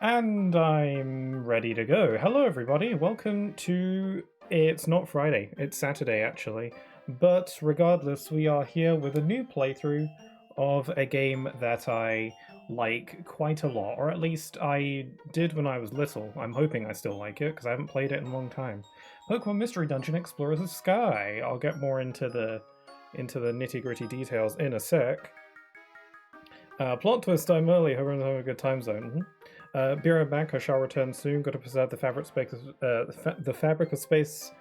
And I'm ready to go. Hello, everybody. Welcome to. It's not Friday, it's Saturday, actually. But regardless, we are here with a new playthrough of a game that I like quite a lot, or at least I did when I was little. I'm hoping I still like it because I haven't played it in a long time. Pokemon Mystery Dungeon Explorers of Sky. I'll get more into the nitty-gritty details in a sec. Plot twist, I'm early, hope I'm having a good time zone. Be right back, I shall return soon. Got to preserve the fabric of space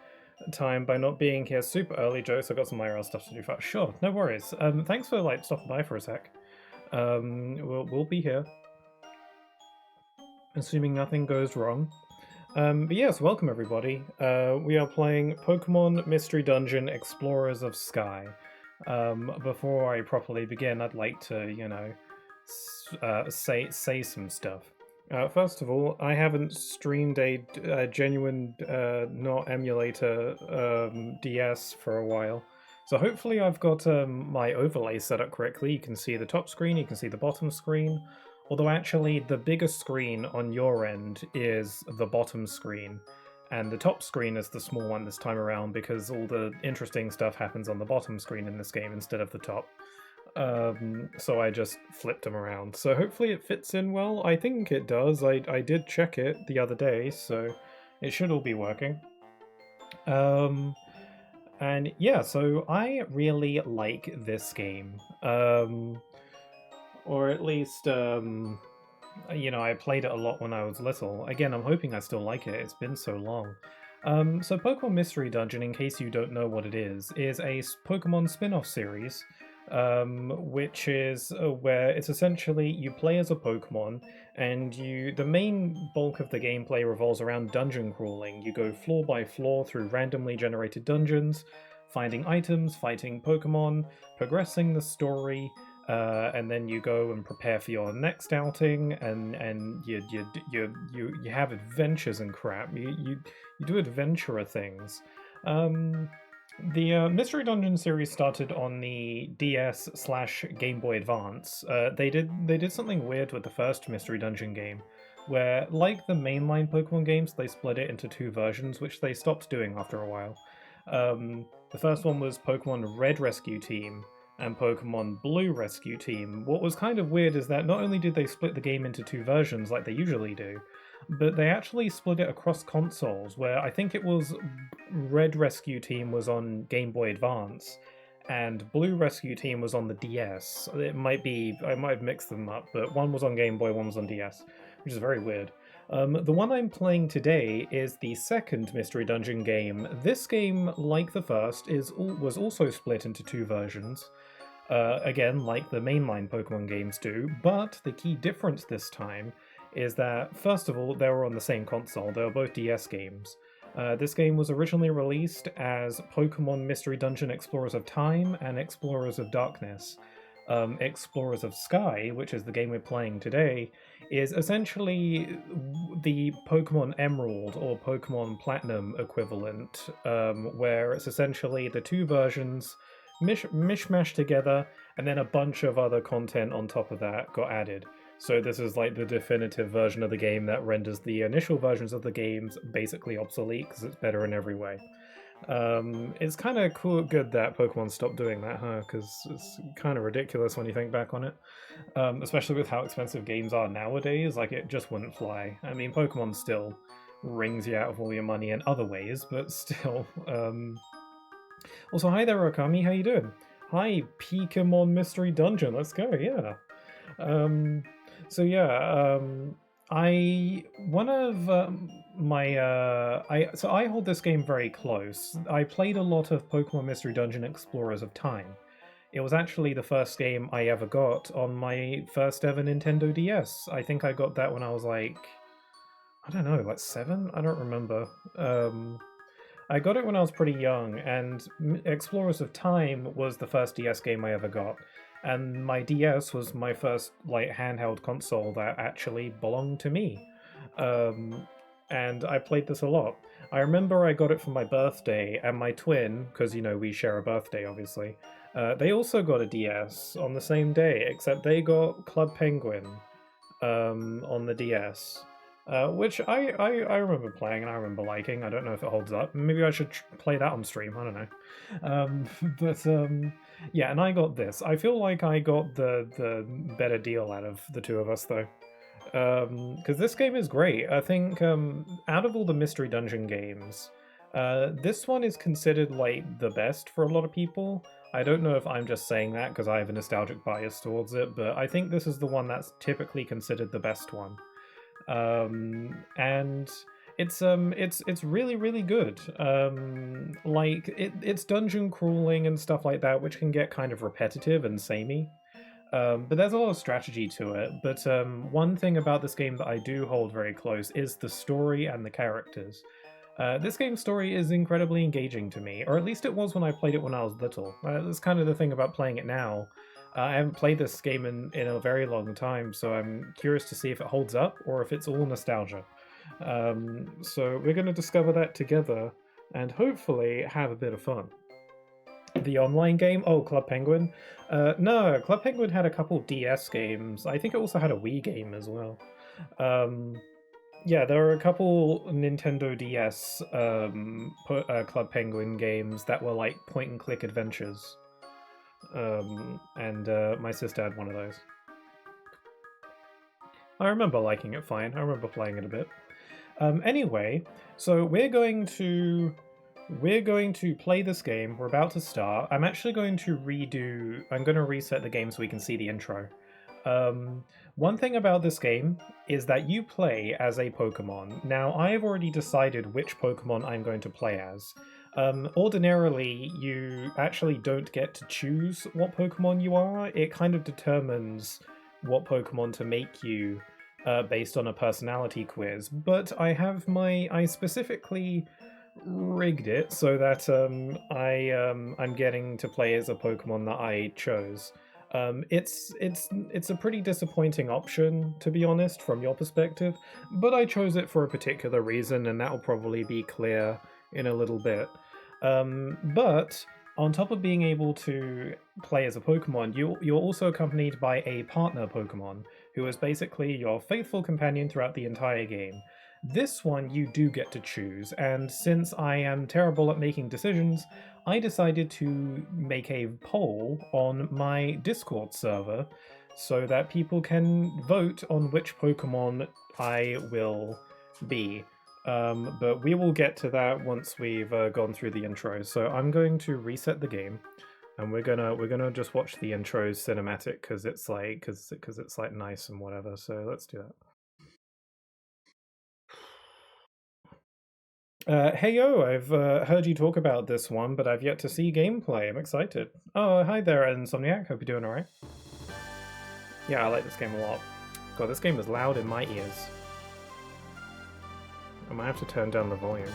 time by not being here super early, jokes. I've got some IRL stuff to do first. Sure, no worries. Thanks for stopping by for a sec. We'll be here. Assuming nothing goes wrong. But yes, welcome everybody. We are playing Pokemon Mystery Dungeon Explorers of Sky. Before I properly begin, I'd like to, say some stuff. First of all, I haven't streamed a genuine, not emulator DS for a while. So hopefully I've got my overlay set up correctly. You can see the top screen, you can see the bottom screen. Although actually the biggest screen on your end is the bottom screen. And the top screen is the small one this time around because all the interesting stuff happens on the bottom screen in this game instead of the top. So I just flipped them around. So hopefully it fits in well. I think it does. I did check it the other day, so it should all be working. And yeah, so I really like this game. Or at least, I played it a lot when I was little. Again, I'm hoping I still like it. It's been so long. So Pokemon Mystery Dungeon, in case you don't know what it is a Pokemon spin-off series, which is where it's essentially you play as a Pokemon, and the main bulk of the gameplay revolves around dungeon crawling. You go floor by floor through randomly generated dungeons, finding items, fighting Pokemon, progressing the story, and then you go and prepare for your next outing, and you have adventures and crap. You do adventurer things. The Mystery Dungeon series started on the DS/ Game Boy Advance. They did something weird with the first Mystery Dungeon game, where like the mainline Pokemon games, they split it into two versions, which they stopped doing after a while. The first one was Pokemon Red Rescue Team and Pokemon Blue Rescue Team. What was kind of weird is that not only did they split the game into two versions like they usually do, but they actually split it across consoles, where I think it was Red Rescue Team was on Game Boy Advance, and Blue Rescue Team was on the DS. I might have mixed them up, but one was on Game Boy, one was on DS, which is very weird. The one I'm playing today is the second Mystery Dungeon game. This game, like the first, was also split into two versions. Again, like the mainline Pokemon games do, but the key difference this time is that, first of all, they were on the same console. They were both DS games. This game was originally released as Pokemon Mystery Dungeon Explorers of Time and Explorers of Darkness. Explorers of Sky, which is the game we're playing today, is essentially the Pokemon Emerald or Pokemon Platinum equivalent, where it's essentially the two versions mishmashed together, and then a bunch of other content on top of that got added. So this is like the definitive version of the game that renders the initial versions of the games basically obsolete because it's better in every way. It's kind of good that Pokemon stopped doing that, huh? Because it's kind of ridiculous when you think back on it. Especially with how expensive games are nowadays, like it just wouldn't fly. I mean, Pokemon still wrings you out of all your money in other ways, but still. Also, hi there, Okami, how you doing? Hi, Pokemon Mystery Dungeon, let's go, yeah. So yeah, I one of I hold this game very close. I played a lot of Pokemon Mystery Dungeon Explorers of Time. It was actually the first game I ever got on my first ever Nintendo DS. I think I got that when I was like, I don't know, like 7? I don't remember. I got it when I was pretty young, and Explorers of Time was the first DS game I ever got. And my DS was my first handheld console that actually belonged to me. And I played this a lot. I remember I got it for my birthday, and my twin, because we share a birthday obviously, they also got a DS on the same day, except they got Club Penguin on the DS. which I remember playing and I remember liking. I don't know if it holds up. Maybe I should play that on stream. I don't know. But yeah, and I got this. I feel like I got the better deal out of the two of us though. Because this game is great. I think out of all the Mystery Dungeon games, this one is considered like the best for a lot of people. I don't know if I'm just saying that because I have a nostalgic bias towards it, but I think this is the one that's typically considered the best one. And it's really really good. Like it's dungeon crawling and stuff like that, which can get kind of repetitive and samey. But there's a lot of strategy to it. But one thing about this game that I do hold very close is the story and the characters. This game's story is incredibly engaging to me, or at least it was when I played it when I was little. That's kind of the thing about playing it now. I haven't played this game in a very long time, so I'm curious to see if it holds up or if it's all nostalgia. So we're going to discover that together and hopefully have a bit of fun. The online game? Oh, Club Penguin? No, Club Penguin had a couple DS games. I think it also had a Wii game as well. Yeah, there are a couple Nintendo DS Club Penguin games that were like point and click adventures. And my sister had one of those. I remember liking it fine. I remember playing it a bit. Anyway, so we're going to play this game. We're about to start. I'm actually going to I'm going to reset the game so we can see the intro. One thing about this game is that you play as a Pokemon. Now, I have already decided which Pokemon I'm going to play as. Ordinarily, you actually don't get to choose what Pokemon you are. It kind of determines what Pokemon to make you based on a personality quiz. But I specifically rigged it so that I'm getting to play as a Pokemon that I chose. It's a pretty disappointing option, to be honest, from your perspective, but I chose it for a particular reason, and that will probably be clear in a little bit. But on top of being able to play as a Pokemon, you're also accompanied by a partner Pokemon, who is basically your faithful companion throughout the entire game. This one you do get to choose, and since I am terrible at making decisions, I decided to make a poll on my Discord server so that people can vote on which Pokemon I will be. But we will get to that once we've gone through the intro. So I'm going to reset the game, and we're gonna just watch the intros cinematic because it's like nice and whatever. So let's do that. Hey yo, I've heard you talk about this one, but I've yet to see gameplay. I'm excited. Oh, hi there, Insomniac. Hope you're doing alright. Yeah, I like this game a lot. God, this game is loud in my ears. I might have to turn down the volume.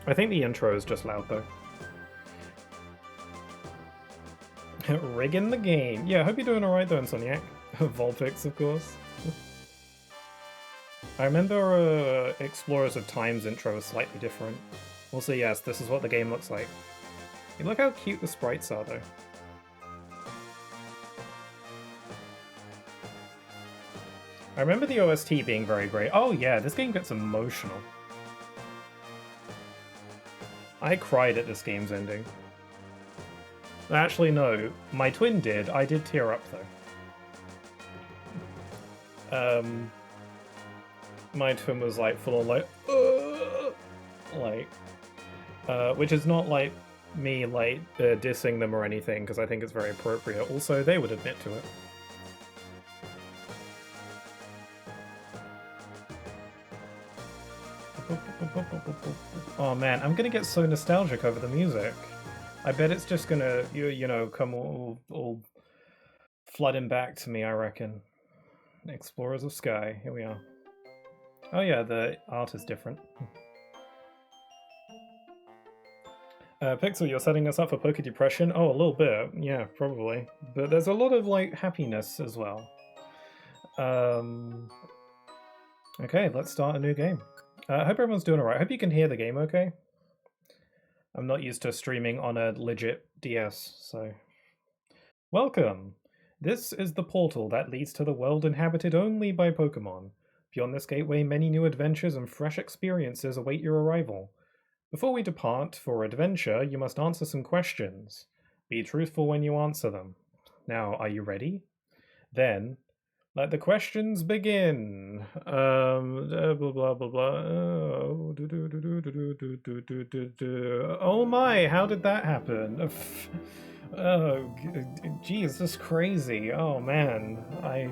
I think the intro is just loud though. Rigging the game. Yeah, I hope you're doing alright though, Insomniac. Vulpix, of course. I remember Explorers of Time's intro was slightly different. Also, yes, this is what the game looks like. Hey, look how cute the sprites are though. I remember the OST being very great. Oh yeah, this game gets emotional. I cried at this game's ending. Actually, no. My twin did. I did tear up, though. My twin was, like, full on, like, which is not, like, me, like, dissing them or anything, because I think it's very appropriate. Also, they would admit to it. Oh man, I'm gonna get so nostalgic over the music. I bet it's just gonna, you know, come all flooding back to me, I reckon. Explorers of Sky, here we are. Oh yeah, the art is different. Pixel, you're setting us up for Poké Depression? Oh, a little bit, yeah, probably. But there's a lot of, like, happiness as well. Okay, let's start a new game. I hope everyone's doing alright. I hope you can hear the game okay. I'm not used to streaming on a legit DS, so... Welcome! This is the portal that leads to the world inhabited only by Pokémon. Beyond this gateway, many new adventures and fresh experiences await your arrival. Before we depart for adventure, you must answer some questions. Be truthful when you answer them. Now, are you ready? Then, let the questions begin. Blah blah blah blah. Oh my! How did that happen? Oh, geez, this is crazy. Oh man, I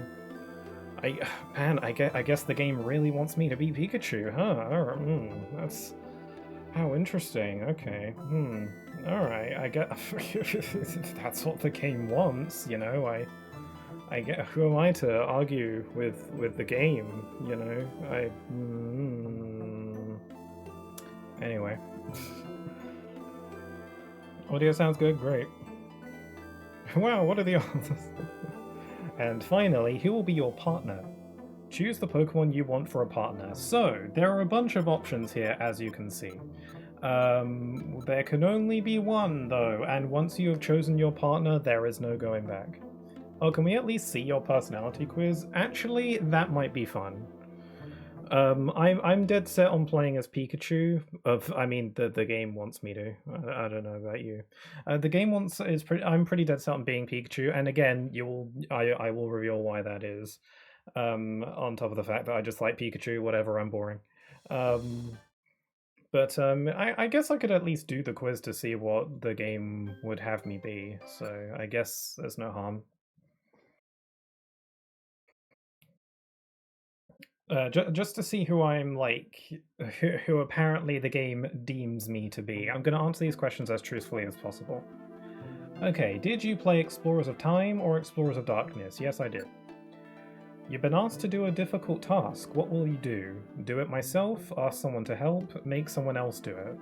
guess the game really wants me to be Pikachu, huh? That's how interesting. Okay. All right. I get that's what the game wants. You know. I get. Who am I to argue with the game? You know. Anyway. Audio sounds good. Great. Wow. What are the odds? And finally, who will be your partner? Choose the Pokemon you want for a partner. So, there are a bunch of options here, as you can see. There can only be one, though, and once you have chosen your partner, there is no going back. Oh, can we at least see your personality quiz? Actually, that might be fun. I'm dead set on playing as Pikachu. The game wants me to. I don't know about you. The game wants is pretty. I'm pretty dead set on being Pikachu, and again, I will reveal why that is. On top of the fact that I just like Pikachu, whatever, I'm boring. I guess I could at least do the quiz to see what the game would have me be. So I guess there's no harm. Just to see who I'm like, who apparently the game deems me to be. I'm going to answer these questions as truthfully as possible. Okay, did you play Explorers of Time or Explorers of Darkness? Yes, I did. You've been asked to do a difficult task. What will you do? Do it myself? Ask someone to help? Make someone else do it?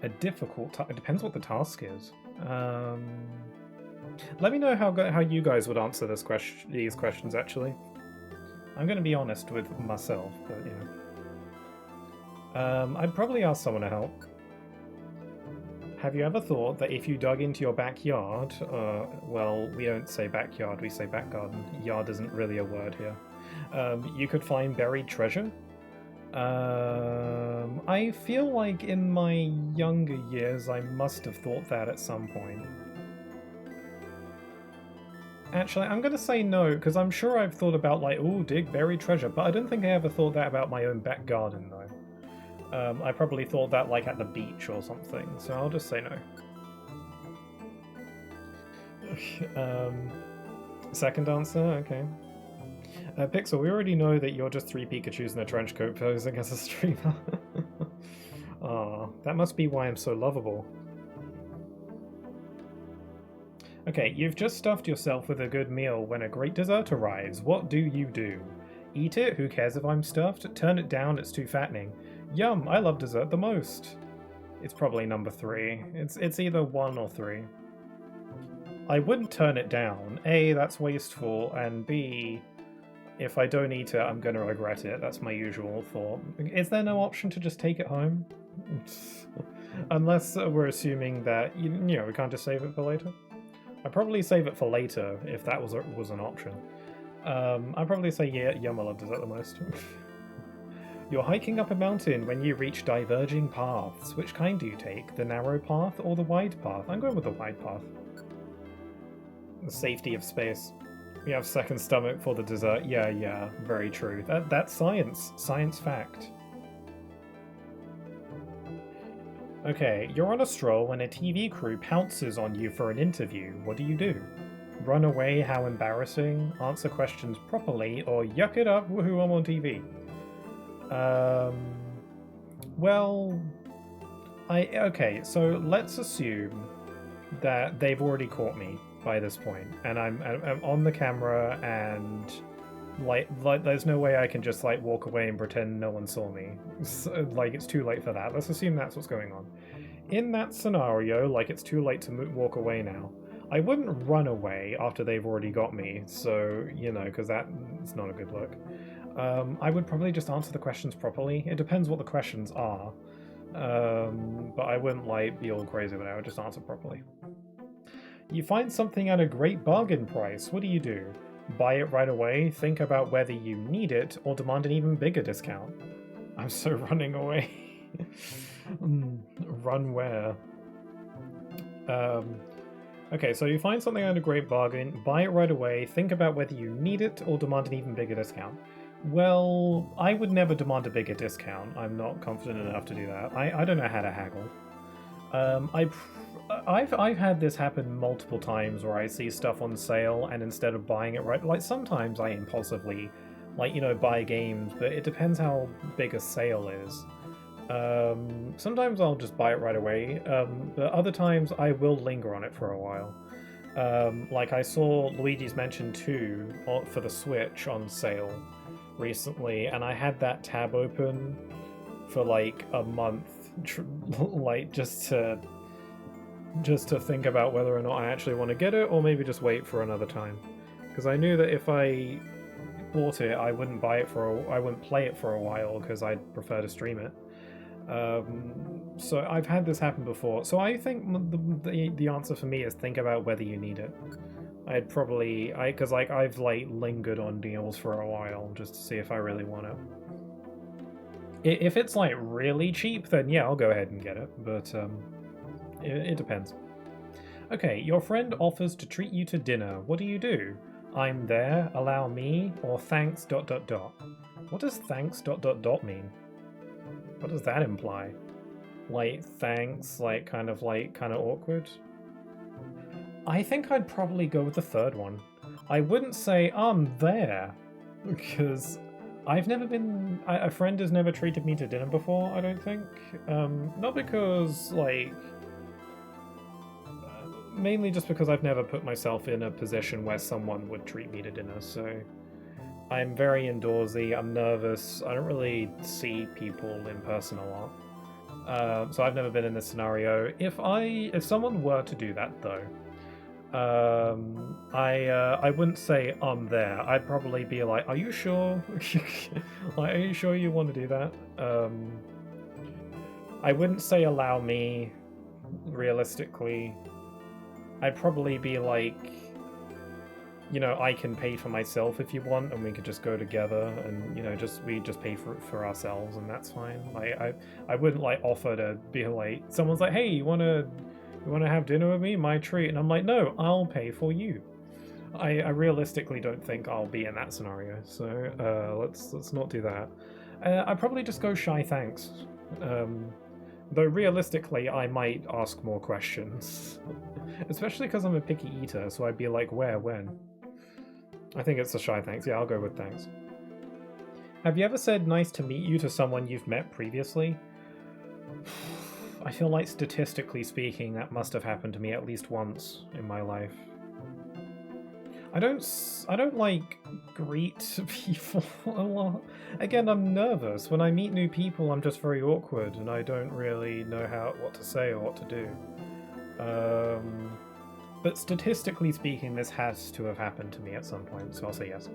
A difficult task? It depends what the task is. Let me know how you guys would answer these questions, actually. I'm going to be honest with myself, but you know. I'd probably ask someone to help. Have you ever thought that if you dug into your backyard, well, we don't say backyard, we say back garden. Yard isn't really a word here. You could find buried treasure? I feel like in my younger years, I must have thought that at some point. Actually, I'm going to say no, because I'm sure I've thought about, like, ooh, dig buried treasure, but I don't think I ever thought that about my own back garden, though. I probably thought that, like, at the beach or something, so I'll just say no. Second answer? Okay. Pixel, we already know that you're just 3 Pikachus in a trench coat posing as a streamer. Aw, that must be why I'm so lovable. Okay, you've just stuffed yourself with a good meal when a great dessert arrives. What do you do? Eat it? Who cares if I'm stuffed? Turn it down, it's too fattening. Yum, I love dessert the most. It's probably number 3. It's either 1 or 3. I wouldn't turn it down. A, that's wasteful, and B, if I don't eat it, I'm gonna regret it. That's my usual thought. Is there no option to just take it home? Unless we're assuming that, you know, we can't just save it for later. I'd probably save it for later if that was an option. I'd probably say, yeah, yum, I love dessert the most. You're hiking up a mountain when you reach diverging paths. Which kind do you take? The narrow path or the wide path? I'm going with the wide path. The safety of space. We have second stomach for the dessert. Yeah, very true. That's science. Science fact. Okay, you're on a stroll when a TV crew pounces on you for an interview. What do you do? Run away, how embarrassing. Answer questions properly, or yuck it up, woohoo, I'm on TV. Well, okay, so let's assume that they've already caught me by this point, and I'm on the camera, and like there's no way I can just like walk away and pretend no one saw me. So, like, it's too late for that. Let's assume that's what's going on. In that scenario, like, it's too late to walk away now. I wouldn't run away after they've already got me, so, you know, because that's not a good look. I would probably just answer the questions properly. It depends what the questions are. But I wouldn't, like, be all crazy, but I would just answer properly. You find something at a great bargain price. What do? Buy it right away, think about whether you need it, or demand an even bigger discount. I'm so running away. Run where? Okay, so you find something at a great bargain, buy it right away, think about whether you need it, or demand an even bigger discount. Well, I would never demand a bigger discount. I'm not confident enough to do that. I don't know how to haggle. I've had this happen multiple times where I see stuff on sale and instead of buying it right, like sometimes I impulsively, like, you know, buy games, but it depends how big a sale is. Sometimes I'll just buy it right away, but other times I will linger on it for a while. Like I saw Luigi's Mansion 2 for the Switch on sale recently, and I had that tab open for like a month, like just to think about whether or not I actually want to get it, or maybe just wait for another time. Because I knew that if I bought it, I wouldn't play it for a while because I'd prefer to stream it. So I've had this happen before. So I think the answer for me is think about whether you need it. Because like I've like lingered on deals for a while just to see if I really want it. If it's like really cheap, then yeah, I'll go ahead and get it. But it depends. Okay, your friend offers to treat you to dinner. What do? I'm there, allow me, or thanks ... What does thanks ... mean? What does that imply? Like thanks, like kind of awkward? I think I'd probably go with the third one. I wouldn't say I'm there, because I've never been. A friend has never treated me to dinner before, I don't think. Not because, like. Mainly just because I've never put myself in a position where someone would treat me to dinner, so. I'm very indoorsy, I'm nervous, I don't really see people in person a lot. So I've never been in this scenario. If someone were to do that, though, I wouldn't say I'm there. I'd probably be like, "Are you sure? Like, are you sure you want to do that?" I wouldn't say allow me. Realistically, I'd probably be like, you know, I can pay for myself if you want, and we could just go together, and you know, we just pay for ourselves, and that's fine. Like, I wouldn't like offer to be like, someone's like, "Hey, you wanna have dinner with me? My treat," and I'm like, "No, I'll pay for you." I realistically don't think I'll be in that scenario, so let's not do that. I'd probably just go shy thanks. Though realistically, I might ask more questions, especially because I'm a picky eater. So I'd be like, "Where, when?" I think it's a shy thanks. Yeah, I'll go with thanks. Have you ever said "nice to meet you" to someone you've met previously? I feel like statistically speaking, that must have happened to me at least once in my life. I don't like greet people a lot. Again, I'm nervous. When I meet new people, I'm just very awkward, and I don't really know what to say or what to do. But statistically speaking, this has to have happened to me at some point, so I'll say yes.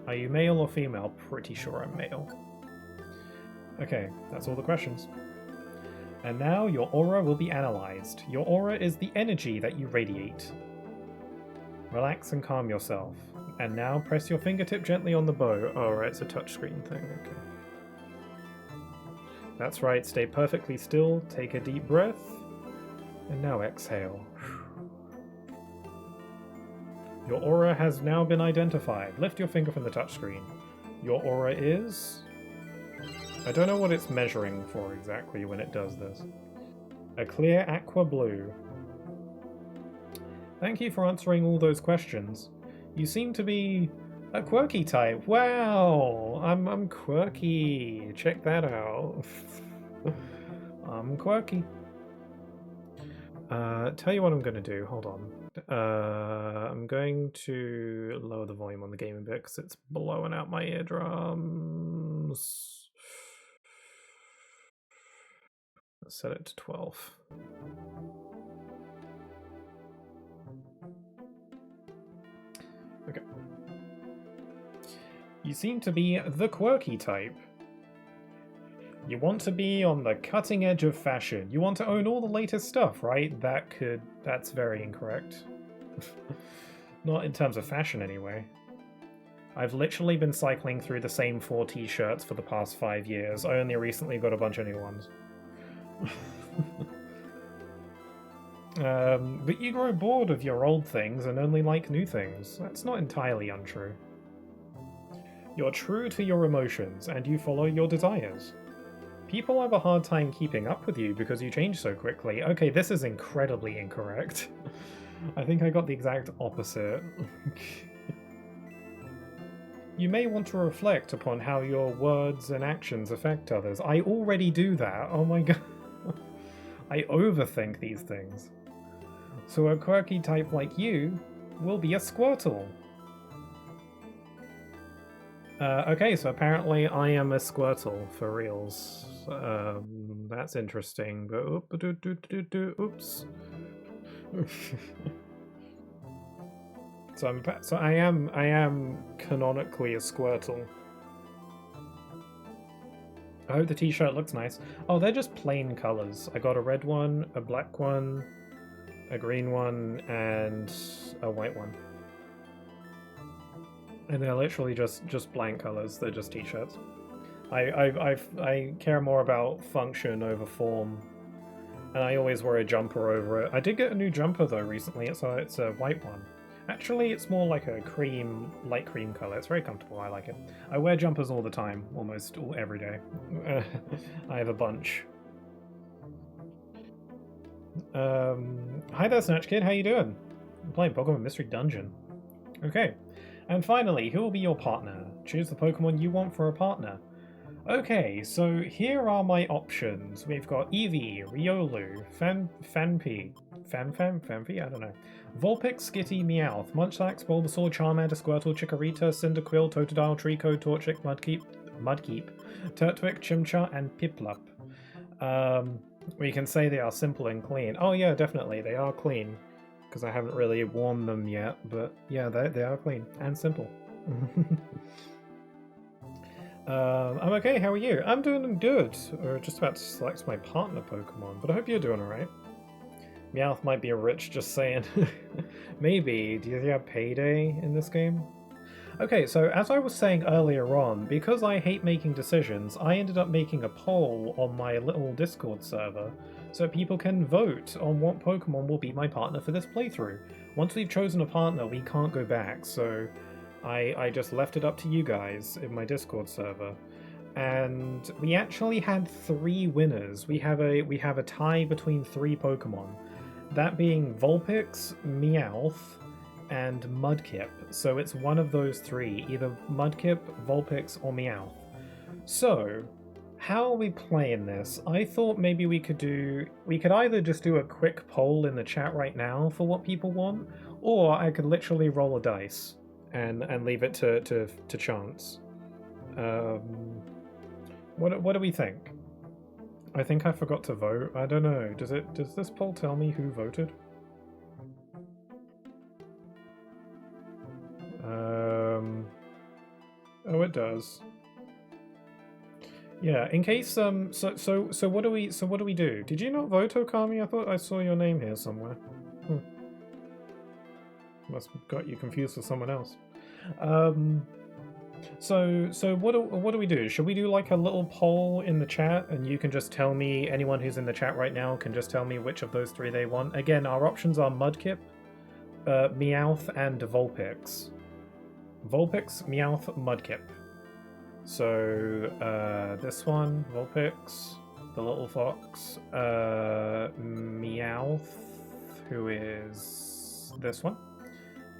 Are you male or female? Pretty sure I'm male. Okay, that's all the questions. And now your aura will be analyzed. Your aura is the energy that you radiate. Relax and calm yourself. And now press your fingertip gently on the bow. Oh, right, it's a touchscreen thing, okay. That's right, stay perfectly still, take a deep breath, and now exhale. Your aura has now been identified. Lift your finger from the touchscreen. Your aura is... I don't know what it's measuring for exactly when it does this. A clear aqua blue. Thank you for answering all those questions. You seem to be a quirky type. Wow! I'm quirky. Check that out. I'm quirky. Tell you what I'm going to do. Hold on. I'm going to lower the volume on the game a bit because it's blowing out my eardrums. Let's set it to 12. Okay. You seem to be the quirky type. You want to be on the cutting edge of fashion. You want to own all the latest stuff, right? That's very incorrect. Not in terms of fashion, anyway. I've literally been cycling through the same 4 t-shirts for the past 5 years. I only recently got a bunch of new ones. But you grow bored of your old things and only like new things. That's not entirely untrue. You're true to your emotions, and you follow your desires. People have a hard time keeping up with you because you change so quickly. Okay, this is incredibly incorrect. I think I got the exact opposite. You may want to reflect upon how your words and actions affect others. I already do that. Oh my god. I overthink these things. So a quirky type like you will be a Squirtle. Okay, so apparently I am a Squirtle for reals. That's interesting, but oops. So I am canonically a Squirtle. I hope the t-shirt looks nice. Oh, they're just plain colors. I got a red one, a black one, a green one, and a white one. And they're literally just blank colors. They're just t-shirts. I care more about function over form, and I always wear a jumper over it. I did get a new jumper though recently. It's a white one. Actually, it's more like a light cream color. It's very comfortable. I like it. I wear jumpers all the time, almost every day. I have a bunch. Hi there, Snatch Kid. How you doing? I'm playing Pokemon Mystery Dungeon. Okay. And finally, who will be your partner? Choose the Pokemon you want for a partner. Okay, so here are my options. We've got Eevee, Riolu, Fanpy, I don't know. Vulpix, Skitty, Meowth, Munchlax, Bulbasaur, Charmander, Squirtle, Chikorita, Cyndaquil, Totodile, Treecko, Torchic, Mudkip, Turtwig, Chimchar, and Piplup. We can say they are simple and clean. Oh yeah, definitely, they are clean. Because I haven't really worn them yet, but yeah, they are clean and simple. I'm okay, how are you? I'm doing good. We're just about to select my partner Pokemon, but I hope you're doing alright. Meowth might be a rich, just saying. Maybe. Do you have Payday in this game? Okay, so as I was saying earlier on, because I hate making decisions, I ended up making a poll on my little Discord server so people can vote on what Pokemon will be my partner for this playthrough. Once we've chosen a partner, we can't go back, so I just left it up to you guys in my Discord server. And we actually had 3 winners. We have a tie between 3 Pokemon. That being Vulpix, Meowth, and Mudkip. So it's one of those 3, either Mudkip, Vulpix, or Meowth. So, how are we playing this? I thought maybe we could either just do a quick poll in the chat right now for what people want, or I could literally roll a dice and leave it to chance. What do we think? I think I forgot to vote. I don't know. Does this poll tell me who voted? Oh, it does. Yeah. In case so what do we do? Did you not vote, Okami? I thought I saw your name here somewhere. Must have got you confused with someone else. So what do we do? Should we do like a little poll in the chat, and you can just tell me, anyone who's in the chat right now can just tell me which of those 3 they want? Again, our options are Mudkip, Meowth, and Vulpix. Vulpix, Meowth, Mudkip. So this one, Vulpix, the little fox, Meowth, who is this one,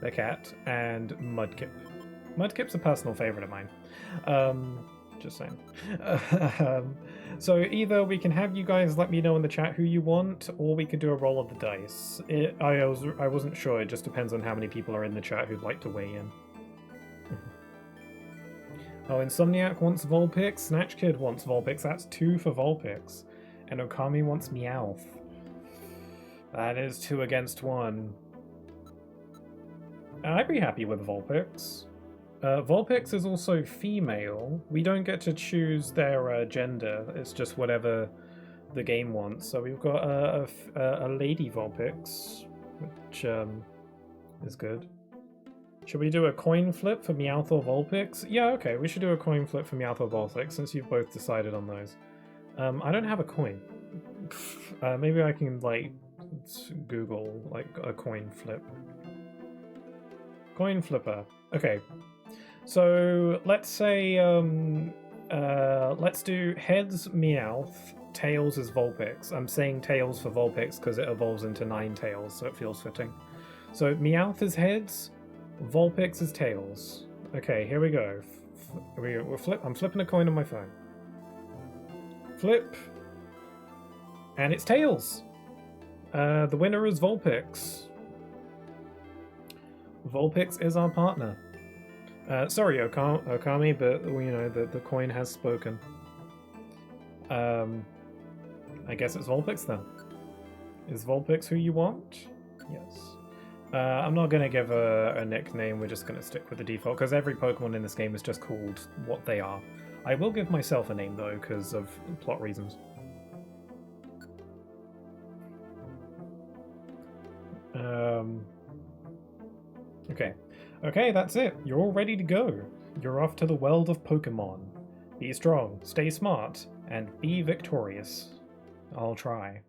the cat, and Mudkip. Mudkip's a personal favorite of mine. Just saying. So either we can have you guys let me know in the chat who you want, or we could do a roll of the dice. I wasn't sure. It just depends on how many people are in the chat who'd like to weigh in. Oh, Insomniac wants Vulpix. Snatch Kid wants Vulpix. That's 2 for Vulpix. And Okami wants Meowth. That is 2 against 1. I'd be happy with Vulpix. Vulpix is also female. We don't get to choose their gender. It's just whatever the game wants. So we've got a lady Vulpix, which is good. Should we do a coin flip for Meowth or Vulpix? Yeah, okay, we should do a coin flip for Meowth or Vulpix since you've both decided on those. I don't have a coin. Maybe I can, like, Google, like, a coin flip. Coin flipper. Okay. So, let's say, let's do heads Meowth, tails is Vulpix. I'm saying tails for Vulpix because it evolves into 9 tails, so it feels fitting. So, Meowth is heads, Vulpix is tails. Okay, here we go. I'm flipping a coin on my phone. Flip. And it's tails. The winner is Vulpix. Vulpix is our partner. Sorry, Okami, but you know the coin has spoken. I guess it's Vulpix then. Is Vulpix who you want? Yes. I'm not going to give a nickname, we're just going to stick with the default, because every Pokemon in this game is just called what they are. I will give myself a name, though, because of plot reasons. Okay. Okay, that's it. You're all ready to go. You're off to the world of Pokemon. Be strong, stay smart, and be victorious. I'll try.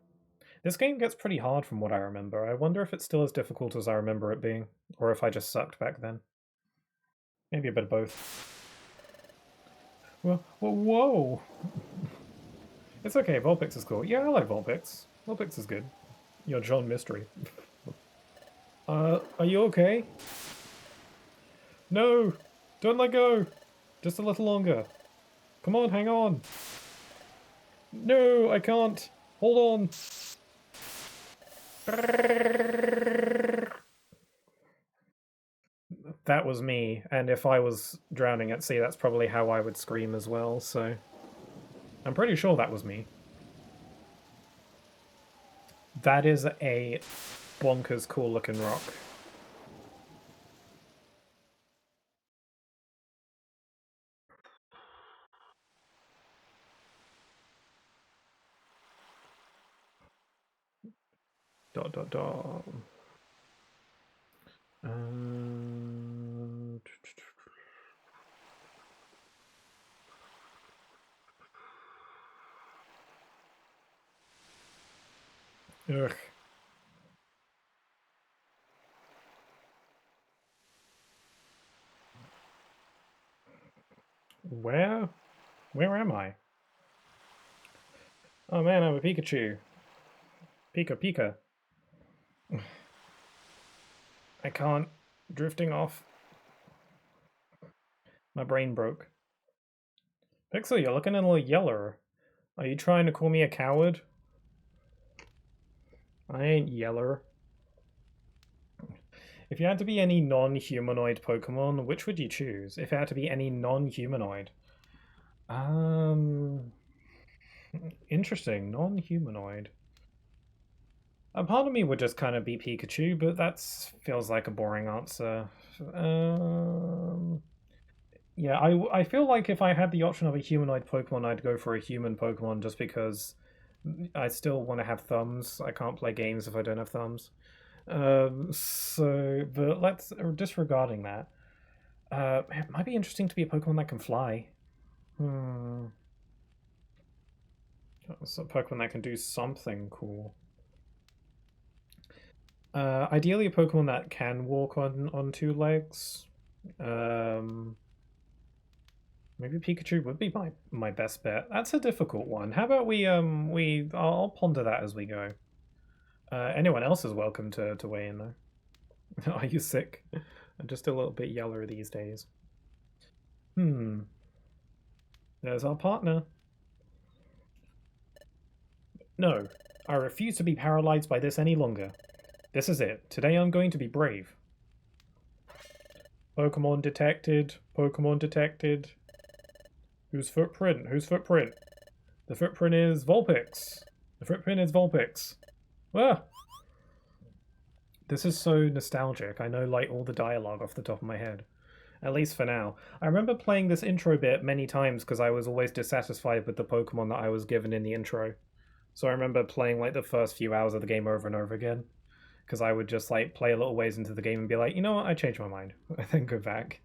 This game gets pretty hard from what I remember. I wonder if it's still as difficult as I remember it being, or if I just sucked back then. Maybe a bit of both. Whoa! It's okay, Vulpix is cool. Yeah, I like Vulpix. Vulpix is good. You're John Mystery. Are you okay? No! Don't let go! Just a little longer. Come on, hang on! No, I can't! Hold on! That was me, and if I was drowning at sea, that's probably how I would scream as well, so... I'm pretty sure that was me. That is a bonkers cool looking rock. Dot dot dot. Ugh. Where am I? Oh man, I'm a Pikachu. Pika. I can't. Drifting off. My brain broke. Pixel, you're looking a little yeller. Are you trying to call me a coward? I ain't yeller. If you had to be any non-humanoid Pokemon, which would you choose? If it had to be any non-humanoid. Interesting. Non-humanoid. A part of me would just kind of be Pikachu, but that feels like a boring answer. Yeah, I feel like if I had the option of a humanoid Pokemon, I'd go for a human Pokemon just because I still want to have thumbs. I can't play games if I don't have thumbs. But let's, disregarding that, it might be interesting to be a Pokemon that can fly. It's a Pokemon that can do something cool. Ideally a Pokemon that can walk on 2 legs. Maybe Pikachu would be my best bet. That's a difficult one. How about I'll ponder that as we go. Anyone else is welcome to weigh in though. Are you sick? I'm just a little bit yeller these days. There's our partner. No, I refuse to be paralyzed by this any longer. This is it. Today I'm going to be brave. Pokemon detected. Pokemon detected. Whose footprint? Whose footprint? The footprint is Vulpix. The footprint is Vulpix. Ah! This is so nostalgic. I know like all the dialogue off the top of my head. At least for now. I remember playing this intro bit many times because I was always dissatisfied with the Pokemon that I was given in the intro. So I remember playing like the first few hours of the game over and over again. because I would just like play a little ways into the game and be like, you know what, I changed my mind, and then go back.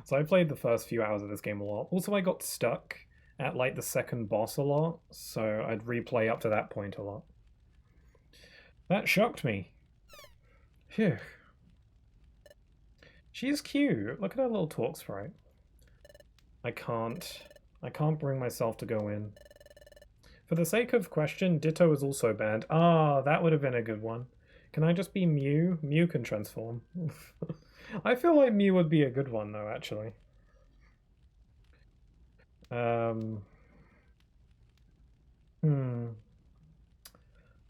So I played the first few hours of this game a lot. Also, I got stuck at like the second boss a lot, so I'd replay up to that point a lot. That shocked me. Phew. She's cute. Look at her little talk sprite. I can't bring myself to go in. For the sake of question, Ditto is also banned. Ah, that would have been a good one. Can I just be Mew? Mew can transform. I feel like Mew would be a good one, though, actually. Hmm.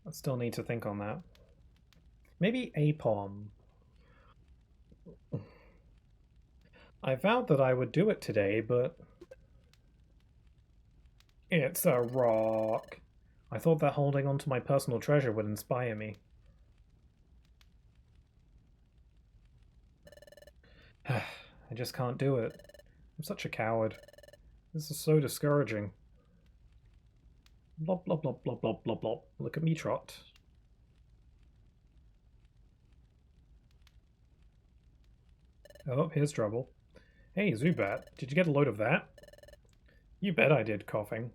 I still need to think on that. Maybe Apom. I vowed that I would do it today, but... It's a rock. I thought that holding on to my personal treasure would inspire me. I just can't do it. I'm such a coward. This is so discouraging. Blop, blop, blop, blop, blop, blop, blop. Look at me trot. Oh, here's trouble. Hey, Zubat, did you get a load of that? You bet I did, coughing.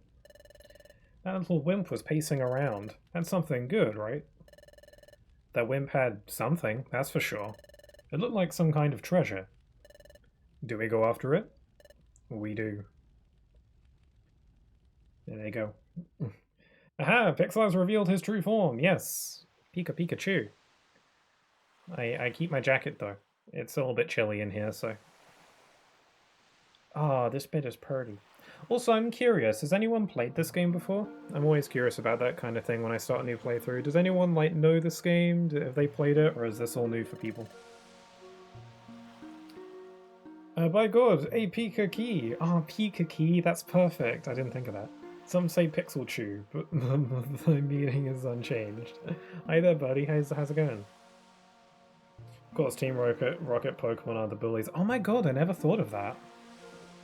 That little wimp was pacing around. That's something good, right? That wimp had something, that's for sure. It looked like some kind of treasure. Do we go after it? We do. There you go. Aha! Pixel has revealed his true form, yes! Pikachu. I keep my jacket though. It's a little bit chilly in here, so... Ah, this bit is pretty. Also, I'm curious, has anyone played this game before? I'm always curious about that kind of thing when I start a new playthrough. Does anyone, like, know this game? Have they played it, or is this all new for people? By God, a Pika Key! Ah, Pika Key, that's perfect. I didn't think of that. Some say Pixel Chew, but the meaning is unchanged. Hi there, buddy. How's it going? Of course, Team Rocket Pokemon are the bullies. Oh my god, I never thought of that.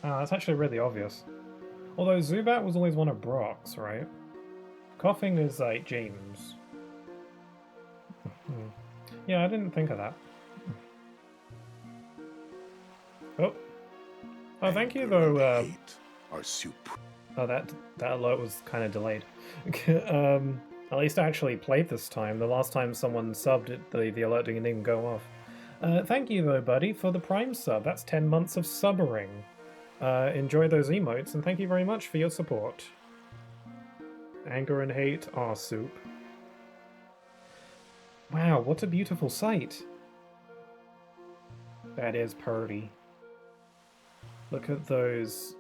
Ah, that's actually really obvious. Although Zubat was always one of Brock's, right? Coughing is like James. Yeah, I didn't think of that. Oh. Oh, thank you though. Oh, that alert was kind of delayed. At least I actually played this time. The last time someone subbed, the alert didn't even go off. Thank you though, buddy, for the Prime sub. That's 10 months of subbering. Enjoy those emotes, and thank you very much for your support. Anger and hate are soup. Wow, what a beautiful sight. That is pretty. Look at those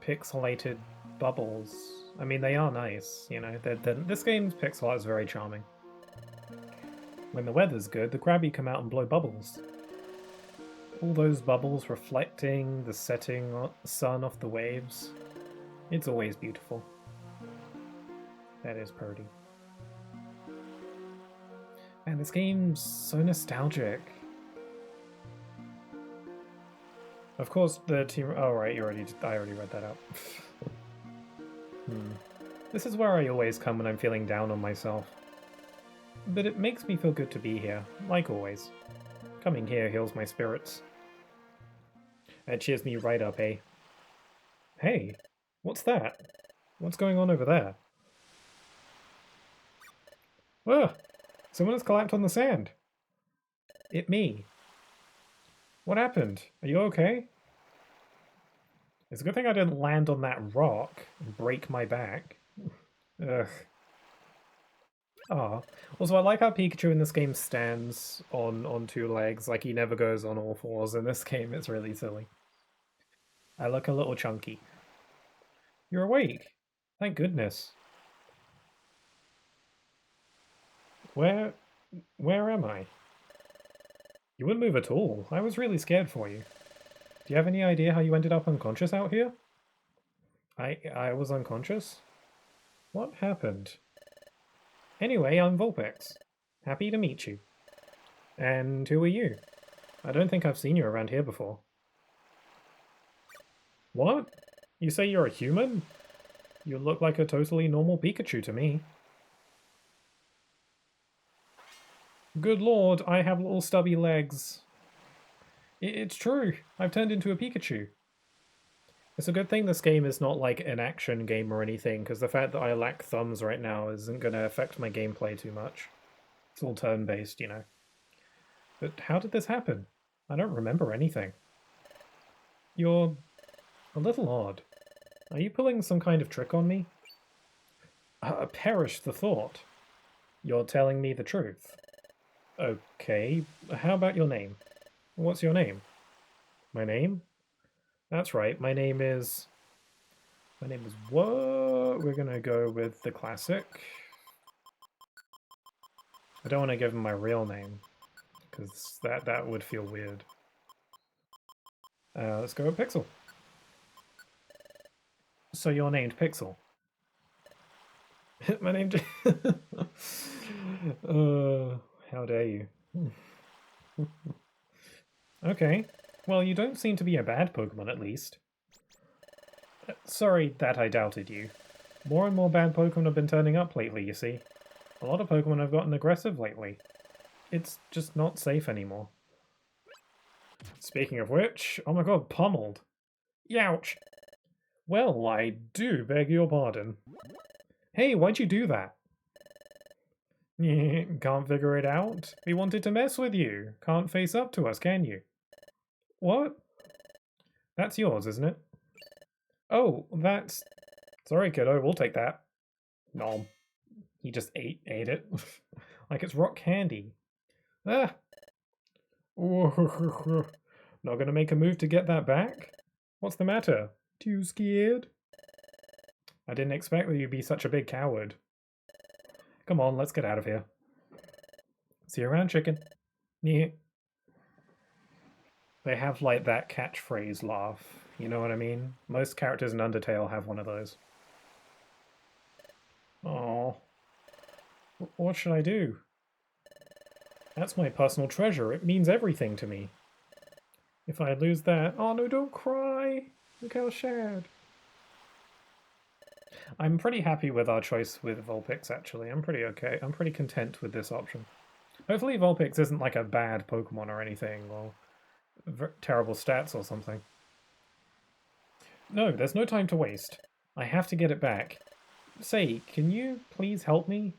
pixelated bubbles. I mean, they are nice, you know. This game's pixel art is very charming. When the weather's good, the Krabby come out and blow bubbles. All those bubbles reflecting the setting sun off the waves. It's always beautiful. That is pretty. Man, this game's so nostalgic. Of course, the team... Oh, right, I already read that out. This is where I always come when I'm feeling down on myself. But it makes me feel good to be here, like always. Coming here heals my spirits. It cheers me right up, eh? Hey, what's that? What's going on over there? Whoa! Someone has collapsed on the sand! Me. What happened? Are you okay? It's a good thing I didn't land on that rock and break my back. Ugh. Ah. Also, I like how Pikachu in this game stands on two legs, like he never goes on all fours in this game. It's really silly. I look a little chunky. You're awake. Thank goodness. Where am I? You wouldn't move at all. I was really scared for you. Do you have any idea how you ended up unconscious out here? I was unconscious? What happened? Anyway, I'm Vulpix. Happy to meet you. And who are you? I don't think I've seen you around here before. What? You say you're a human? You look like a totally normal Pikachu to me. Good lord, I have little stubby legs. It's true. I've turned into a Pikachu. It's a good thing this game is not like an action game or anything, because the fact that I lack thumbs right now isn't going to affect my gameplay too much. It's all turn-based, you know. But how did this happen? I don't remember anything. You're a little odd. Are you pulling some kind of trick on me? Perish the thought. You're telling me the truth. Okay, how about your name? What's your name? My name? That's right, my name is... My name is what? We're gonna go with the classic. I don't want to give him my real name, because that would feel weird. Let's go with Pixel. So you're named Pixel. My name... how dare you. Okay, well you don't seem to be a bad Pokemon at least. Sorry that I doubted you. More and more bad Pokemon have been turning up lately, you see. A lot of Pokemon have gotten aggressive lately. It's just not safe anymore. Speaking of which, oh my god, pummeled. Youch! Well, I do beg your pardon. Hey, why'd you do that? Can't figure it out? We wanted to mess with you. Can't face up to us, can you? What? That's yours, isn't it? Oh, that's... Sorry, kiddo, we'll take that. Nom. He just ate it. Like it's rock candy. Ah! Not gonna make a move to get that back? What's the matter? Too scared? I didn't expect that you'd be such a big coward. Come on, let's get out of here. See you around, chicken. Yeah. They have like that catchphrase laugh. You know what I mean? Most characters in Undertale have one of those. Oh. What should I do? That's my personal treasure. It means everything to me. If I lose that... Oh no, don't cry! Look how sad. I'm pretty happy with our choice with Vulpix, actually. I'm pretty okay. I'm pretty content with this option. Hopefully Vulpix isn't like a bad Pokemon or anything, or terrible stats or something. No, there's no time to waste. I have to get it back. Say, can you please help me?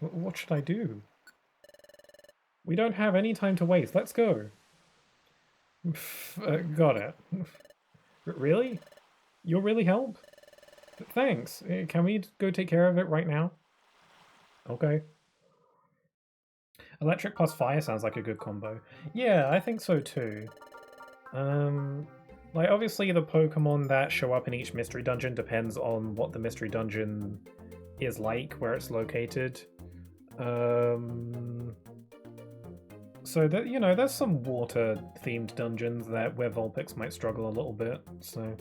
What should I do? We don't have any time to waste. Let's go. Got it. Really? You'll really help? Thanks. Can we go take care of it right now? Okay. Electric plus fire sounds like a good combo. Yeah, I think so too. Like obviously the Pokemon that show up in each mystery dungeon depends on what the mystery dungeon is like, where it's located. So that, you know, there's some water-themed dungeons where Vulpix might struggle a little bit. So,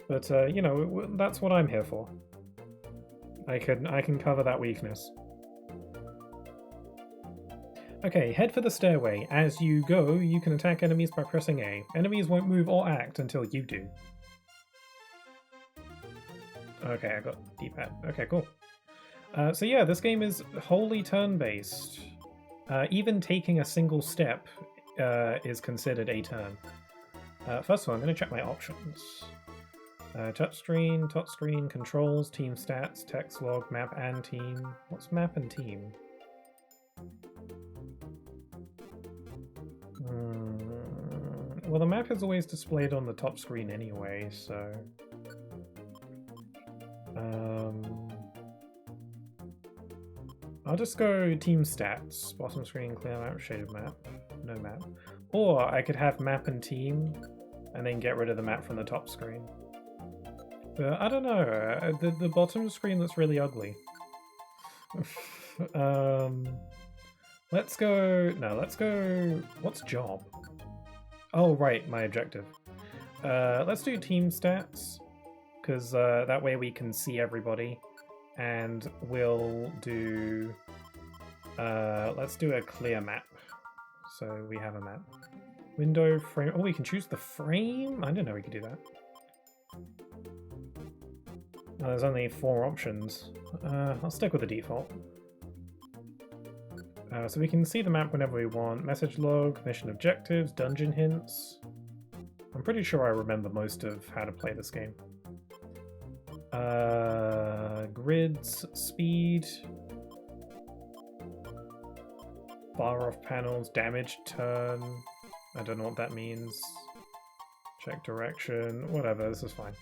but you know, that's what I'm here for. I can cover that weakness. Okay, head for the stairway. As you go, you can attack enemies by pressing A. Enemies won't move or act until you do. Okay, I got D-pad. Okay, cool. So yeah, this game is wholly turn-based. Even taking a single step is considered a turn. First of all, I'm going to check my options. Touchscreen, controls, team stats, text log, map and team. What's map and team? Well, the map is always displayed on the top screen anyway, so... I'll just go team stats. Bottom screen, clear map, shaded map, no map. Or I could have map and team, and then get rid of the map from the top screen. But I don't know, the bottom screen looks really ugly. Let's go... No, let's go... What's job? Oh, right, my objective. Let's do team stats, because that way we can see everybody. And we'll do... let's do a clear map. So we have a map. Window, frame... Oh, we can choose the frame? I didn't know we could do that. Oh, there's only 4 options. I'll stick with the default. So we can see the map whenever we want. Message log, mission objectives, dungeon hints. I'm pretty sure I remember most of how to play this game. Grids, speed, bar off panels, damage turn. I don't know what that means. Check direction, whatever, this is fine.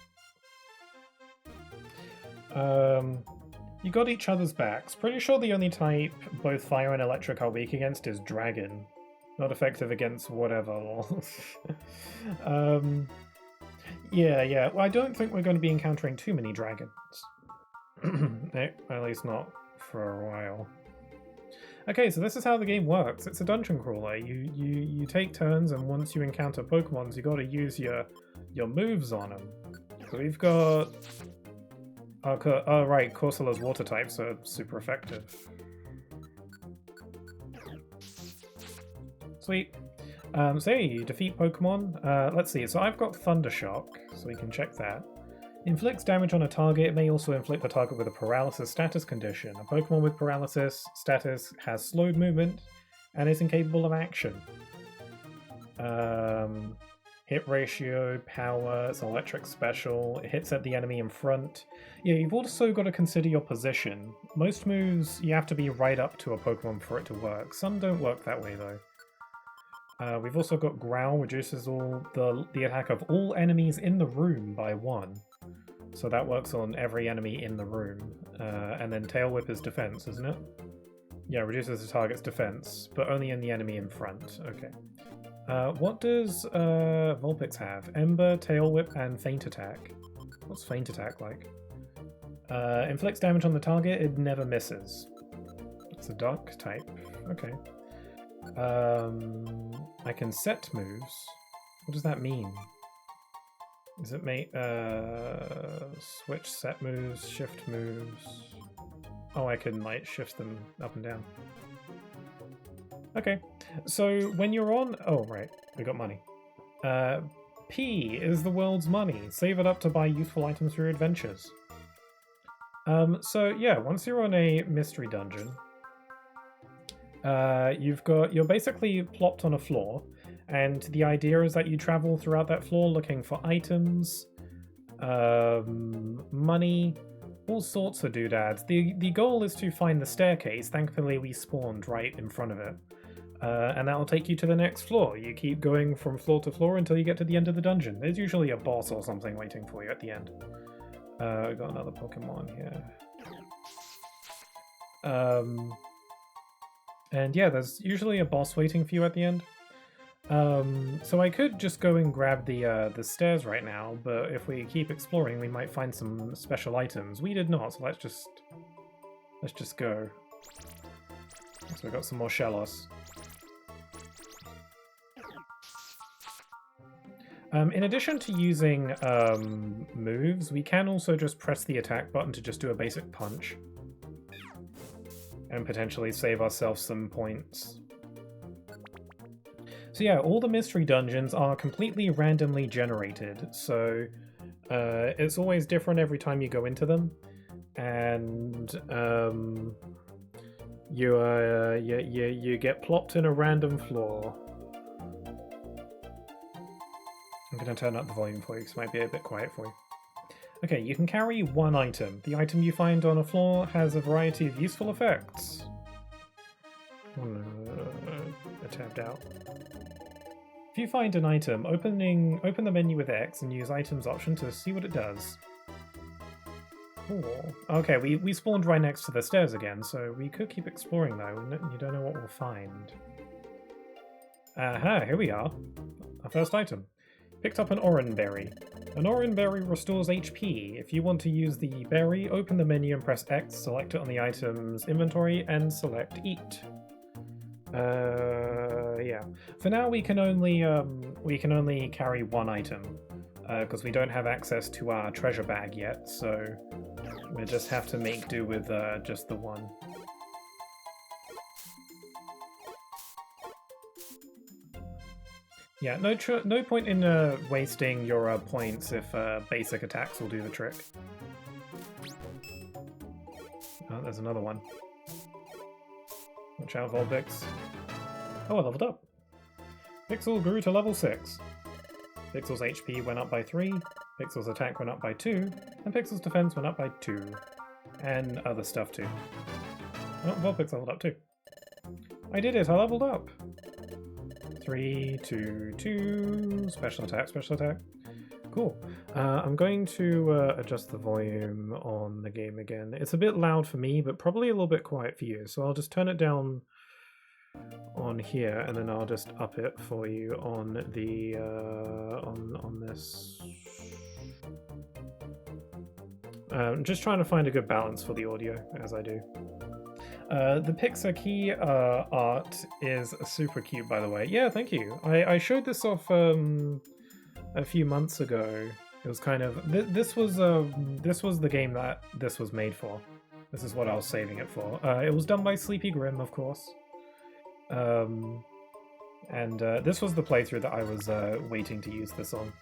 You got each other's backs. Pretty sure the only type both fire and electric are weak against is dragon. Not effective against whatever. Yeah. Well, I don't think we're going to be encountering too many dragons. At least not for a while. Okay, so this is how the game works. It's a dungeon crawler. You take turns, and once you encounter Pokemons, you got to use your moves on them. So we've got... Oh right, Corsola's water types are super effective. Sweet. So yeah, you defeat Pokemon. Let's see, so I've got Thunder Shock, so we can check that. Inflicts damage on a target. It may also inflict the target with a paralysis status condition. A Pokemon with paralysis status has slowed movement and is incapable of action. Hit ratio, power, it's an electric special, it hits at the enemy in front. Yeah, you've also got to consider your position. Most moves, you have to be right up to a Pokemon for it to work. Some don't work that way though. We've also got Growl, reduces all the attack of all enemies in the room by 1. So that works on every enemy in the room. And then Tail Whip is defense, isn't it? Yeah, reduces the target's defense, but only in the enemy in front. Okay. What does Vulpix have? Ember, Tail Whip, and Feint Attack. What's Feint Attack like? Inflicts damage on the target, it never misses. It's a dark type. Okay. I can set moves. What does that mean? Does it make switch set moves, shift moves? Oh, I can like shift them up and down. Okay, so when you're on... Oh, right, we got money. P is the world's money. Save it up to buy useful items for your adventures. So yeah, once you're on a mystery dungeon, you're basically plopped on a floor, and the idea is that you travel throughout that floor looking for items, money, all sorts of doodads. The goal is to find the staircase. Thankfully, we spawned right in front of it. And that'll take you to the next floor. You keep going from floor to floor until you get to the end of the dungeon. There's usually a boss or something waiting for you at the end. We've got another Pokemon here. And yeah, there's usually a boss waiting for you at the end. So I could just go and grab the stairs right now, but if we keep exploring, we might find some special items. We did not, so let's just go. So we've got some more Shellos. In addition to using moves, we can also just press the attack button to just do a basic punch. And potentially save ourselves some points. So yeah, all the mystery dungeons are completely randomly generated, so it's always different every time you go into them. And you get plopped in a random floor. I'm going to turn up the volume for you because it might be a bit quiet for you. Okay, you can carry one item. The item you find on a floor has a variety of useful effects. I tabbed out. If you find an item, open the menu with X and use items option to see what it does. Cool. Okay, we spawned right next to the stairs again, so we could keep exploring though. You don't know what we'll find. Aha, here we are. Our first item. Picked up an Oran Berry. An Oran Berry restores HP. If you want to use the berry, open the menu and press X, select it on the item's inventory, and select Eat. Yeah. For now, we can only carry one item because we don't have access to our treasure bag yet. So we just have to make do with just the one. Yeah, no point in wasting your points if basic attacks will do the trick. Oh, there's another one. Watch out, Vulpix. Oh, I leveled up. Pixel grew to level 6. Pixel's HP went up by 3, Pixel's attack went up by 2, and Pixel's defense went up by 2. And other stuff too. Oh, Vulpix leveled up too. I did it, I leveled up! 3, 2, 2, special attack, special attack. Cool. I'm going to adjust the volume on the game again. It's a bit loud for me, but probably a little bit quiet for you. So I'll just turn it down on here, and then I'll just up it for you on the on this. I'm just trying to find a good balance for the audio as I do. The Pixar Key art is super cute, by the way. Yeah, thank you. I showed this off a few months ago. It was kind of this was the game that this was made for. This is what I was saving it for. It was done by Sleepy Grim, of course. And this was the playthrough that I was waiting to use this on.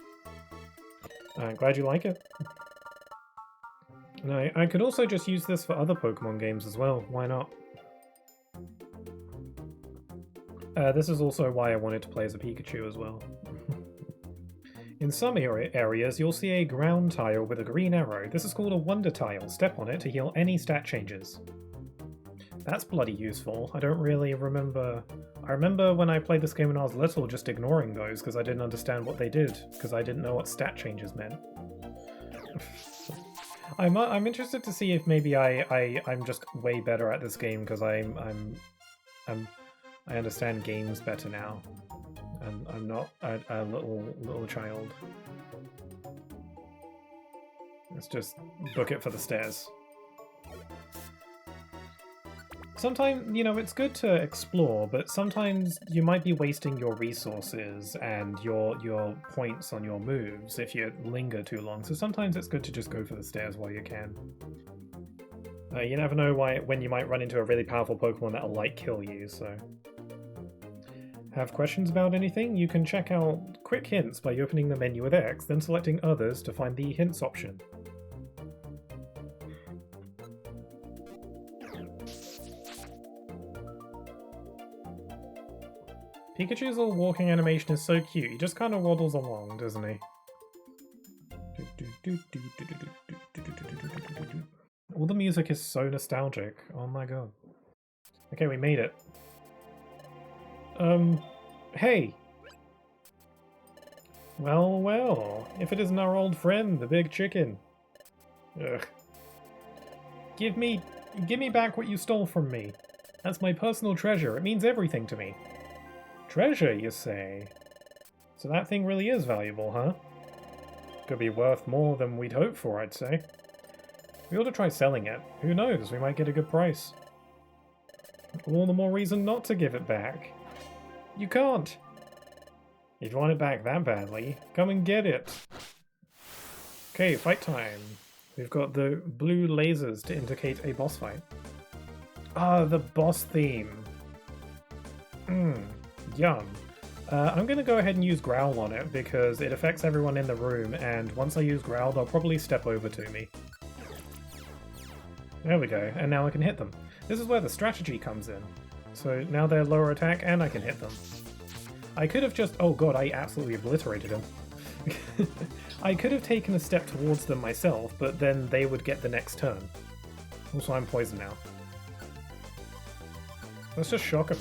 Glad you like it. No, I could also just use this for other Pokemon games as well. Why not? This is also why I wanted to play as a Pikachu as well. In some areas, you'll see a ground tile with a green arrow. This is called a Wonder Tile. Step on it to heal any stat changes. That's bloody useful. I don't really remember... I remember when I played this game when I was little just ignoring those because I didn't understand what they did, because I didn't know what stat changes meant. I'm interested to see if maybe I'm just way better at this game because I understand games better now. And I'm not a little child. Let's just book it for the stairs. Sometimes, you know, it's good to explore, but sometimes you might be wasting your resources and your points on your moves if you linger too long. So sometimes it's good to just go for the stairs while you can. You never know when you might run into a really powerful Pokemon that'll like kill you, so... Have questions about anything? You can check out Quick Hints by opening the menu with X, then selecting Others to find the Hints option. Pikachu's little walking animation is so cute, he just kind of waddles along, doesn't he? All the music is so nostalgic, oh my god. Okay, we made it. Hey! Well, well, if it isn't our old friend, the big chicken. Ugh. Give me back what you stole from me. That's my personal treasure, it means everything to me. Treasure, you say? So that thing really is valuable, huh? Could be worth more than we'd hoped for, I'd say. We ought to try selling it. Who knows, we might get a good price. All the more reason not to give it back. You can't! If you want it back that badly, come and get it! Okay, fight time. We've got the blue lasers to indicate a boss fight. Ah, the boss theme. Yum. I'm gonna go ahead and use Growl on it because it affects everyone in the room, and once I use Growl, they'll probably step over to me. There we go, and now I can hit them. This is where the strategy comes in. So now they're lower attack and I can hit them. I could have just... oh god, I absolutely obliterated them. I could have taken a step towards them myself, but then they would get the next turn. Also, I'm poisoned now. Let's just shock them.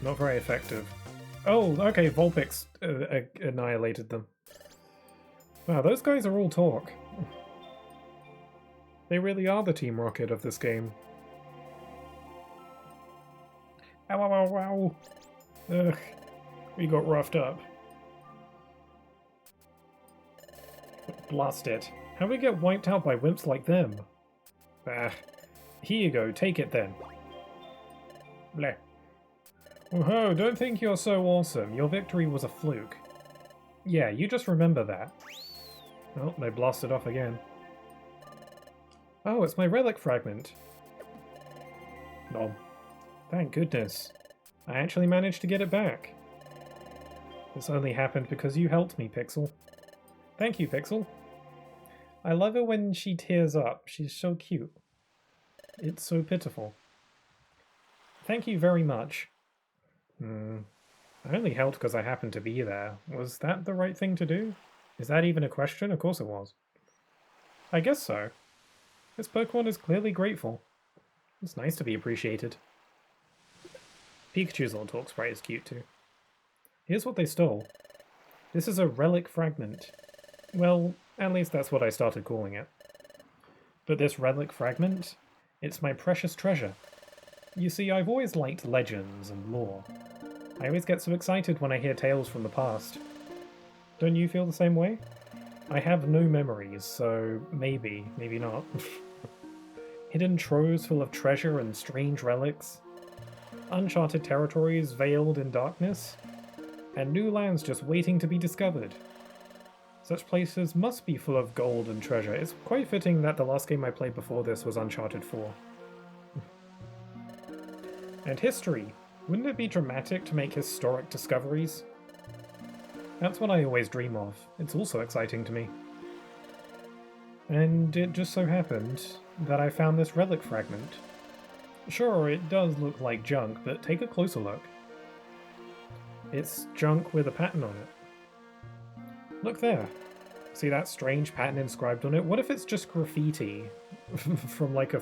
Not very effective. Oh, okay, Vulpix annihilated them. Wow, those guys are all talk. They really are the Team Rocket of this game. Ow, ow, ow, ow. Ugh. We got roughed up. Blast it. How do we get wiped out by wimps like them? Bah. Here you go, take it then. Bleh. Oh, don't think you're so awesome. Your victory was a fluke. Yeah, you just remember that. Oh, they blasted off again. Oh, it's my relic fragment. Nom. Thank goodness. I actually managed to get it back. This only happened because you helped me, Pixel. Thank you, Pixel. I love her when she tears up. She's so cute. It's so pitiful. Thank you very much. I only helped because I happened to be there. Was that the right thing to do? Is that even a question? Of course it was. I guess so. This Pokemon is clearly grateful. It's nice to be appreciated. Pikachu's little talk sprite is cute too. Here's what they stole. This is a relic fragment. Well, at least that's what I started calling it. But this relic fragment, it's my precious treasure. You see, I've always liked legends and lore. I always get so excited when I hear tales from the past. Don't you feel the same way? I have no memories, so maybe not. Hidden troves full of treasure and strange relics. Uncharted territories veiled in darkness. And new lands just waiting to be discovered. Such places must be full of gold and treasure. It's quite fitting that the last game I played before this was Uncharted 4. And history. Wouldn't it be dramatic to make historic discoveries? That's what I always dream of. It's also exciting to me. And it just so happened that I found this relic fragment. Sure, it does look like junk, but take a closer look. It's junk with a pattern on it. Look there. See that strange pattern inscribed on it? What if it's just graffiti from like a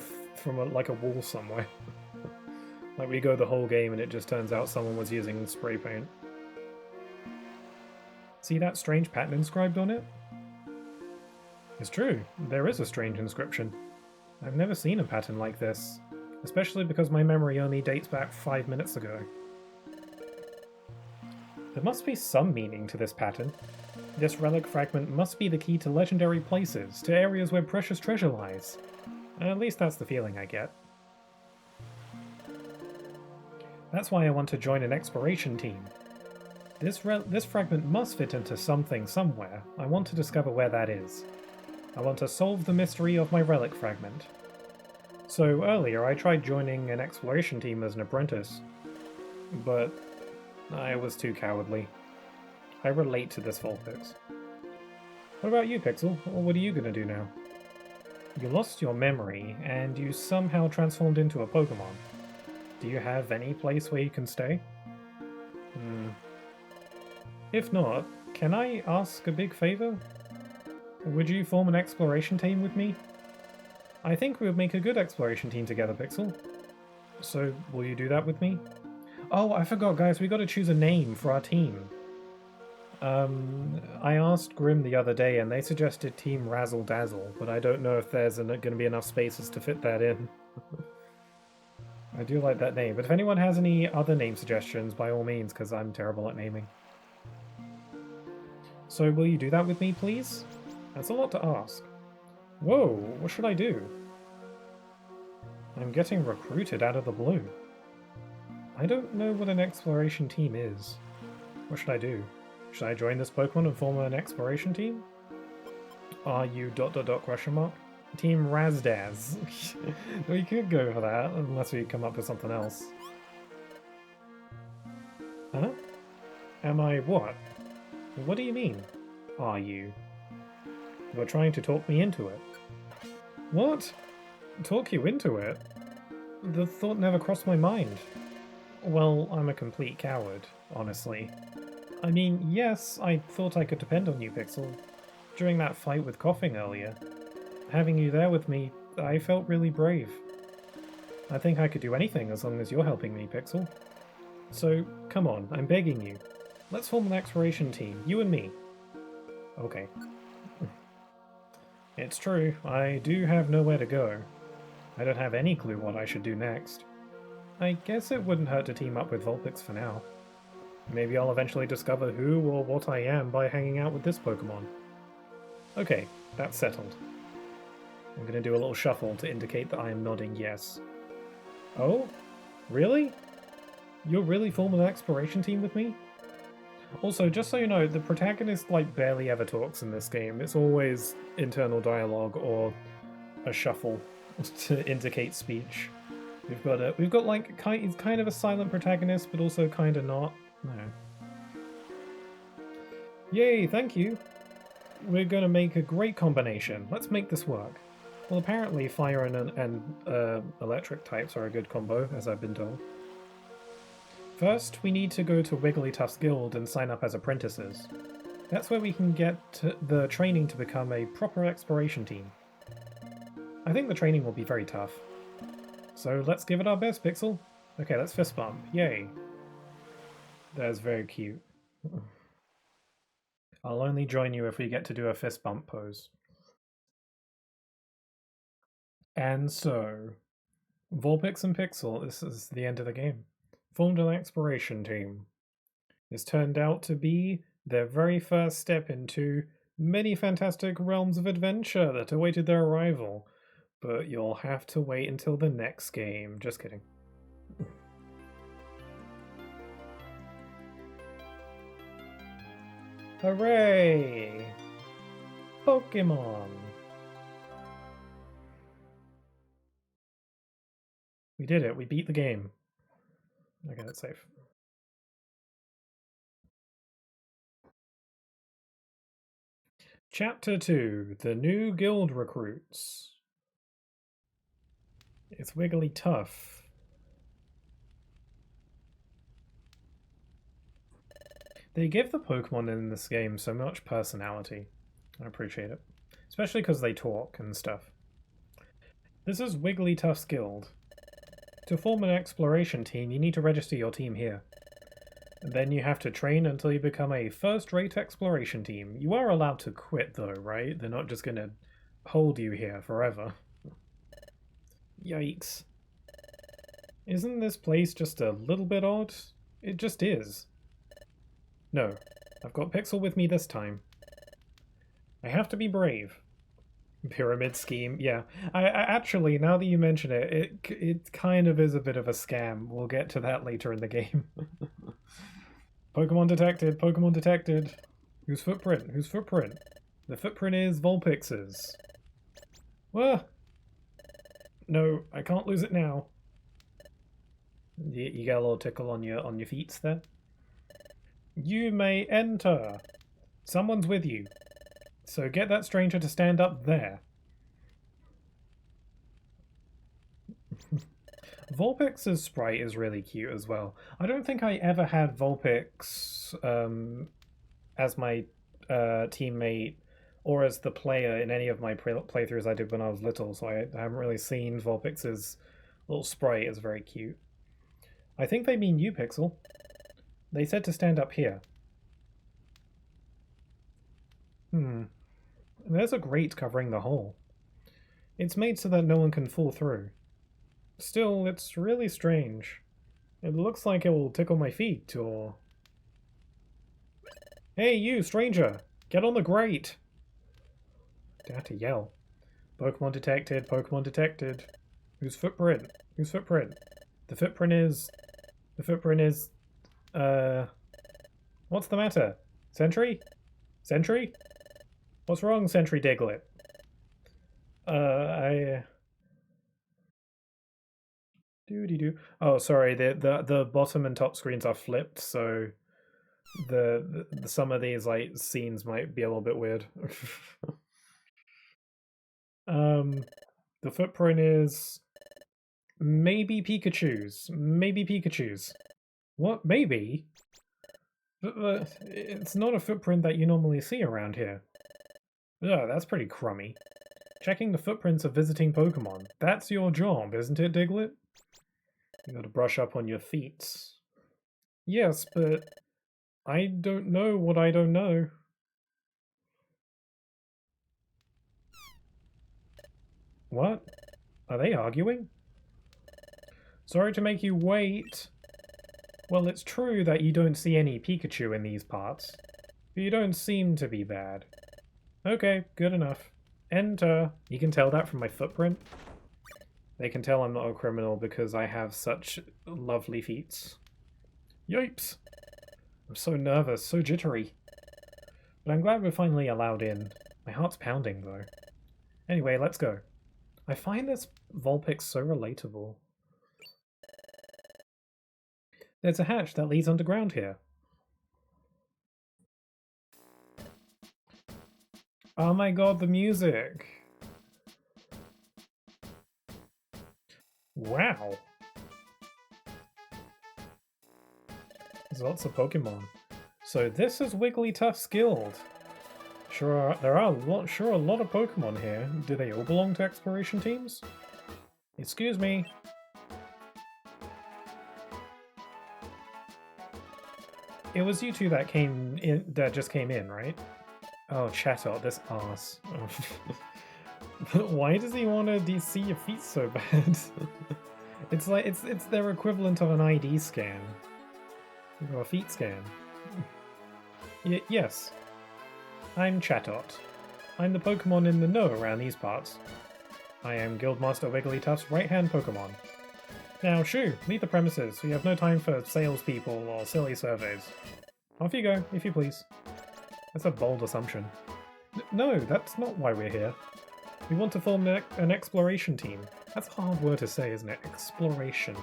wall somewhere? Like we go the whole game and it just turns out someone was using spray paint. See that strange pattern inscribed on it? It's true, there is a strange inscription. I've never seen a pattern like this, especially because my memory only dates back 5 minutes ago. There must be some meaning to this pattern. This relic fragment must be the key to legendary places, to areas where precious treasure lies. At least that's the feeling I get. That's why I want to join an exploration team. This fragment must fit into something somewhere. I want to discover where that is. I want to solve the mystery of my relic fragment. So earlier I tried joining an exploration team as an apprentice, but I was too cowardly. I relate to this Vulpix. What about you, Pixel? What are you gonna do now? You lost your memory, and you somehow transformed into a Pokemon. Do you have any place where you can stay? If not, can I ask a big favor? Would you form an exploration team with me? I think we would make a good exploration team together, Pixel. So, will you do that with me? Oh, I forgot, guys, we gotta choose a name for our team. I asked Grim the other day and they suggested Team Razzle Dazzle, but I don't know if there's gonna be enough spaces to fit that in. I do like that name, but if anyone has any other name suggestions, by all means, because I'm terrible at naming. So will you do that with me, please? That's a lot to ask. Whoa, what should I do? I'm getting recruited out of the blue. I don't know what an exploration team is. What should I do? Should I join this Pokemon and form an exploration team? Are you ... Team Razdaz. We could go for that, unless we come up with something else. Huh? Am I what? What do you mean, are you? You're trying to talk me into it. What? Talk you into it? The thought never crossed my mind. Well, I'm a complete coward, honestly. I mean, yes, I thought I could depend on you, Pixel. During that fight with Coughing earlier, having you there with me, I felt really brave. I think I could do anything as long as you're helping me, Pixel. So, come on, I'm begging you. Let's form an exploration team, you and me. Okay. It's true, I do have nowhere to go. I don't have any clue what I should do next. I guess it wouldn't hurt to team up with Vulpix for now. Maybe I'll eventually discover who or what I am by hanging out with this Pokemon. Okay, that's settled. I'm gonna do a little shuffle to indicate that I am nodding yes. Oh? Really? You're really forming an exploration team with me? Also, just so you know, the protagonist barely ever talks in this game. It's always internal dialogue or a shuffle to indicate speech. We've got he's kind of a silent protagonist, but also kind of not. No. Yay, thank you. We're gonna make a great combination. Let's make this work. Well, apparently fire and electric types are a good combo, as I've been told. First, we need to go to Wigglytuff's guild and sign up as apprentices. That's where we can get the training to become a proper exploration team. I think the training will be very tough. So let's give it our best, Pixel. Okay, let's fist bump. Yay. That's very cute. I'll only join you if we get to do a fist bump pose. And so, Vulpix and Pixel, this is the end of the game, formed an exploration team. This turned out to be their very first step into many fantastic realms of adventure that awaited their arrival. But you'll have to wait until the next game. Just kidding. Hooray! Pokémon! We did it. We beat the game. Okay, that's safe. Chapter 2. The New Guild Recruits. It's Wigglytuff. They give the Pokemon in this game so much personality. I appreciate it. Especially because they talk and stuff. This is Wigglytuff's guild. To form an exploration team, you need to register your team here. And then you have to train until you become a first-rate exploration team. You are allowed to quit though, right? They're not just gonna hold you here forever. Yikes. Isn't this place just a little bit odd? It just is. No, I've got Pixel with me this time. I have to be brave. Pyramid scheme, yeah. I actually, now that you mention it, it kind of is a bit of a scam. We'll get to that later in the game. Pokemon detected, Pokemon detected. Whose footprint? Whose footprint? The footprint is Vulpix's. Whoa! No, I can't lose it now. You get a little tickle on your feet there. You may enter. Someone's with you. So get that stranger to stand up there. Vulpix's sprite is really cute as well. I don't think I ever had Vulpix as my teammate or as the player in any of my playthroughs I did when I was little, so I haven't really seen Vulpix's little sprite. It's very cute. I think they mean you, Pixel. They said to stand up here. There's a grate covering the hole. It's made so that no one can fall through. Still, it's really strange. It looks like it will tickle my feet, or... Hey, you, stranger! Get on the grate! Dare to yell. Pokemon detected, Pokemon detected. Whose footprint? Whose footprint? The footprint is... The footprint is... What's the matter? Sentry? Sentry? What's wrong, Sentry Diglett? Doo-dee-doo. Oh, sorry, the bottom and top screens are flipped, so the some of these like scenes might be a little bit weird. The footprint is maybe Pikachu's. Maybe Pikachu's. What? Maybe? But it's not a footprint that you normally see around here. Ugh, that's pretty crummy. Checking the footprints of visiting Pokemon. That's your job, isn't it, Diglett? You gotta brush up on your feet. Yes, but I don't know what I don't know. What? Are they arguing? Sorry to make you wait. Well, it's true that you don't see any Pikachu in these parts, but you don't seem to be bad. Okay, good enough. Enter. You can tell that from my footprint. They can tell I'm not a criminal because I have such lovely feet. Yipes! I'm so nervous, so jittery. But I'm glad we're finally allowed in. My heart's pounding, though. Anyway, let's go. I find this Vulpix so relatable. There's a hatch that leads underground here. Oh my god, the music! Wow! There's lots of Pokemon. So this is Wigglytuff's guild. There are a lot of Pokemon here. Do they all belong to exploration teams? Excuse me. It was you two that just came in, right? Oh, Chatot, this arse. Why does he want to see your feet so bad? It's like it's their equivalent of an ID scan. Or a feet scan. Yes. I'm Chatot. I'm the Pokemon in the know around these parts. I am Guildmaster Wigglytuff's right-hand Pokemon. Now, shoo, leave the premises. We have no time for salespeople or silly surveys. Off you go, if you please. That's a bold assumption. No, that's not why we're here. We want to form an exploration team. That's a hard word to say, isn't it? Exploration.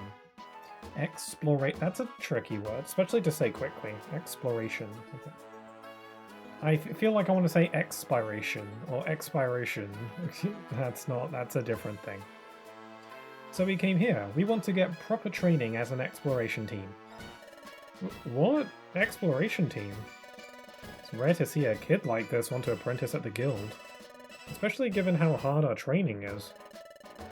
That's a tricky word, especially to say quickly. Exploration. Okay. I feel like I want to say expiration or expiration. That's a different thing. So we came here. We want to get proper training as an exploration team. What? Exploration team? It's rare to see a kid like this want to apprentice at the guild. Especially given how hard our training is.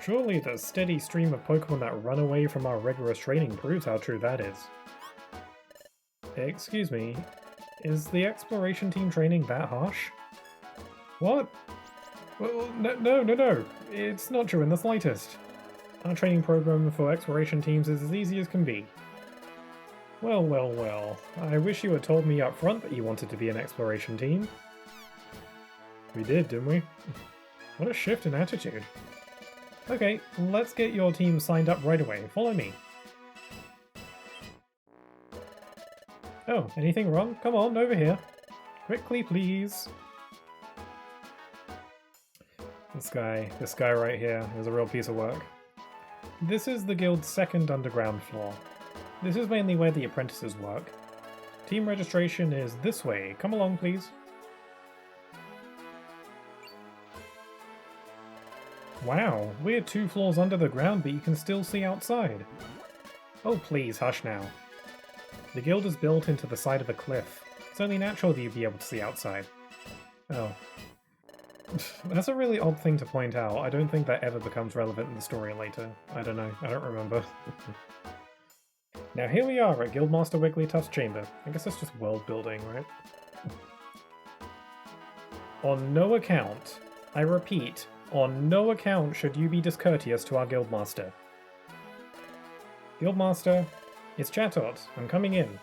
Surely the steady stream of Pokemon that run away from our rigorous training proves how true that is. Excuse me, is the exploration team training that harsh? What? Well, no. It's not true in the slightest. Our training program for exploration teams is as easy as can be. Well. I wish you had told me up front that you wanted to be an exploration team. We did, didn't we? What a shift in attitude. Okay, let's get your team signed up right away. Follow me. Oh, anything wrong? Come on, over here. Quickly, please. This guy right here is a real piece of work. This is the guild's second underground floor. This is mainly where the apprentices work. Team registration is this way. Come along, please. Wow, we're 2 floors under the ground, but you can still see outside. Oh please, hush now. The guild is built into the side of a cliff. It's only natural that you'd be able to see outside. Oh. That's a really odd thing to point out. I don't think that ever becomes relevant in the story later. I don't know. I don't remember. Now here we are at Guildmaster Wigglytuff's chamber. I guess that's just world building, right? On no account, I repeat, on no account should you be discourteous to our Guildmaster. Guildmaster, it's Chatot. I'm coming in.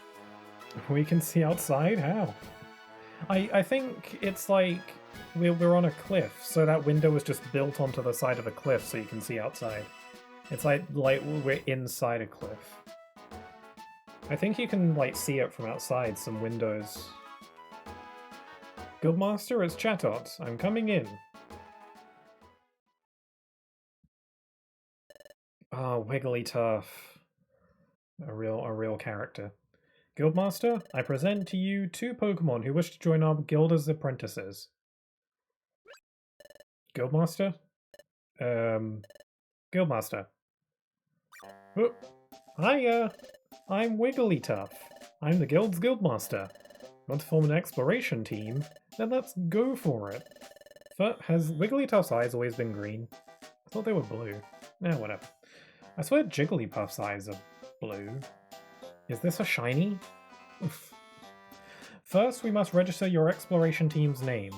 We can see outside? How? I think it's like we're on a cliff, so that window was just built onto the side of a cliff so you can see outside. It's like we're inside a cliff. I think you can like see it from outside some windows. Guildmaster, it's Chatot. I'm coming in. Oh, Wigglytuff. A real character. Guildmaster, I present to you 2 Pokemon who wish to join our guild as apprentices. Guildmaster? Guildmaster. Oh, hiya! I'm Wigglytuff. I'm the guild's Guildmaster. Want to form an exploration team? Then let's go for it. Has Wigglytuff's eyes always been green? I thought they were blue. Nah, whatever. I swear Jigglypuff's eyes are blue. Is this a shiny? First, we must register your exploration team's name.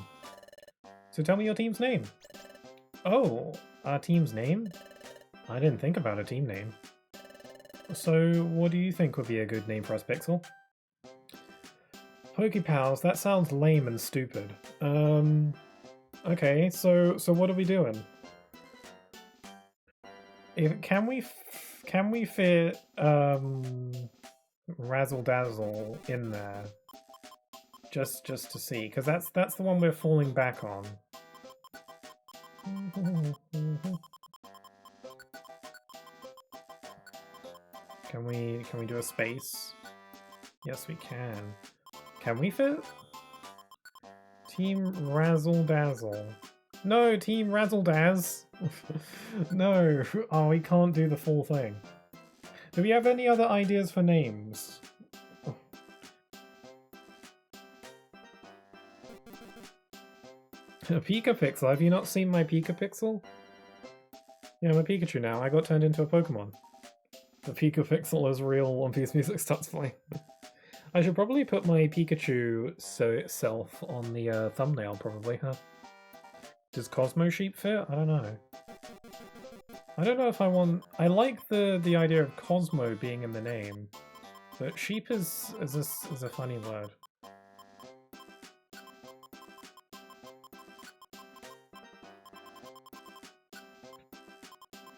So tell me your team's name. Oh, our team's name? I didn't think about a team name. So, what do you think would be a good name for us, Pixel? Pokepals, that sounds lame and stupid. Okay, so what are we doing? Can we fit Razzle Dazzle in there? Just to see, because that's the one we're falling back on. Can we do a space? Yes, we can. Can we fit? Team Razzle Dazzle. No, Team Razzle Dazz. No. Oh, we can't do the full thing. Do we have any other ideas for names? A Pika-Pixel? Have you not seen my Pika-Pixel? Yeah, I'm a Pikachu now. I got turned into a Pokemon. The Pika-Pixel is real One Piece Music starts playing. I should probably put my Pikachu self on the thumbnail, probably, huh? Does Cosmo Sheep fit? I don't know. I don't know if I want... I like the idea of Cosmo being in the name, but sheep is a funny word.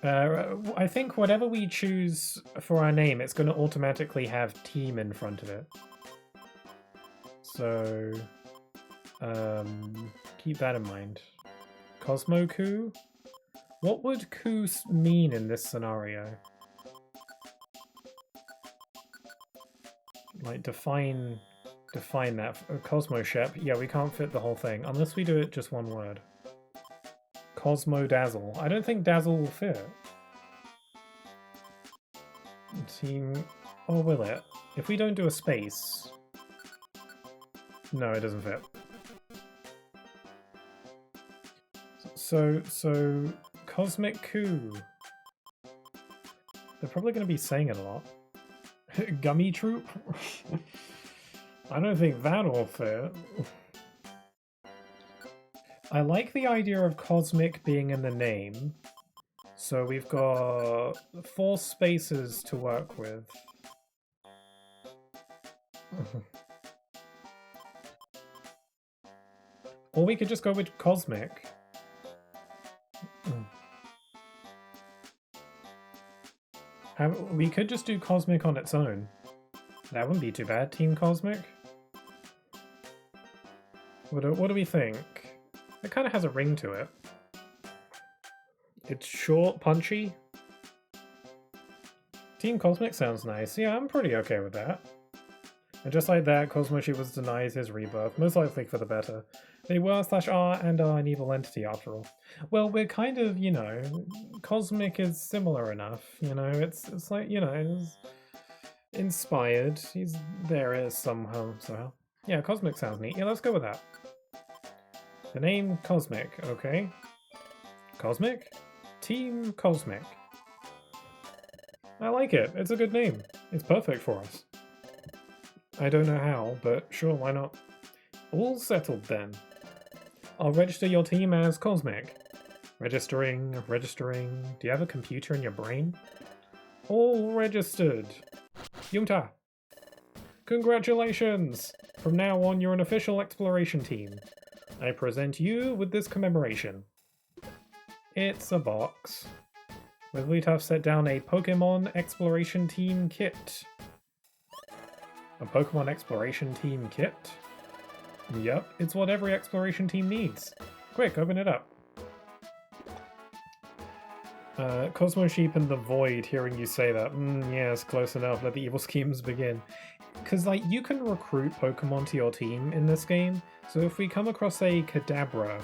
I think whatever we choose for our name, it's going to automatically have team in front of it. So, keep that in mind. Cosmo-ku? What would ku mean in this scenario? Like, define that. Cosmo Shep? Yeah, we can't fit the whole thing, unless we do it just one word. Cosmo Dazzle. I don't think Dazzle will fit. Team... Or will it? If we don't do a space... No, it doesn't fit. So... Cosmic Coup. They're probably going to be saying it a lot. Gummy Troop? I don't think that'll fit. I like the idea of Cosmic being in the name. So we've got 4 spaces to work with. Or we could just go with Cosmic. We could just do Cosmic on its own. That wouldn't be too bad. Team Cosmic? What do we think? It kind of has a ring to it. It's short, punchy. Team Cosmic sounds nice. Yeah, I'm pretty okay with that. And just like that, Cosmoshi was denied his rebirth, most likely for the better. They were/are and are an evil entity after all. Well, we're kind of, you know, Cosmic is similar enough, you know, it's like, you know, it's inspired. He's there somehow. Yeah, Cosmic sounds neat. Yeah, let's go with that. The name Cosmic, okay. Cosmic? Team Cosmic. I like it. It's a good name. It's perfect for us. I don't know how, but sure, why not? All settled then. I'll register your team as Cosmic. Registering. Do you have a computer in your brain? All registered. Yunta. Congratulations! From now on, you're an official exploration team. I present you with this commemoration. It's a box. Wigglytuff set down a Pokémon Exploration Team kit. A Pokémon Exploration Team kit? Yep, it's what every exploration team needs. Quick, open it up. Cosmo Sheep and the Void, hearing you say that. Yes, close enough. Let the evil schemes begin. Because, like, you can recruit Pokemon to your team in this game, so if we come across a Kadabra,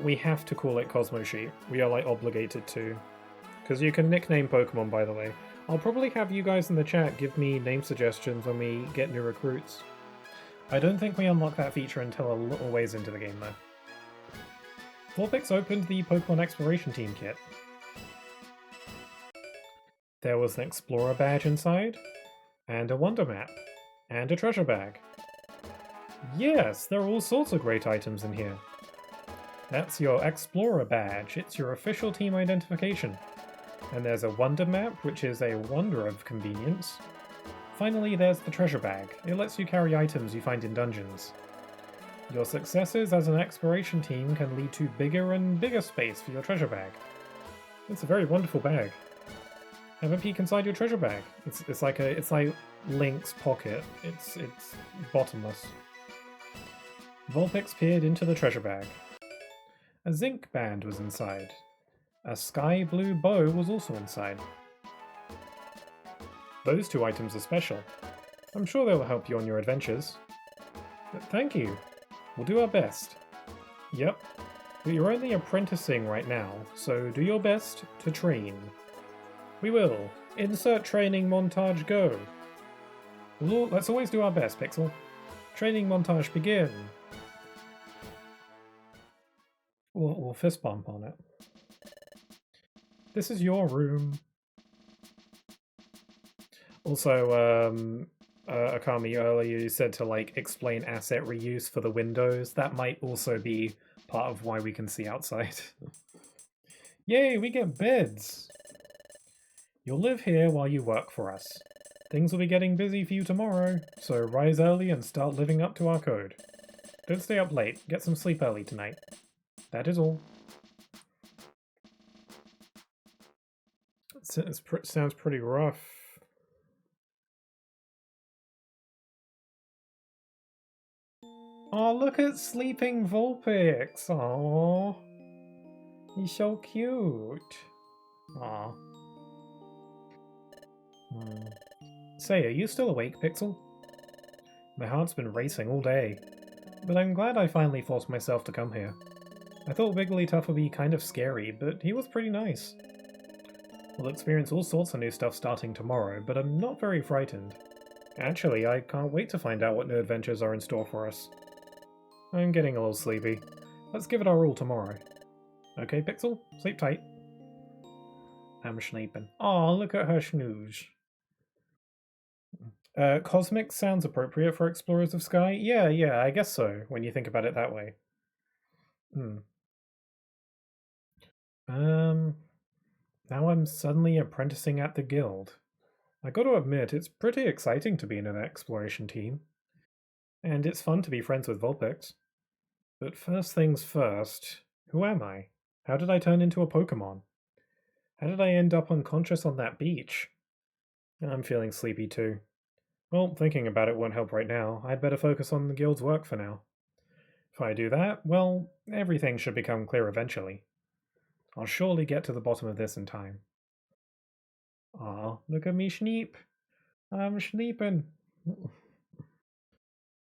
we have to call it Cosmo Sheep. We are, like, obligated to. Because you can nickname Pokemon, by the way. I'll probably have you guys in the chat give me name suggestions when we get new recruits. I don't think we unlock that feature until a little ways into the game, though. Vulpix opened the Pokemon Exploration Team kit. There was an Explorer badge inside, and a Wonder Map, and a treasure bag. Yes, there are all sorts of great items in here. That's your Explorer badge. It's your official team identification. And there's a Wonder Map, which is a wonder of convenience. Finally, there's the treasure bag. It lets you carry items you find in dungeons. Your successes as an exploration team can lead to bigger and bigger space for your treasure bag. It's a very wonderful bag. Have a peek inside your treasure bag. It's like Link's pocket. It's bottomless. Vulpix peered into the treasure bag. A zinc band was inside. A sky blue bow was also inside. Those 2 items are special. I'm sure they'll help you on your adventures. But thank you. We'll do our best. Yep. But you're only apprenticing right now, so do your best to train. We will. Insert training montage go. Let's always do our best, Pixel. Training montage begin. We'll fist bump on it. This is your room. Also, Akami, earlier you said to like explain asset reuse for the windows. That might also be part of why we can see outside. Yay, we get beds! You'll live here while you work for us. Things will be getting busy for you tomorrow, so rise early and start living up to our code. Don't stay up late. Get some sleep early tonight. That is all. It sounds pretty rough. Oh, look at sleeping Vulpix. Aww. He's so cute. Aww. Say, are you still awake, Pixel? My heart's been racing all day, but I'm glad I finally forced myself to come here. I thought Wigglytuff would be kind of scary, but he was pretty nice. We'll experience all sorts of new stuff starting tomorrow, but I'm not very frightened. Actually, I can't wait to find out what new adventures are in store for us. I'm getting a little sleepy. Let's give it our all tomorrow. Okay, Pixel? Sleep tight. I'm sleeping. Aw, look at her snooze. Cosmic sounds appropriate for Explorers of Sky? Yeah, I guess so, when you think about it that way. Now I'm suddenly apprenticing at the guild. I gotta admit, it's pretty exciting to be in an exploration team. And it's fun to be friends with Vulpix. But first things first, who am I? How did I turn into a Pokémon? How did I end up unconscious on that beach? I'm feeling sleepy too. Well, thinking about it won't help right now. I'd better focus on the guild's work for now. If I do that, well, everything should become clear eventually. I'll surely get to the bottom of this in time. Aw, look at me schneep. I'm sleeping.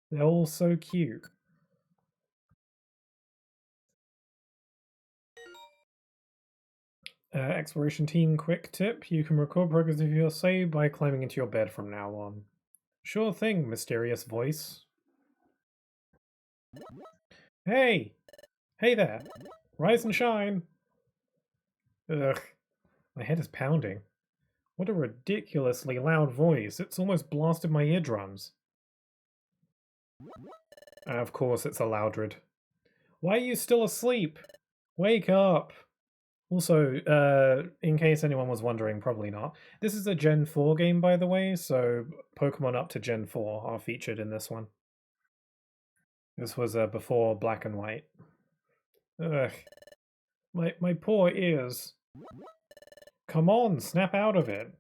They're all so cute. Exploration team quick tip. You can record progress of your save by climbing into your bed from now on. Sure thing, mysterious voice. Hey! Hey there! Rise and shine! Ugh. My head is pounding. What a ridiculously loud voice. It's almost blasted my eardrums. Of course it's a Loudred. Why are you still asleep? Wake up! Also, in case anyone was wondering, probably not. This is a Gen 4 game, by the way, so Pokemon up to Gen 4 are featured in this one. This was before Black and White. Ugh. My poor ears. Come on, snap out of it.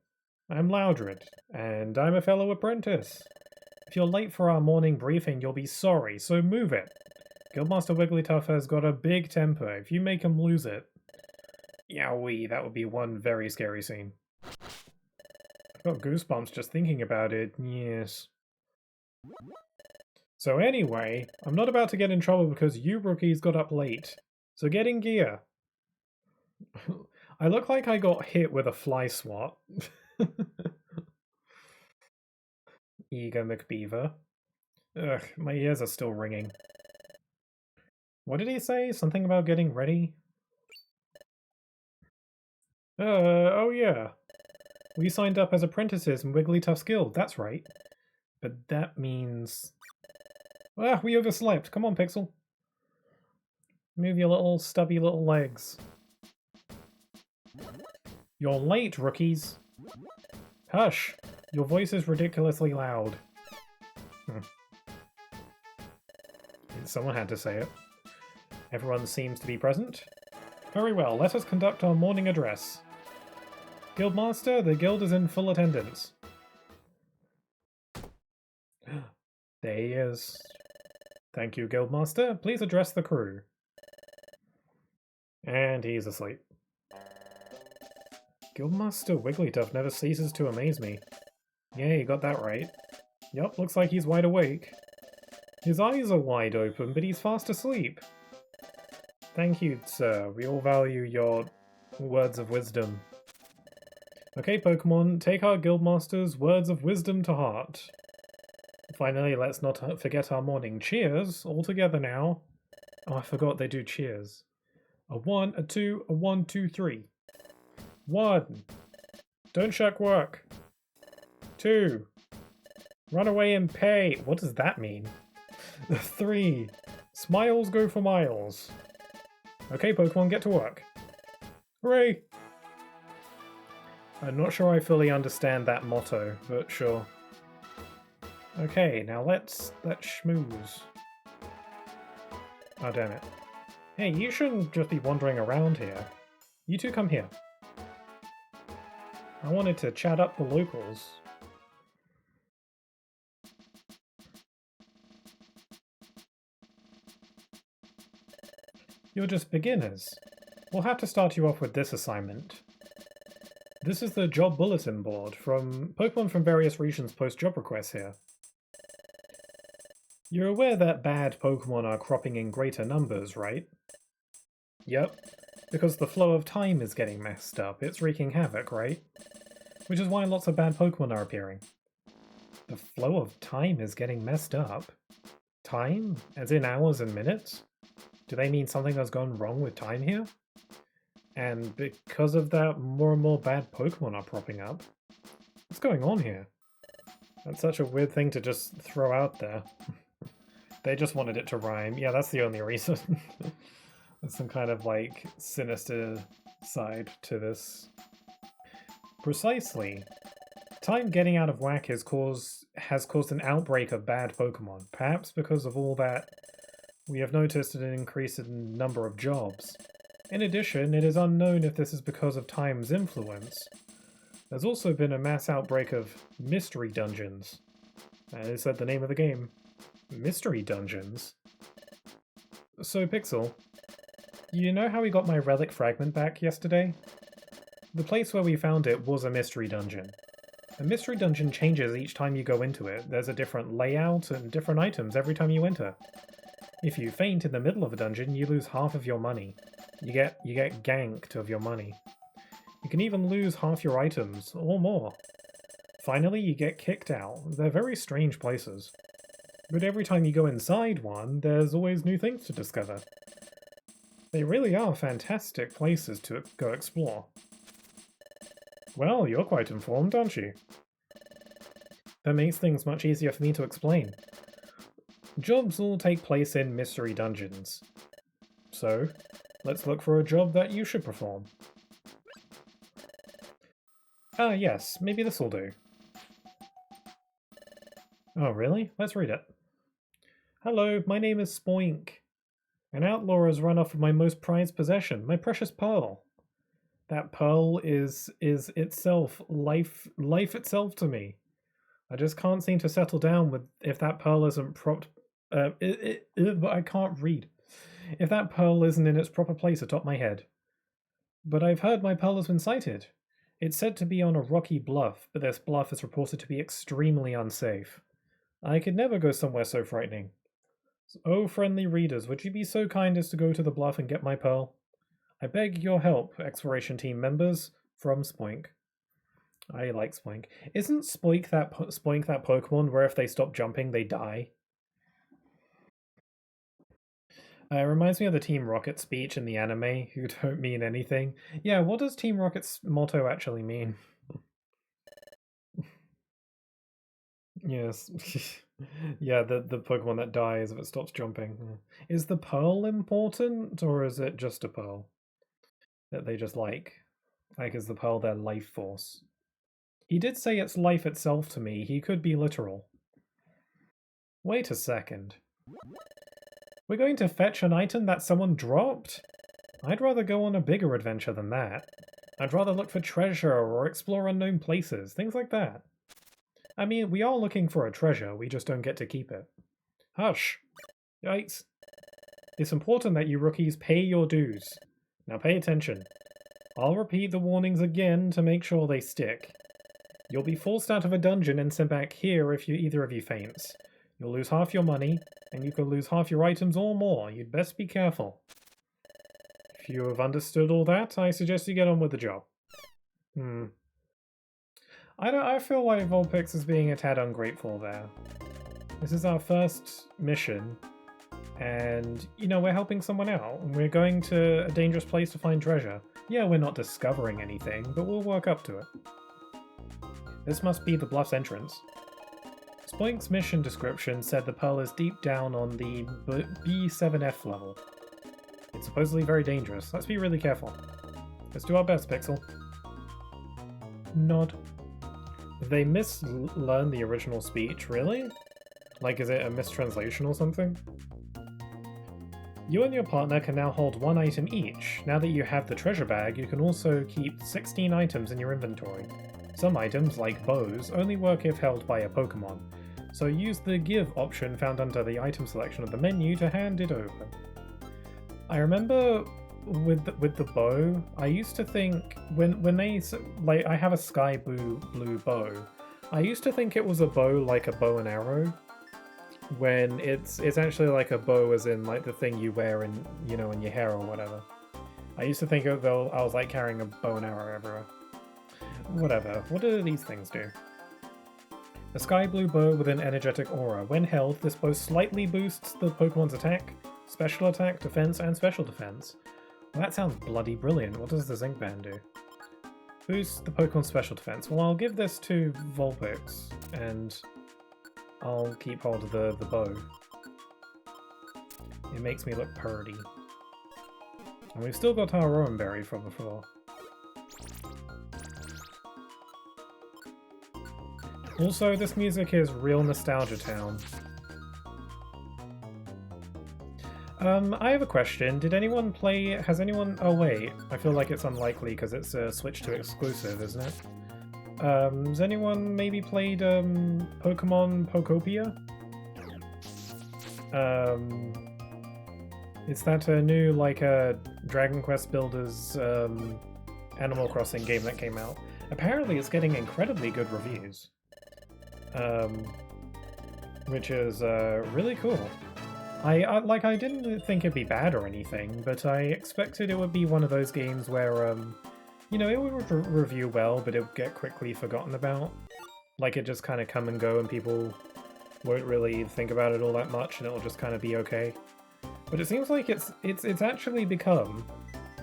I'm Loudred, and I'm a fellow apprentice. If you're late for our morning briefing, you'll be sorry, so move it. Guildmaster Wigglytuff has got a big temper. If you make him lose it... Yowee, that would be one very scary scene. I've got goosebumps just thinking about it, yes. So anyway, I'm not about to get in trouble because you rookies got up late. So get in gear. I look like I got hit with a fly swat. Eager McBeaver. Ugh, my ears are still ringing. What did he say? Something about getting ready? Oh yeah. We signed up as apprentices in Wigglytuff's guild, that's right. But that means... Ah, we overslept. Come on, Pixel. Move your little stubby little legs. You're late, rookies. Hush! Your voice is ridiculously loud. Someone had to say it. Everyone seems to be present. Very well, let us conduct our morning address. Guildmaster, the guild is in full attendance. There he is. Thank you, Guildmaster. Please address the crew. And he's asleep. Guildmaster Wigglytuff never ceases to amaze me. Yeah, you got that right. Yup, looks like he's wide awake. His eyes are wide open, but he's fast asleep. Thank you, sir. We all value your words of wisdom. Okay, Pokemon, take our Guildmaster's words of wisdom to heart. Finally, let's not forget our morning cheers. All together now. Oh, I forgot they do cheers. A 1, a 2, a 1, 2, 3. 1. Don't check work. 2. Run away and pay. What does that mean? 3. Smiles go for miles. Okay, Pokemon, get to work. Hooray! I'm not sure I fully understand that motto, but sure. Okay, now let's schmooze. Oh, damn it. Hey, you shouldn't just be wandering around here. You two come here. I wanted to chat up the locals. You're just beginners. We'll have to start you off with this assignment. This is the job bulletin board. Pokemon from various regions post job requests here. You're aware that bad Pokemon are cropping in greater numbers, right? Yep. Because the flow of time is getting messed up. It's wreaking havoc, right? Which is why lots of bad Pokemon are appearing. The flow of time is getting messed up? Time? As in hours and minutes? Do they mean something has gone wrong with time here? And because of that, more and more bad Pokemon are propping up? What's going on here? That's such a weird thing to just throw out there. They just wanted it to rhyme. Yeah, that's the only reason. There's some kind of, like, sinister side to this. Precisely. Time getting out of whack has caused an outbreak of bad Pokemon. Perhaps because of all that, we have noticed an increase in number of jobs. In addition, it is unknown if this is because of time's influence. There's also been a mass outbreak of mystery dungeons. That is the name of the game. Mystery dungeons? So, Pixel, you know how we got my relic fragment back yesterday? The place where we found it was a mystery dungeon. A mystery dungeon changes each time you go into it. There's a different layout and different items every time you enter. If you faint in the middle of a dungeon, you lose half of your money. You get ganked of your money. You can even lose half your items, or more. Finally, you get kicked out. They're very strange places. But every time you go inside one, there's always new things to discover. They really are fantastic places to go explore. Well, you're quite informed, aren't you? That makes things much easier for me to explain. Jobs all take place in mystery dungeons. So, let's look for a job that you should perform. Ah, yes, maybe this'll do. Oh, really? Let's read it. Hello, my name is Spoink. An outlaw has run off with my most prized possession, my precious pearl. That pearl is itself life itself to me. I just can't seem to settle down with if that pearl isn't propped. But I can't read. If that pearl isn't in its proper place atop my head. But I've heard my pearl has been sighted. It's said to be on a rocky bluff, but this bluff is reported to be extremely unsafe. I could never go somewhere so frightening. Oh, friendly readers, would you be so kind as to go to the bluff and get my pearl? I beg your help, exploration team members. From Spoink. I like Spoink. Isn't Spoink that Pokemon where if they stop jumping, they die? It reminds me of the Team Rocket speech in the anime, who don't mean anything. Yeah, what does Team Rocket's motto actually mean? Yes. Yeah, the Pokemon that dies if it stops jumping. Is the pearl important, or is it just a pearl? That they just like? Like, is the pearl their life force? He did say it's life itself to me. He could be literal. Wait a second. We're going to fetch an item that someone dropped? I'd rather go on a bigger adventure than that. I'd rather look for treasure or explore unknown places, things like that. I mean, we are looking for a treasure, we just don't get to keep it. Hush! Yikes. It's important that you rookies pay your dues. Now pay attention. I'll repeat the warnings again to make sure they stick. You'll be forced out of a dungeon and sent back here if either of you faints. You'll lose half your money, and you could lose half your items or more. You'd best be careful. If you have understood all that, I suggest you get on with the job. I feel like Vulpix is being a tad ungrateful there. This is our first mission, And, you know, we're helping someone out, and we're going to a dangerous place to find treasure. Yeah, we're not discovering anything, but we'll work up to it. This must be the Bluff's entrance. Spoink's mission description said the pearl is deep down on the B7F level. It's supposedly very dangerous. Let's be really careful. Let's do our best, Pixel. Nod. They mislearned the original speech, really? Like, is it a mistranslation or something? You and your partner can now hold one item each. Now that you have the treasure bag, you can also keep 16 items in your inventory. Some items, like bows, only work if held by a Pokémon, so use the Give option found under the item selection of the menu to hand it over. I remember with the bow, I used to think, when they, like, I have a sky blue bow, I used to think it was a bow like a bow and arrow, when it's actually like a bow as in like the thing you wear in, you know, in your hair or whatever. I used to think I was like carrying a bow and arrow everywhere. Whatever. What do these things do? A sky blue bow with an energetic aura. When held, this bow slightly boosts the Pokemon's attack, special attack, defense, and special defense. Well, that sounds bloody brilliant. What does the Zinc Band do? Boosts the Pokemon's special defense. Well, I'll give this to Vulpix, and I'll keep hold of the bow. It makes me look purdy. And we've still got our Rowan Berry from before. Also, this music is real Nostalgia Town. I have a question. Did anyone play... Has anyone... Oh wait, I feel like it's unlikely because it's a Switch 2 exclusive, isn't it? Has anyone maybe played Pokemon Pokopia? It's that new, like, Dragon Quest Builders Animal Crossing game that came out. Apparently it's getting incredibly good reviews. Which is really cool. I didn't think it'd be bad or anything, but I expected it would be one of those games where, you know, it would review well, but it would get quickly forgotten about. Like, it just kind of come and go and people won't really think about it all that much and it'll just kind of be okay. But it seems like it's actually become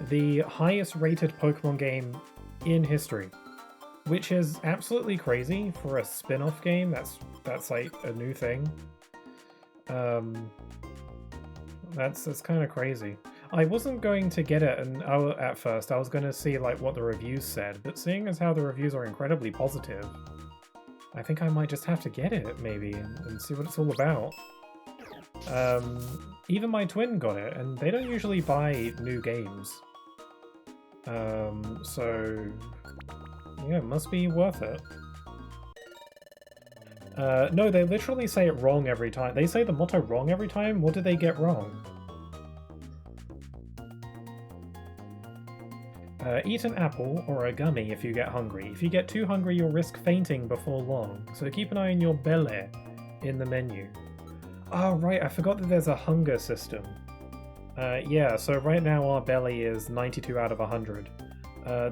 the highest rated Pokemon game in history. Which is absolutely crazy for a spin-off game. That's like a new thing. That's kind of crazy. I wasn't going to get it at first. I was going to see like what the reviews said, but seeing as how the reviews are incredibly positive, I think I might just have to get it maybe and see what it's all about. Even my twin got it, and they don't usually buy new games. So yeah, it must be worth it. No, they literally say it wrong every time. They say the motto wrong every time? What do they get wrong? Eat an apple or a gummy if you get hungry. If you get too hungry, you'll risk fainting before long, so keep an eye on your belly in the menu. Oh, right, I forgot that there's a hunger system. Yeah, so right now our belly is 92 out of 100.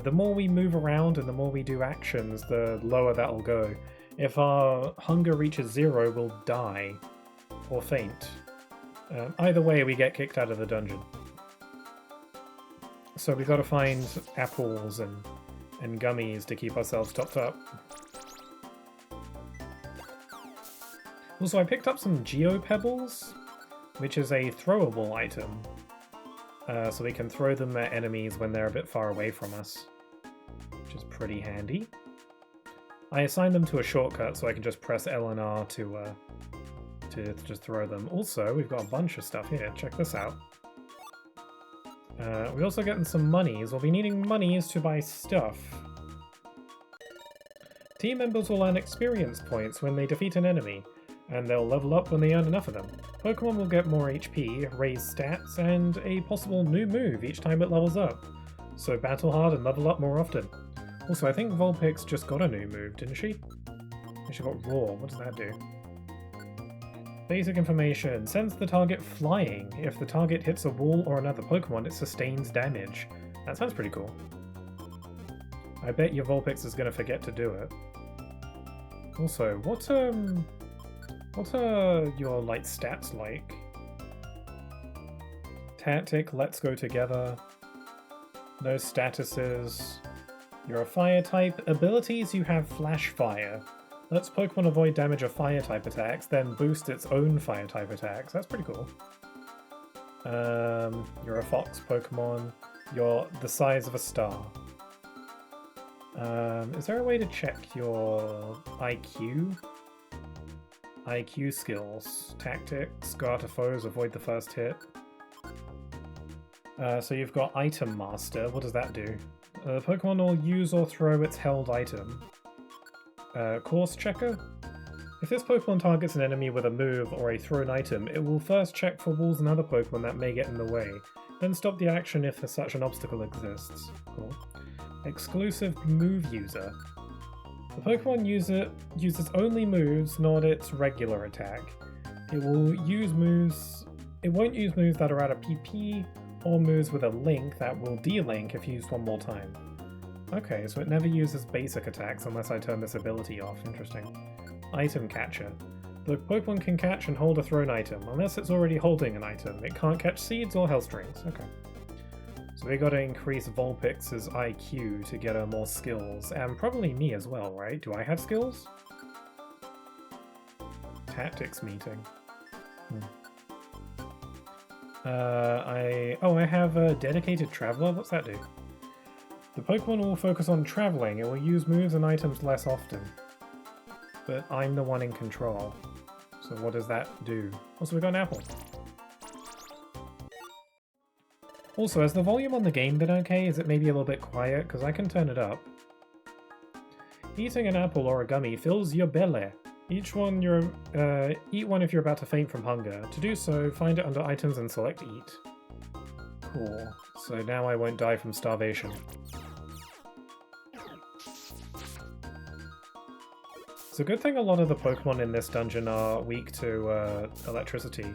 The more we move around and the more we do actions, the lower that'll go. If our hunger reaches 0, we'll die. Or faint. Either way, we get kicked out of the dungeon. So we gotta find apples and gummies to keep ourselves topped up. Also, I picked up some Geopebbles, which is a throwable item. So we can throw them at enemies when they're a bit far away from us, which is pretty handy. I assigned them to a shortcut so I can just press L and R to just throw them. Also, we've got a bunch of stuff here. Check this out. We're also getting some monies. We'll be needing monies to buy stuff. Team members will earn experience points when they defeat an enemy, and they'll level up when they earn enough of them. Pokemon will get more HP, raise stats, and a possible new move each time it levels up. So battle hard and level up more often. Also, I think Vulpix just got a new move, didn't she? She got Roar. What does that do? Basic information. Sends the target flying. If the target hits a wall or another Pokemon, it sustains damage. That sounds pretty cool. I bet your Vulpix is going to forget to do it. Also, what are your, like, stats like? Tactic, let's go together. No statuses. You're a fire type. Abilities, you have flash fire. Lets Pokemon avoid damage of fire type attacks, then boost its own fire type attacks. That's pretty cool. You're a fox Pokemon. You're the size of a star. Is there a way to check your IQ? IQ skills. Tactics, go after foes, avoid the first hit. So you've got Item Master. What does that do? Pokemon will use or throw its held item. Course Checker. If this Pokemon targets an enemy with a move or a thrown item, it will first check for walls and other Pokemon that may get in the way, then stop the action if such an obstacle exists. Cool. Exclusive Move User. The Pokemon user uses only moves, not its regular attack. It will use moves. It won't use moves that are out of PP or moves with a link that will de-link if used one more time. Okay, so it never uses basic attacks unless I turn this ability off. Interesting. Item Catcher. The Pokemon can catch and hold a thrown item, unless it's already holding an item. It can't catch seeds or health strings. Okay. So we gotta increase Vulpix's IQ to get her more skills, and probably me as well, right? Do I have skills? Tactics meeting. I have a dedicated traveler. What's that do? The Pokemon will focus on traveling. It will use moves and items less often. But I'm the one in control. So what does that do? Also, we got an apple. Also, has the volume on the game been okay? Is it maybe a little bit quiet? Because I can turn it up. Eating an apple or a gummy fills your belly. Eat one if you're about to faint from hunger. To do so, find it under items and select eat. Cool. So now I won't die from starvation. It's a good thing a lot of the Pokemon in this dungeon are weak to electricity.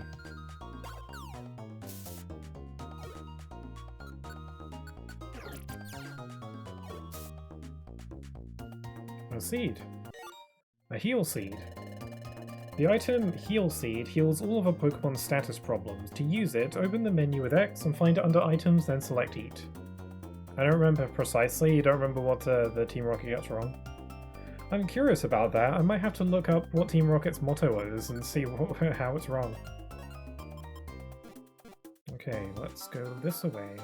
A seed. A Heal Seed. The item Heal Seed heals all of a Pokemon's status problems. To use it, open the menu with X and find it under items, then select Eat. I don't remember precisely. You don't remember what the Team Rocket gets wrong? I'm curious about that. I might have to look up what Team Rocket's motto is and see how it's wrong. Okay, let's go this way.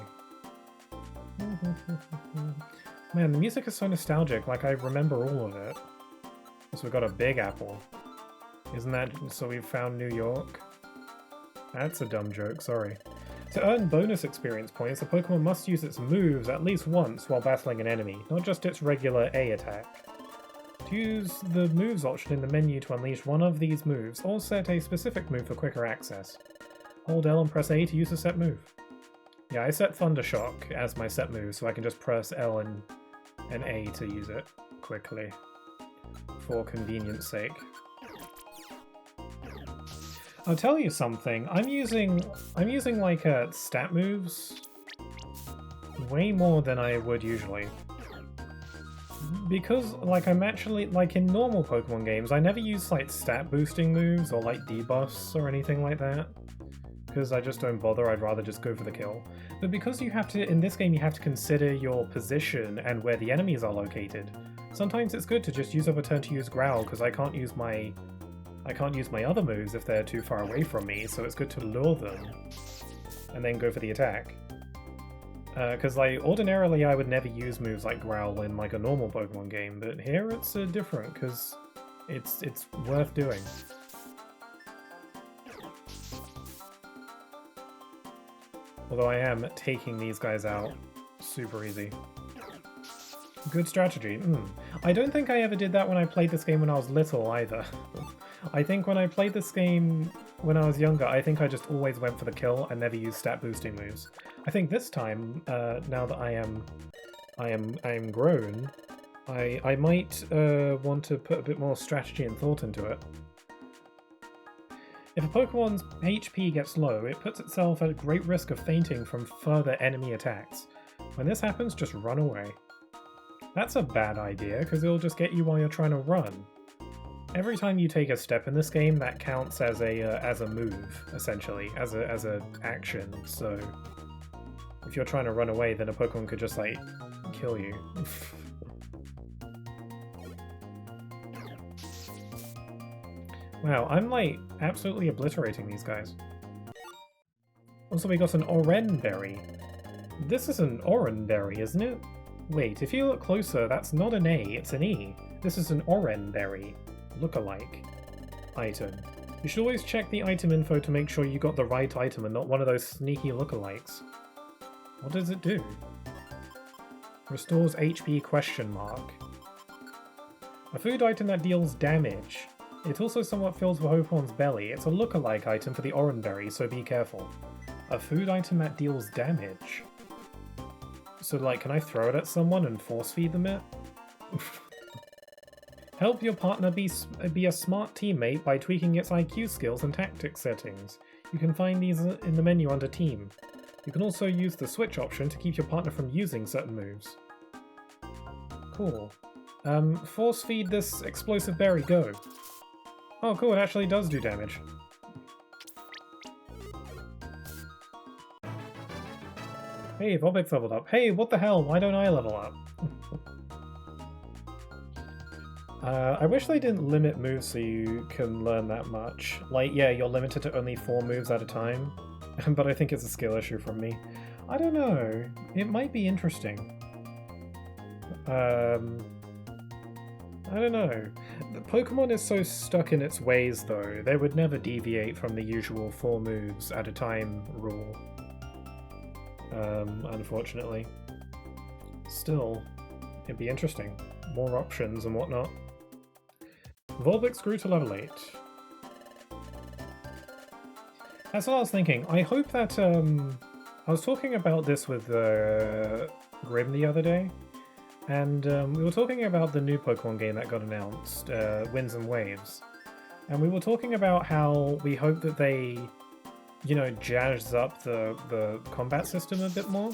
Man, the music is so nostalgic, like I remember all of it. So we got a big apple. Isn't that so we've found New York? That's a dumb joke, sorry. To earn bonus experience points, the Pokemon must use its moves at least once while battling an enemy, not just its regular A attack. To use the moves option in the menu to unleash one of these moves, or set a specific move for quicker access. Hold L and press A to use a set move. Yeah, I set Thunder Shock as my set move, so I can just press L and A to use it quickly, for convenience sake. I'll tell you something, I'm using like stat moves way more than I would usually. Because, like, I'm actually, like, in normal Pokemon games, I never use, like, stat boosting moves or, like, debuffs or anything like that. Because I just don't bother, I'd rather just go for the kill. But because you have to, in this game, you have to consider your position and where the enemies are located. Sometimes it's good to just use up a turn to use Growl, because I can't use my other moves if they're too far away from me, so it's good to lure them and then go for the attack. Because like ordinarily I would never use moves like Growl in like a normal Pokemon game, but here it's different because it's worth doing. Although I am taking these guys out super easy. Good strategy. I don't think I ever did that when I played this game when I was little either. I think when I played this game when I was younger, I think I just always went for the kill and never used stat boosting moves. I think this time, now that I am grown, I might want to put a bit more strategy and thought into it. If a Pokemon's HP gets low, it puts itself at great risk of fainting from further enemy attacks. When this happens, just run away. That's a bad idea, because it'll just get you while you're trying to run. every time you take a step in this game, that counts as a move, essentially, as a action. So if you're trying to run away, then a Pokemon could just like kill you. Wow, I'm like absolutely obliterating these guys. Also, we got an Oranberry. This is an Oranberry, isn't it? Wait, if you look closer, that's not an A, it's an E. This is an Oranberry. Look-alike. Item. You should always check the item info to make sure you got the right item and not one of those sneaky lookalikes. What does it do? Restores HP question mark. A food item that deals damage. It also somewhat fills Hopon's belly. It's a lookalike item for the Oranberry, so be careful. A food item that deals damage. So, like, can I throw it at someone and force feed them it? Help your partner be a smart teammate by tweaking its IQ skills and tactics settings. You can find these in the menu under Team. You can also use the switch option to keep your partner from using certain moves. Cool. Force feed this explosive berry, go. Oh cool, it actually does do damage. Hey, Vulpix leveled up. Hey, what the hell? Why don't I level up? I wish they didn't limit moves so you can learn that much. Like, yeah, you're limited to only 4 moves at a time, but I think it's a skill issue from me. I don't know. It might be interesting. I don't know. The Pokemon is so stuck in its ways, though. They would never deviate from the usual 4 moves at a time rule. Unfortunately. Still, it'd be interesting. More options and whatnot. Vulpix grew to level 8. That's what I was thinking. I hope that, I was talking about this with Grim the other day, and we were talking about the new Pokemon game that got announced, Winds and Waves. And we were talking about how we hope that they, you know, jazz up the combat system a bit more.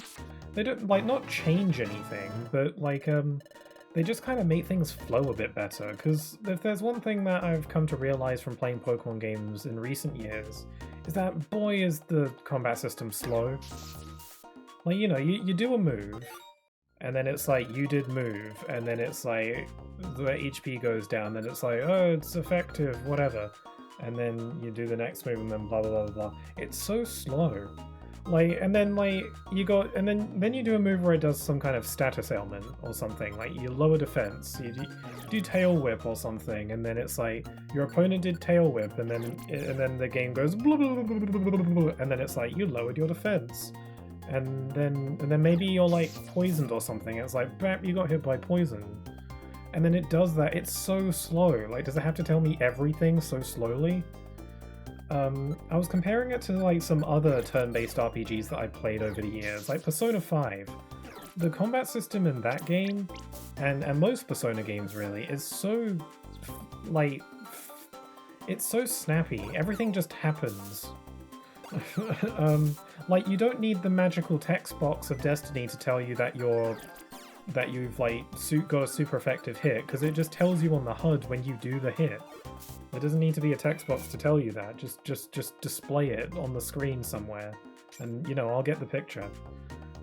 They don't, like, not change anything, but, like, they just kind of make things flow a bit better, because if there's one thing that I've come to realize from playing Pokemon games in recent years, is that boy is the combat system slow. Like, you know, you do a move, and then it's like, you did move, and then it's like, the HP goes down, then it's like, oh, it's effective, whatever. And then you do the next move, and then blah, blah, blah, blah. It's so slow. Like, and then, like, you got, and then you do a move where it does some kind of status ailment or something, like you lower defense, you do tail whip or something, and then it's like, your opponent did tail whip, and then the game goes blah, blah, blah, blah, blah, blah, blah, and then it's like, you lowered your defense. And then maybe you're like poisoned or something, it's like, bam, you got hit by poison. And then it does that, it's so slow, like, does it have to tell me everything so slowly? I was comparing it to like some other turn-based RPGs that I played over the years, like Persona 5. The combat system in that game, and most Persona games really, is so, like, it's so snappy. Everything just happens. Like, you don't need the magical text box of Destiny to tell you that you've like got a super effective hit, because it just tells you on the HUD when you do the hit. There doesn't need to be a text box to tell you that. Just display it on the screen somewhere, and you know, I'll get the picture.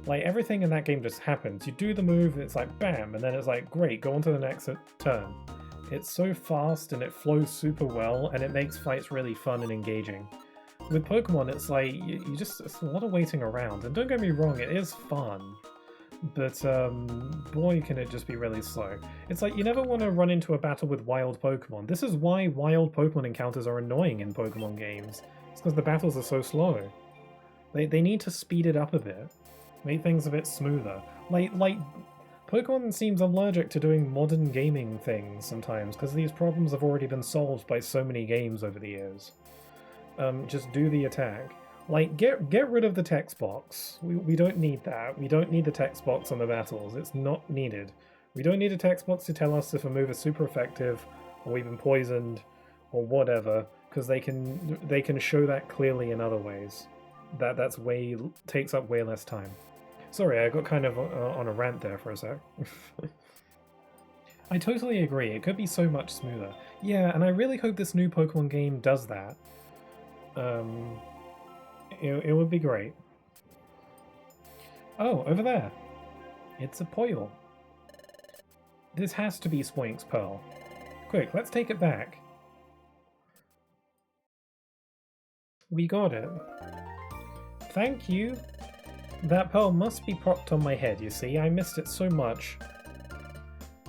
Like, everything in that game just happens. You do the move, it's like bam, and then it's like great, go on to the next turn. It's so fast and it flows super well, and it makes fights really fun and engaging. With Pokemon, it's like you just, it's a lot of waiting around, and don't get me wrong, it is fun. But boy, can it just be really slow. It's like, you never want to run into a battle with wild Pokemon. This is why wild Pokemon encounters are annoying in Pokemon games. It's because the battles are so slow. They need to speed it up a bit. Make things a bit smoother. Like Pokemon seems allergic to doing modern gaming things sometimes, because these problems have already been solved by so many games over the years. Just do the attack. Like, get rid of the text box. We don't need that. We don't need the text box on the battles. It's not needed. We don't need a text box to tell us if a move is super effective, or we've been poisoned, or whatever, because they can show that clearly in other ways. That's takes up way less time. Sorry, I got kind of on a rant there for a sec. I totally agree, it could be so much smoother. Yeah, and I really hope this new Pokemon game does that. It would be great. Oh, over there. It's a Poyle. This has to be Spoink's Pearl. Quick, let's take it back. We got it. Thank you. That pearl must be propped on my head, you see. I missed it so much.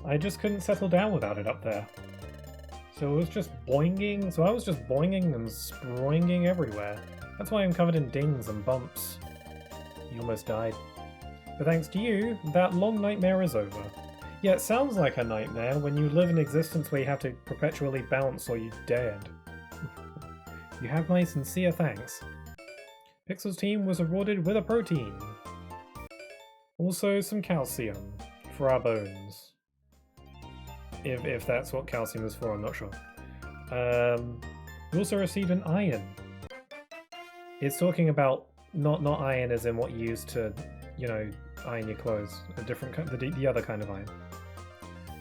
I just couldn't settle down without it up there. So it was just boinging. So I was just boinging and sproinging everywhere. That's why I'm covered in dings and bumps. You almost died. But thanks to you, that long nightmare is over. Yeah, it sounds like a nightmare when you live an existence where you have to perpetually bounce or you're dead. You have my sincere thanks. Pixel's team was awarded with a protein. Also some calcium for our bones. If that's what calcium is for, I'm not sure. We also received an iron. It's talking about not iron as in what you use to, you know, iron your clothes. A different the other kind of iron.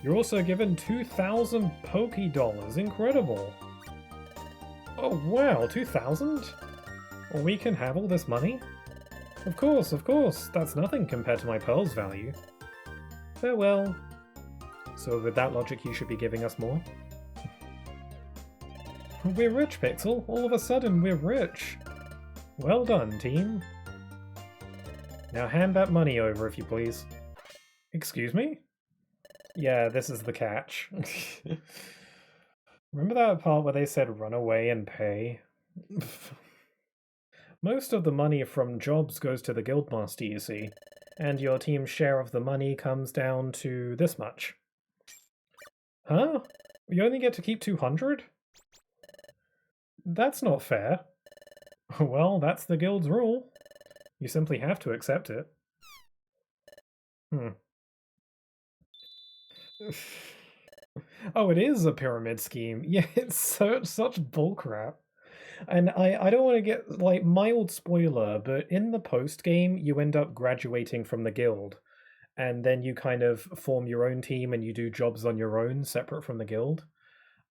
You're also given 2,000 Poké-Dollars. Incredible. Oh wow, 2,000? Well, we can have all this money? Of course, that's nothing compared to my pearl's value. Farewell. So with that logic, you should be giving us more? We're rich, Pixel. All of a sudden, we're rich. Well done, team. Now hand that money over, if you please. Excuse me? Yeah, this is the catch. Remember that part where they said run away and pay? Most of the money from jobs goes to the Guildmaster, you see, and your team's share of the money comes down to this much. Huh? You only get to keep 200? That's not fair. Well, that's the Guild's rule. You simply have to accept it. Oh, it is a pyramid scheme. Yeah, it's such bullcrap. And I don't want to get, like, mild spoiler, but in the post-game, you end up graduating from the guild. And then you kind of form your own team and you do jobs on your own, separate from the guild.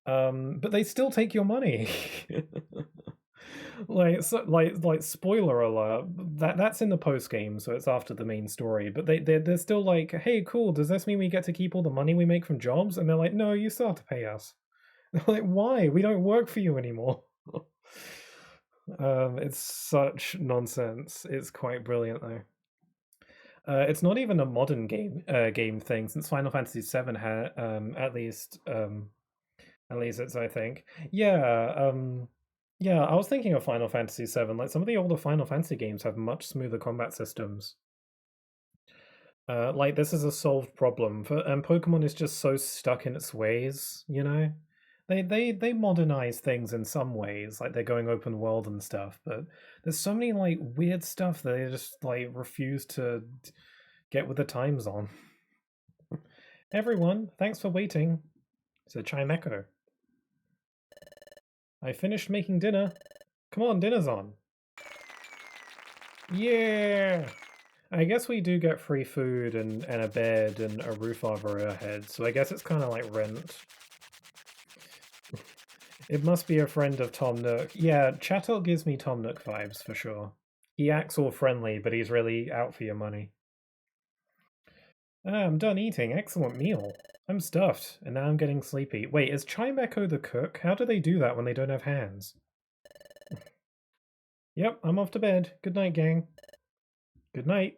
But they still take your money. Like spoiler alert, that's in the post-game, so it's after the main story. But they're still like, hey, cool, does this mean we get to keep all the money we make from jobs? And they're like, no, you still have to pay us. They're like, why? We don't work for you anymore. It's such nonsense. It's quite brilliant though. It's not even a modern game thing, since Final Fantasy VII had at least it's, I think. Yeah, yeah, I was thinking of Final Fantasy VII. Like, some of the older Final Fantasy games have much smoother combat systems. Like, this is a solved problem, and Pokemon is just so stuck in its ways, you know? They modernize things in some ways, like they're going open world and stuff, but there's so many, like, weird stuff that they just, like, refuse to get with the times on. Everyone, thanks for waiting. It's a Chimecho. I finished making dinner. Come on, dinner's on. Yeah! I guess we do get free food and a bed and a roof over our heads, so I guess it's kind of like rent. It must be a friend of Tom Nook. Yeah, Chattel gives me Tom Nook vibes for sure. He acts all friendly, but he's really out for your money. I'm done eating. Excellent meal. I'm stuffed, and now I'm getting sleepy. Wait, is Chimecho the cook? How do they do that when they don't have hands? Yep, I'm off to bed. Good night, gang. Good night.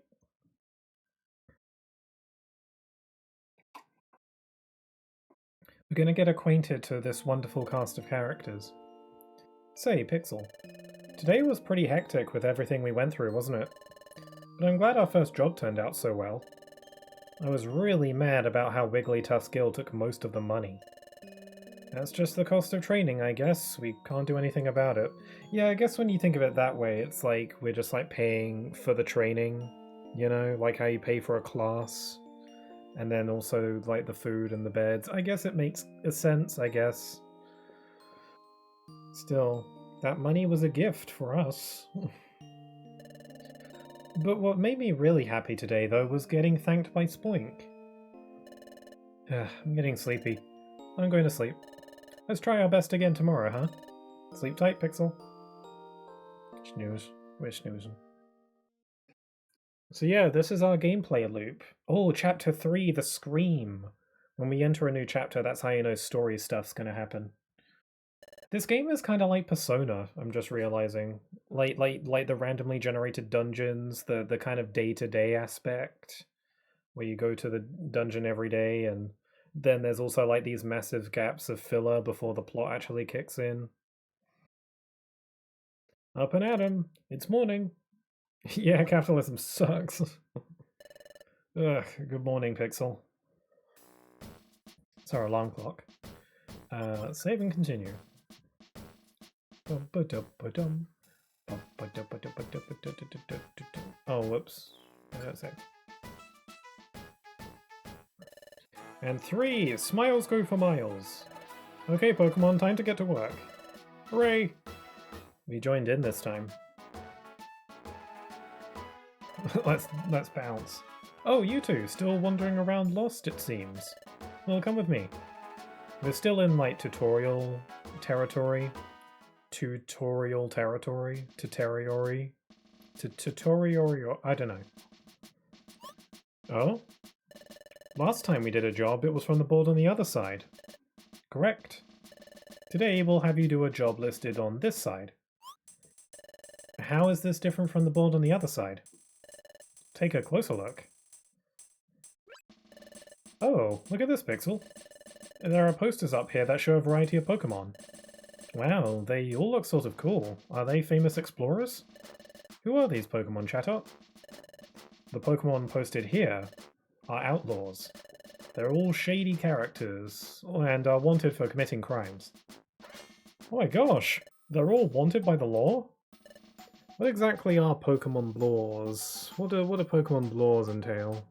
We're gonna get acquainted to this wonderful cast of characters. Say, Pixel. Today was pretty hectic with everything we went through, wasn't it? But I'm glad our first job turned out so well. I was really mad about how Wigglytuff's guild took most of the money. That's just the cost of training, I guess. We can't do anything about it. Yeah, I guess when you think of it that way, it's like we're just like paying for the training, you know, like how you pay for a class. And then also like the food and the beds. I guess it makes a sense, I guess. Still, that money was a gift for us. But what made me really happy today, though, was getting thanked by Spoink. I'm getting sleepy. I'm going to sleep. Let's try our best again tomorrow, huh? Sleep tight, Pixel. Snooze. We're snoozing. So yeah, this is our gameplay loop. Oh, Chapter 3, the Scream. When we enter a new chapter, that's how you know story stuff's gonna happen. This game is kind of like Persona, I'm just realizing. Like the randomly generated dungeons, the kind of day-to-day aspect, where you go to the dungeon every day, and then there's also like these massive gaps of filler before the plot actually kicks in. Up and at 'em! It's morning! Yeah, capitalism sucks. Ugh, good morning, Pixel. It's our alarm clock. Let's save and continue. Oh, whoops. And 3, smiles go for miles. Okay, Pokemon, time to get to work. Hooray! We joined in this time. let's bounce. Oh, you two, still wandering around lost, it seems. Well, come with me. We're still in, like, tutorial territory. Tutorial, I don't know. Oh? Last time we did a job, it was from the board on the other side. Correct. Today we'll have you do a job listed on this side. How is this different from the board on the other side? Take a closer look. Oh, look at this, Pixel. There are posters up here that show a variety of Pokémon. Wow, they all look sort of cool. Are they famous explorers? Who are these Pokémon, Chatot? The Pokémon posted here are outlaws. They're all shady characters, and are wanted for committing crimes. Oh my gosh! They're all wanted by the law? What exactly are Pokémon laws? What do Pokémon laws entail?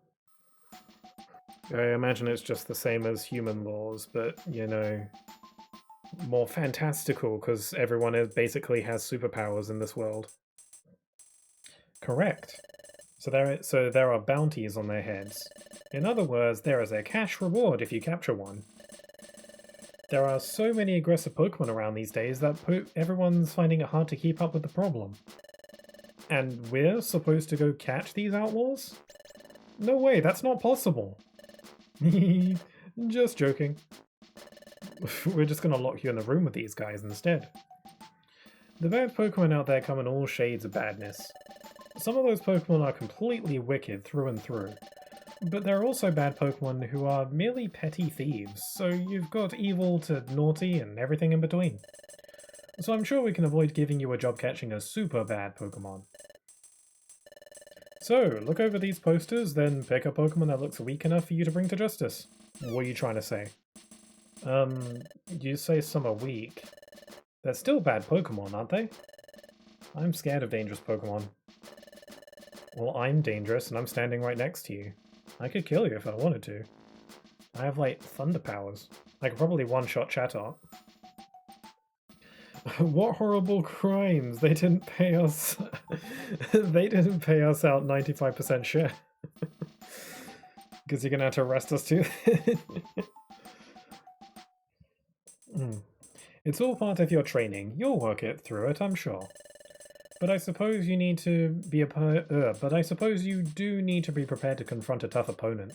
I imagine it's just the same as human laws, but, you know, more fantastical, because everyone basically has superpowers in this world. Correct. So there are bounties on their heads. In other words, there is a cash reward if you capture one. There are so many aggressive Pokemon around these days that everyone's finding it hard to keep up with the problem. And we're supposed to go catch these outlaws? No way, that's not possible. Just joking. We're just gonna lock you in the room with these guys instead. The bad Pokemon out there come in all shades of badness. Some of those Pokemon are completely wicked through and through. But there are also bad Pokemon who are merely petty thieves, so you've got evil to naughty and everything in between. So I'm sure we can avoid giving you a job catching a super bad Pokemon. So, look over these posters, then pick a Pokemon that looks weak enough for you to bring to justice. What are you trying to say? You say some are weak. They're still bad Pokemon, aren't they? I'm scared of dangerous Pokemon. Well, I'm dangerous and I'm standing right next to you. I could kill you if I wanted to. I have, like, thunder powers. I could probably one-shot Chatot. What horrible crimes! They didn't pay us... they didn't pay us out 95% share. Because you're gonna have to arrest us too. It's all part of your training. You'll work it through it, I'm sure. But I suppose you need to be but I suppose you do need to be prepared to confront a tough opponent.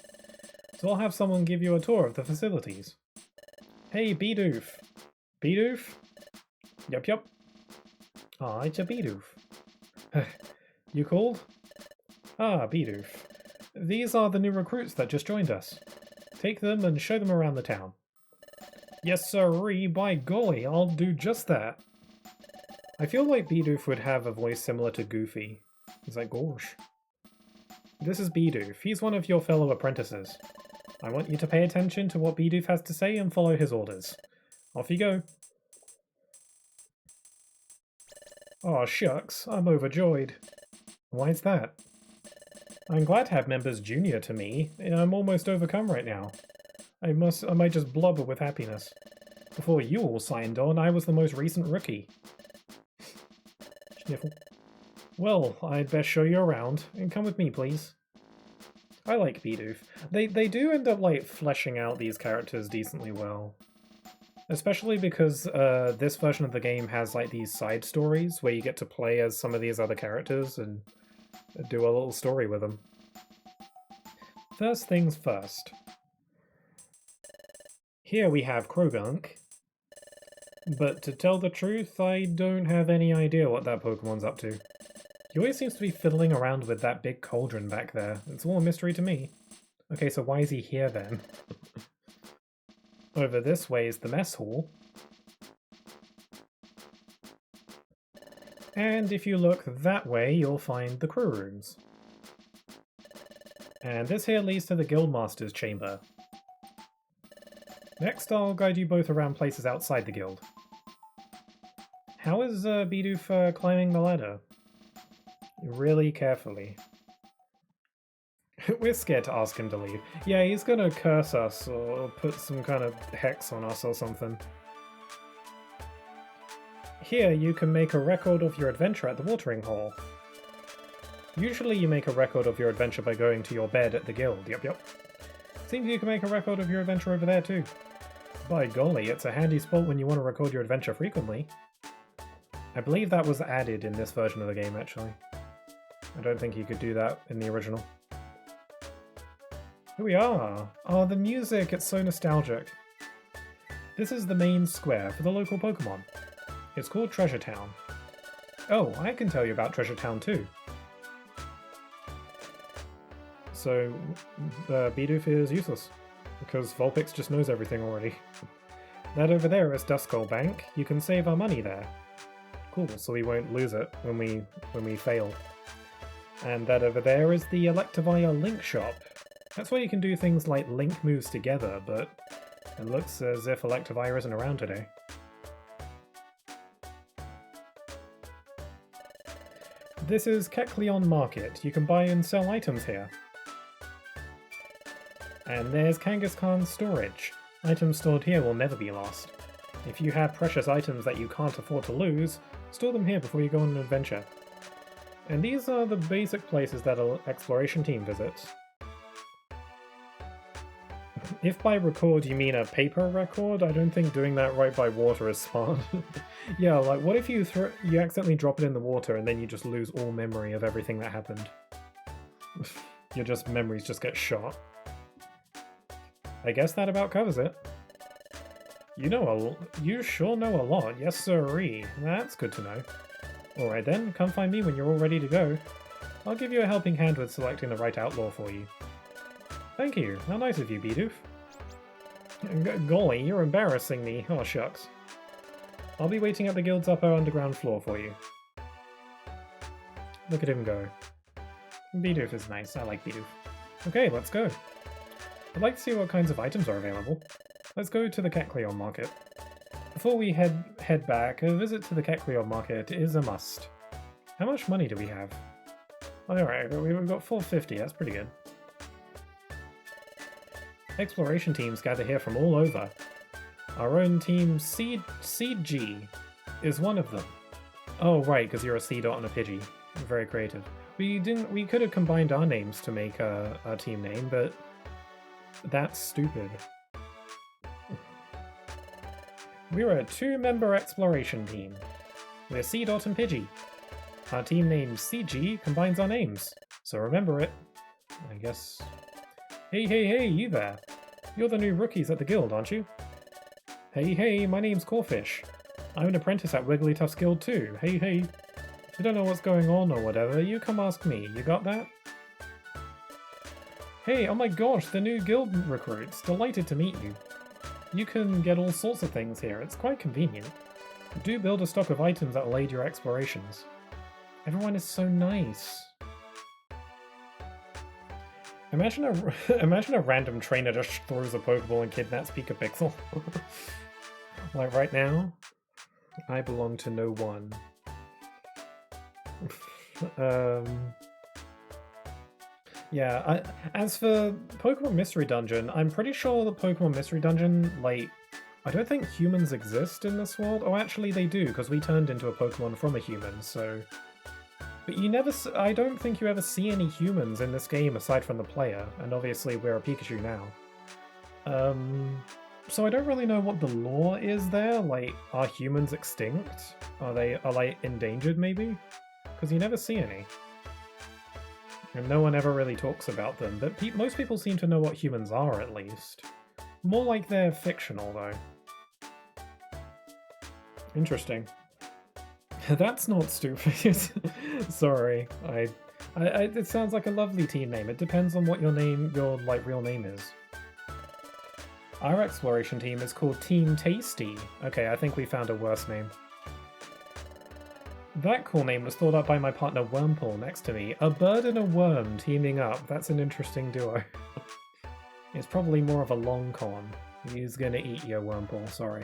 So I'll have someone give you a tour of the facilities. Hey, Bidoof. Bidoof? Yup. Ah, it's a Bidoof. You called? Ah, Bidoof. These are the new recruits that just joined us. Take them and show them around the town. Yes, sirree, by golly, I'll do just that. I feel like Bidoof would have a voice similar to Goofy. He's like, gosh. This is Bidoof. He's one of your fellow apprentices. I want you to pay attention to what Bidoof has to say and follow his orders. Off you go. Aw, shucks, I'm overjoyed. Why's that? I'm glad to have members junior to me. I'm almost overcome right now. I might just blubber with happiness. Before you all signed on, I was the most recent rookie. Sniffle. Well, I'd best show you around. And come with me, please. I like Bidoof. They do end up like fleshing out these characters decently well. Especially because this version of the game has like these side stories where you get to play as some of these other characters and do a little story with them. First things first. Here we have Krogunk, but to tell the truth, I don't have any idea what that Pokemon's up to. He always seems to be fiddling around with that big cauldron back there. It's all a mystery to me. Okay, so why is he here then? Over this way is the mess hall. And if you look that way, you'll find the crew rooms. And this here leads to the Guildmaster's chamber. Next, I'll guide you both around places outside the guild. How is Bidoof climbing the ladder? Really carefully. We're scared to ask him to leave. Yeah, he's gonna curse us or put some kind of hex on us or something. Here you can make a record of your adventure at the watering hole. Usually you make a record of your adventure by going to your bed at the guild, yep. Seems you can make a record of your adventure over there too. By golly, it's a handy spot when you want to record your adventure frequently. I believe that was added in this version of the game actually. I don't think you could do that in the original. Here we are! Oh, the music, it's so nostalgic. This is the main square for the local Pokemon. It's called Treasure Town. Oh, I can tell you about Treasure Town too. So, Bidoof is useless, because Vulpix just knows everything already. That over there is Duskull Bank. You can save our money there. Cool, so we won't lose it when we fail. And that over there is the Electivire Link Shop. That's where you can do things like link moves together, but it looks as if Electivire isn't around today. This is Kecleon Market. You can buy and sell items here. And there's Kangaskhan's storage. Items stored here will never be lost. If you have precious items that you can't afford to lose, store them here before you go on an adventure. And these are the basic places that an exploration team visits. If by record you mean a paper record, I don't think doing that right by water is smart. Yeah, like what if you accidentally drop it in the water and then you just lose all memory of everything that happened? Your memories just get shot. I guess that about covers it. You sure know a lot, yes sirree. That's good to know. Alright then, come find me when you're all ready to go. I'll give you a helping hand with selecting the right outlaw for you. Thank you, how nice of you, Bidoof. Golly, you're embarrassing me, oh shucks. I'll be waiting at the guild's upper underground floor for you. Look at him go. Bidoof is nice, I like Bidoof. Okay, let's go. I'd like to see what kinds of items are available. Let's go to the Kecleon Market. Before we head back, a visit to the Kecleon Market is a must. How much money do we have? Alright, we've got 450, that's pretty good. Exploration teams gather here from all over. Our own team, Seed-G, is one of them. Oh right, because you're a C-Dot and a Pidgey. Very creative. We could have combined our names to make a team name, but that's stupid. We're a two-member exploration team. We're C-Dot and Pidgey. Our team name CG combines our names, so remember it. I guess... Hey, you there! You're the new rookies at the guild, aren't you? Hey, my name's Corfish. I'm an apprentice at Wigglytuff's guild too. Hey. If you don't know what's going on or whatever, you come ask me. You got that? Hey, oh my gosh, the new guild recruits. Delighted to meet you. You can get all sorts of things here. It's quite convenient. Do build a stock of items that will aid your explorations. Everyone is so nice. Imagine a random trainer just throws a Pokeball and kidnaps Pikapixel. Like right now, I belong to no one. Yeah, as for Pokemon Mystery Dungeon, I'm pretty sure the Pokemon Mystery Dungeon, like, I don't think humans exist in this world. Oh, actually they do, because we turned into a Pokemon from a human, so But you never, I don't think you ever see any humans in this game aside from the player, and obviously we're a Pikachu now. So I don't really know what the lore is there. Like, are humans extinct? Are like endangered maybe? Because you never see any. And no one ever really talks about them, but most people seem to know what humans are at least. More like they're fictional though. Interesting. That's not stupid. Sorry, it sounds like a lovely team name. It depends on what your like real name is. Our exploration team is called Team Tasty. Okay, I think we found a worse name. That cool name was thought up by my partner Wormpool next to me. A bird and a worm teaming up. That's an interesting duo. It's probably more of a long con. He's gonna eat you, Wormpool, sorry.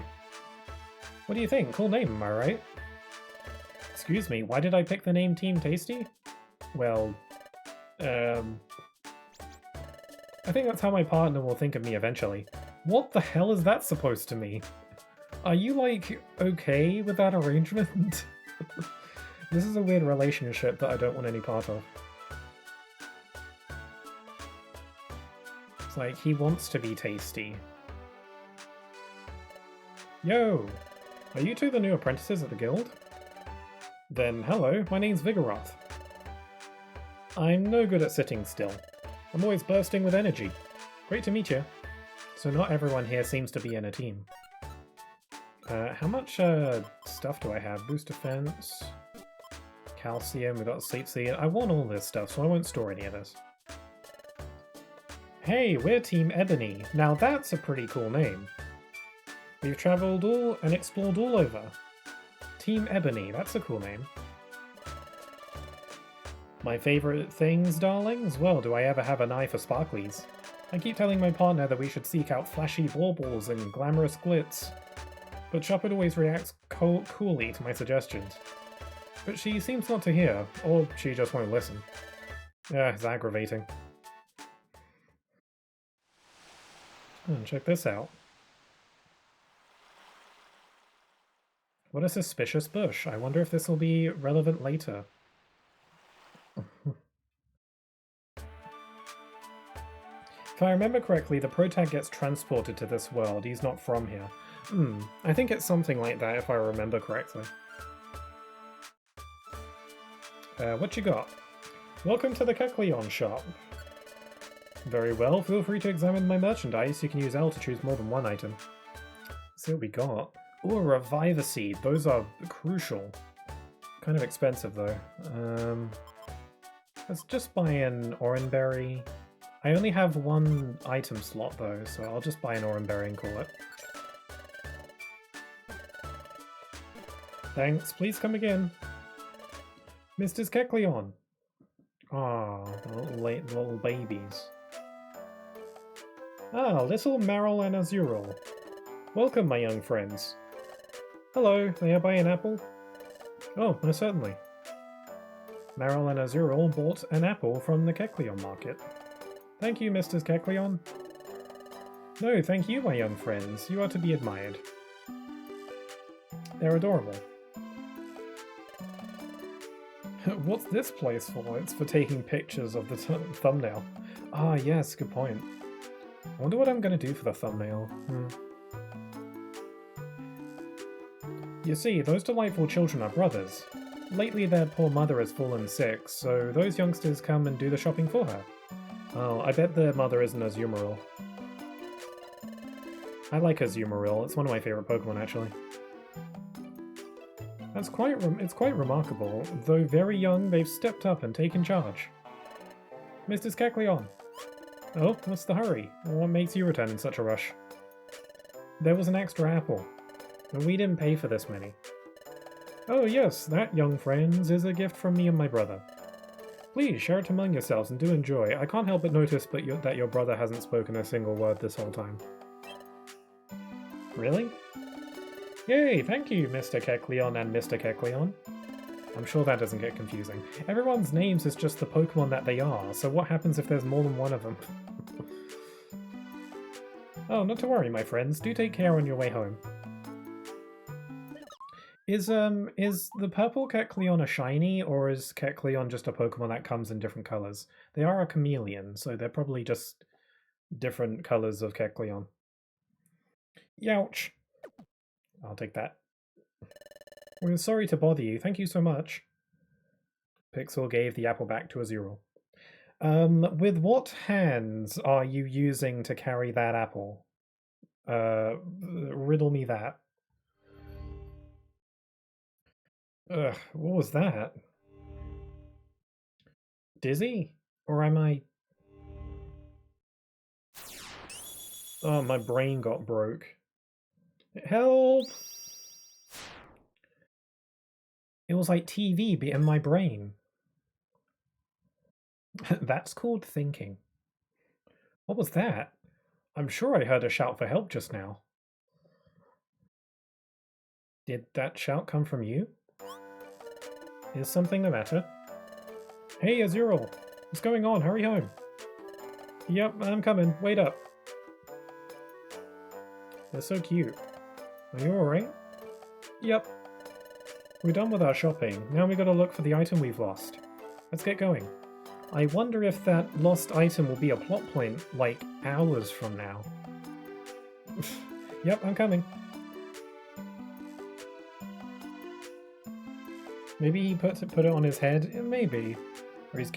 What do you think? Cool name, am I right? Excuse me, why did I pick the name Team Tasty? Well, I think that's how my partner will think of me eventually. What the hell is that supposed to mean? Are you, like, okay with that arrangement? This is a weird relationship that I don't want any part of. It's like, he wants to be tasty. Yo! Are you two the new apprentices at the guild? Then hello, my name's Vigoroth. I'm no good at sitting still. I'm always bursting with energy. Great to meet you. So not everyone here seems to be in a team. How much stuff do I have? Boost defense, calcium, we got sleep seed. I want all this stuff, so I won't store any of this. Hey, we're Team Ebony. Now that's a pretty cool name. We've travelled all and explored all over. Team Ebony, that's a cool name. My favourite things, darlings? Well, do I ever have an eye for sparklies? I keep telling my partner that we should seek out flashy baubles and glamorous glitz. But Chopper always reacts coolly to my suggestions. But she seems not to hear, or she just won't listen. It's aggravating. Check this out. What a suspicious bush. I wonder if this will be relevant later. If I remember correctly, the protag gets transported to this world. He's not from here. I think it's something like that if I remember correctly. What you got? Welcome to the Kecleon shop. Very well, feel free to examine my merchandise. You can use L to choose more than one item. Let's see what we got. Ooh, a Reviver Seed. Those are crucial. Kind of expensive though. Let's just buy an Oranberry. I only have one item slot though, so I'll just buy an Oranberry and call it. Thanks, please come again. Mr. Kecleon. Ah, little babies. Ah, little Meryl and Azuril. Welcome, my young friends. Hello, may I buy an apple? Oh, most certainly. Meryl and Azuril bought an apple from the Kecleon market. Thank you, Mr. Kecleon. No, thank you, my young friends. You are to be admired. They're adorable. What's this place for? It's for taking pictures of the thumbnail. Ah, yes, good point. I wonder what I'm going to do for the thumbnail. You see, those delightful children are brothers. Lately their poor mother has fallen sick, so those youngsters come and do the shopping for her. Oh, I bet their mother isn't Azumarill. I like Azumarill, it's one of my favourite Pokemon actually. It's quite remarkable. Though very young, they've stepped up and taken charge. Mr. Kecleon! Oh, what's the hurry? What makes you return in such a rush? There was an extra apple, and we didn't pay for this many. Oh yes, that, young friends, is a gift from me and my brother. Please, share it among yourselves and do enjoy. I can't help but notice that your brother hasn't spoken a single word this whole time. Really? Yay, thank you, Mr. Kecleon and Mr. Kecleon. I'm sure that doesn't get confusing. Everyone's names is just the Pokemon that they are, so what happens if there's more than one of them? Oh, not to worry, my friends. Do take care on your way home. Is the purple Kecleon a shiny, or is Kecleon just a Pokemon that comes in different colors? They are a chameleon, so they're probably just different colors of Kecleon. Youch! I'll take that. We're sorry to bother you. Thank you so much. Pixel gave the apple back to Azurill. With what hands are you using to carry that apple? Riddle me that. Ugh, what was that? Dizzy? Or am I... Oh, my brain got broke. Help! It was like TV, but in my brain. That's called thinking. What was that? I'm sure I heard a shout for help just now. Did that shout come from you? Is something the matter? Hey, Azurill! What's going on? Hurry home! Yep, I'm coming. Wait up. They're so cute. Are you alright? Yep. We're done with our shopping. Now we gotta look for the item we've lost. Let's get going. I wonder if that lost item will be a plot point, like, hours from now. Yep, I'm coming. Maybe he put it on his head? Maybe. Or he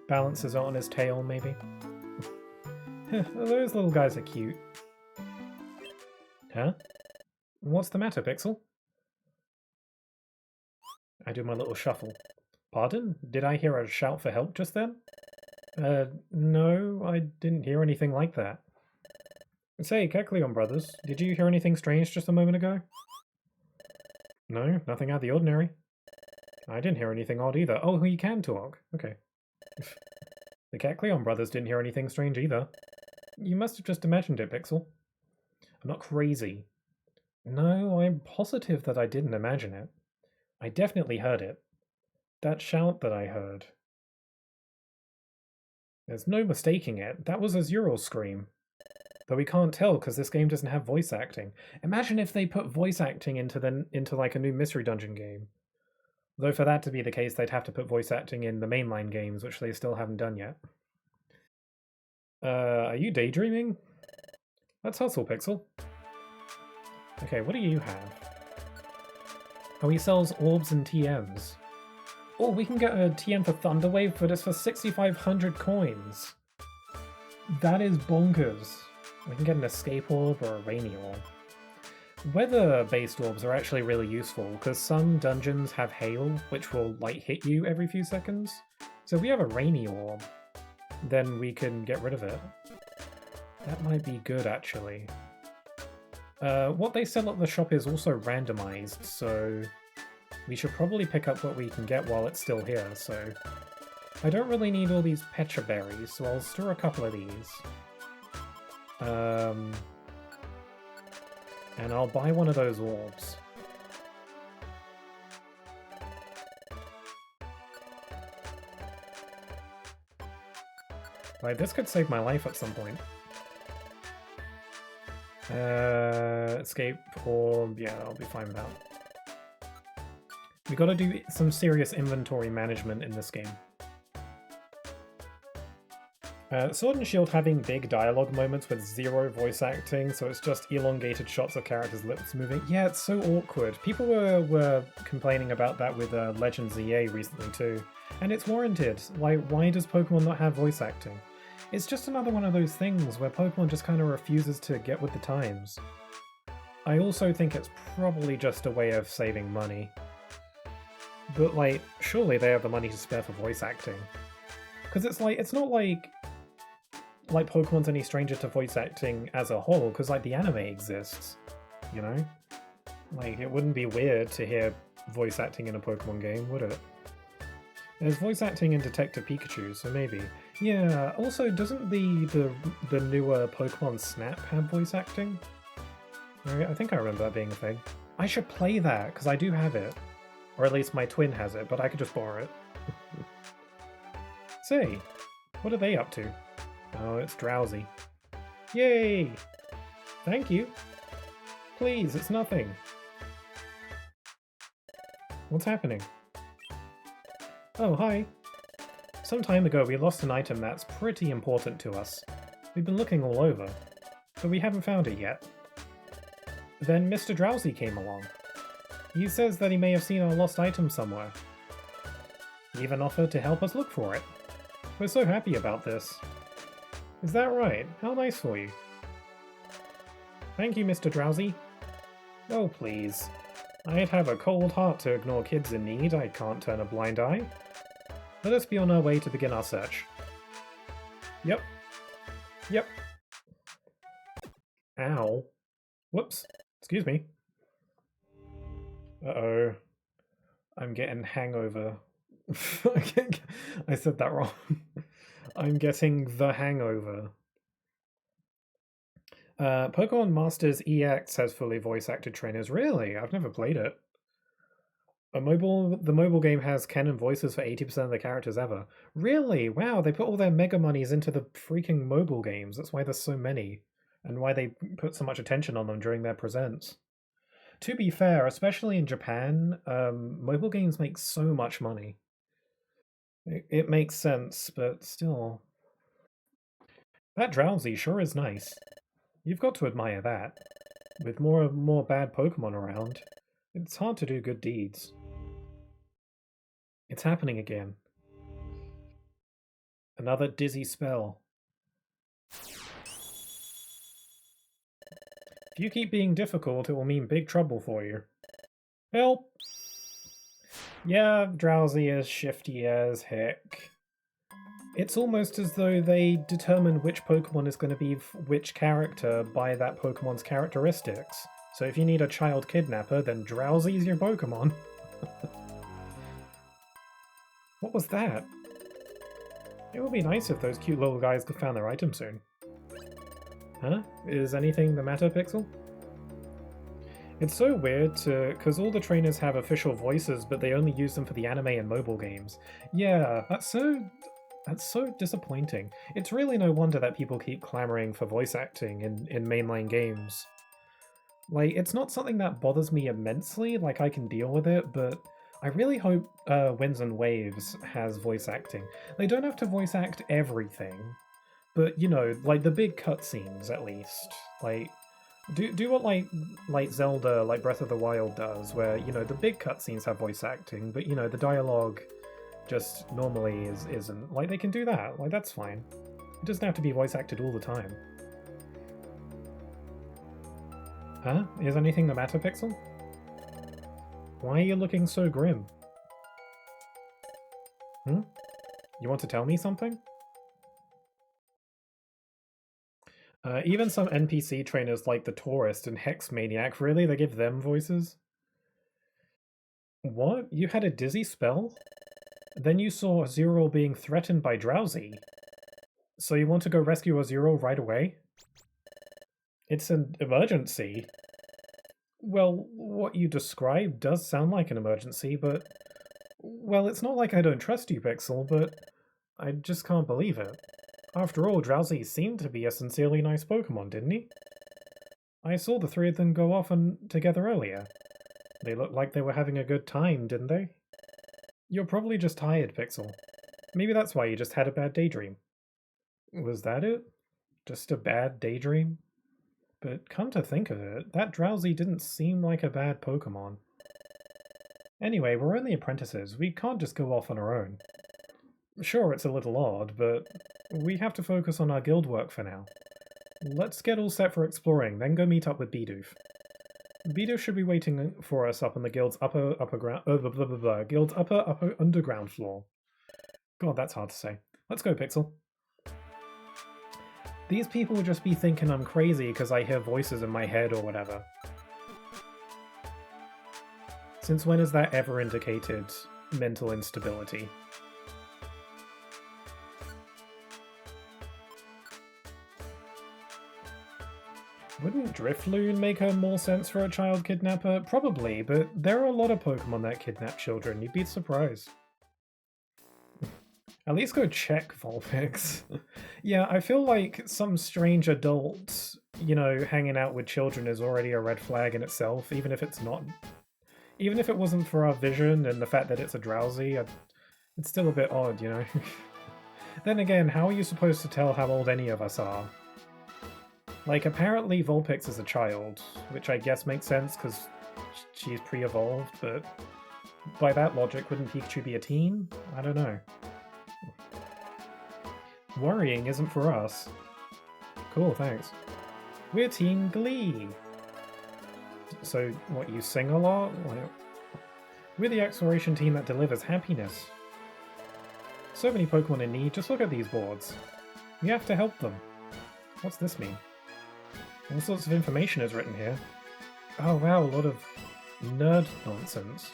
balances it on his tail, maybe. Those little guys are cute. Huh? What's the matter, Pixel? I do my little shuffle. Pardon? Did I hear a shout for help just then? No, I didn't hear anything like that. Say, Kecleon brothers, did you hear anything strange just a moment ago? No, nothing out of the ordinary. I didn't hear anything odd either. Oh, you can talk. Okay. The Kecleon brothers didn't hear anything strange either. You must have just imagined it, Pixel. I'm not crazy. No, I'm positive that I didn't imagine it. I definitely heard it. That shout that I heard. There's no mistaking it. That was Azurill's scream. Though we can't tell because this game doesn't have voice acting. Imagine if they put voice acting into like a new Mystery Dungeon game. Though for that to be the case, they'd have to put voice acting in the mainline games, which they still haven't done yet. Are you daydreaming? Let's hustle, Pixel. Okay, what do you have? Oh, he sells orbs and TMs. Oh, we can get a TM for Thunderwave, but it's for 6,500 coins. That is bonkers. We can get an escape orb or a rainy orb. Weather-based orbs are actually really useful, because some dungeons have hail, which will, like, hit you every few seconds. So if we have a rainy orb, then we can get rid of it. That might be good, actually. What they sell at the shop is also randomized, so we should probably pick up what we can get while it's still here, so... I don't really need all these Pecha berries, so I'll store a couple of these. And I'll buy one of those orbs. Like, this could save my life at some point. Escape orb, yeah, I'll be fine with that. We gotta do some serious inventory management in this game. Sword and Shield having big dialogue moments with zero voice acting, so it's just elongated shots of characters' lips moving. Yeah, it's so awkward. People were complaining about that with Legends EA recently too, and it's warranted. Like, why does Pokemon not have voice acting? It's just another one of those things where Pokemon just kind of refuses to get with the times. I also think it's probably just a way of saving money. But, like, surely they have the money to spare for voice acting. Because it's like, it's not like Pokemon's any stranger to voice acting as a whole, because, like, the anime exists, you know? Like, it wouldn't be weird to hear voice acting in a Pokemon game, would it? There's voice acting in Detective Pikachu, so maybe. Yeah, also, doesn't the newer Pokemon Snap have voice acting? Right, I think I remember that being a thing. I should play that, because I do have it. Or at least my twin has it, but I could just borrow it. Say, what are they up to? Oh, it's Drowsy. Yay! Thank you. Please, it's nothing. What's happening? Oh, hi. Some time ago we lost an item that's pretty important to us. We've been looking all over, but we haven't found it yet. Then Mr. Drowsy came along. He says that he may have seen our lost item somewhere. He even offered to help us look for it. We're so happy about this. Is that right? How nice for you. Thank you, Mr. Drowsy. Oh, please. I'd have a cold heart to ignore kids in need. I can't turn a blind eye. Let us be on our way to begin our search. Yep. Yep. Ow. Whoops. Excuse me. Uh-oh. I'm getting hangover. I said that wrong. I'm getting the hangover. Pokemon Masters EX has fully voice-acted trainers. Really? I've never played it. The mobile game has canon voices for 80% of the characters ever. Really? Wow, they put all their mega monies into the freaking mobile games. That's why there's so many, and why they put so much attention on them during their presents. To be fair, especially in Japan, mobile games make so much money. It makes sense, but still. That Drowsy sure is nice. You've got to admire that. With more bad Pokemon around, it's hard to do good deeds. It's happening again. Another dizzy spell. If you keep being difficult, it will mean big trouble for you. Help! Yeah, Drowsy is shifty as heck. It's almost as though they determine which Pokemon is going to be which character by that Pokemon's characteristics. So if you need a child kidnapper, then Drowsy's your Pokemon. What was that? It would be nice if those cute little guys could find their item soon. Huh? Is anything the matter, Pixel? It's so weird because all the trainers have official voices, but they only use them for the anime and mobile games. Yeah, that's so disappointing. It's really no wonder that people keep clamoring for voice acting in mainline games. Like, it's not something that bothers me immensely, like I can deal with it, but I really hope Winds and Waves has voice acting. They don't have to voice act everything, but, you know, like the big cutscenes at least. Like, do what like Zelda, like Breath of the Wild does, where, you know, the big cutscenes have voice acting, but, you know, the dialogue just normally isn't. Like, they can do that. Like, that's fine. It doesn't have to be voice acted all the time. Huh? Is anything the matter, Pixel? Why are you looking so grim? Hmm? You want to tell me something? Even some NPC trainers like the Tourist and Hex Maniac, really? They give them voices? What? You had a dizzy spell? Then you saw Zero being threatened by Drowsy. So you want to go rescue Zero right away? It's an emergency. Well, what you described does sound like an emergency, but... Well, it's not like I don't trust you, Pixel, but I just can't believe it. After all, Drowsy seemed to be a sincerely nice Pokemon, didn't he? I saw the three of them go off together earlier. They looked like they were having a good time, didn't they? You're probably just tired, Pixel. Maybe that's why you just had a bad daydream. Was that it? Just a bad daydream? But come to think of it, that Drowsy didn't seem like a bad Pokemon. Anyway, we're only apprentices. We can't just go off on our own. Sure, it's a little odd, but we have to focus on our guild work for now. Let's get all set for exploring, then go meet up with Bidoof. Bidoof should be waiting for us up on the guild's upper underground floor. God, that's hard to say. Let's go, Pixel. These people would just be thinking I'm crazy because I hear voices in my head or whatever. Since when has that ever indicated mental instability? Wouldn't Drifloon make more sense for a child kidnapper? Probably, but there are a lot of Pokemon that kidnap children. You'd be surprised. At least go check, Vulpix. Yeah, I feel like some strange adult, you know, hanging out with children is already a red flag in itself, even if it's not... Even if it wasn't for our vision and the fact that it's a drowsy, it's still a bit odd, you know? Then again, how are you supposed to tell how old any of us are? Like, apparently Vulpix is a child, which I guess makes sense because she's pre-evolved, but by that logic, wouldn't Pikachu be a teen? I don't know. Worrying isn't for us. Cool, thanks. We're Team Glee. So, what, you sing a lot? We're the exploration team that delivers happiness. So many Pokemon in need, just look at these boards. We have to help them. What's this mean? All sorts of information is written here. Oh wow, a lot of nerd nonsense.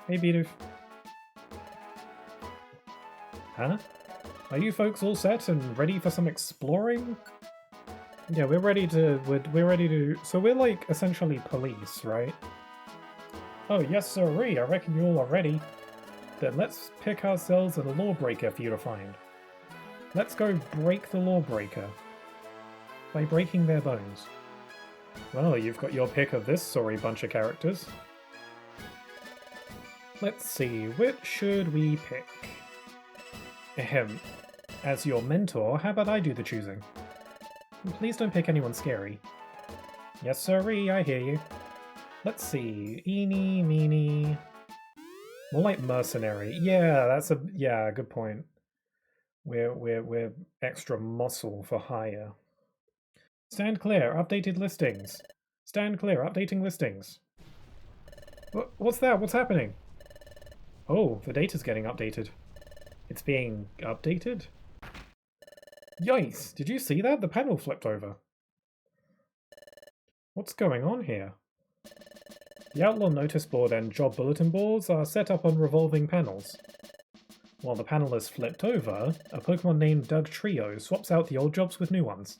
Hey Bidoof. Huh? Are you folks all set and ready for some exploring? Yeah, we're ready to... So we're like essentially police, right? Oh yes sirree, I reckon you all are ready. Then let's pick ourselves a lawbreaker for you to find. Let's go break the lawbreaker. By breaking their bones. Well, you've got your pick of this sorry bunch of characters. Let's see, which should we pick? Ahem. As your mentor, how about I do the choosing? Please don't pick anyone scary. Yes sirree, I hear you. Let's see, eeny, meeny... More like mercenary. Yeah, that's a... yeah, good point. We're extra muscle for hire. Stand clear, updated listings. Stand clear, updating listings. What's that? What's happening? Oh, the data's getting updated. It's being updated? Yikes! Did you see that? The panel flipped over. What's going on here? The Outlaw Notice Board and Job Bulletin Boards are set up on revolving panels. While the panel is flipped over, a Pokemon named Dugtrio swaps out the old jobs with new ones.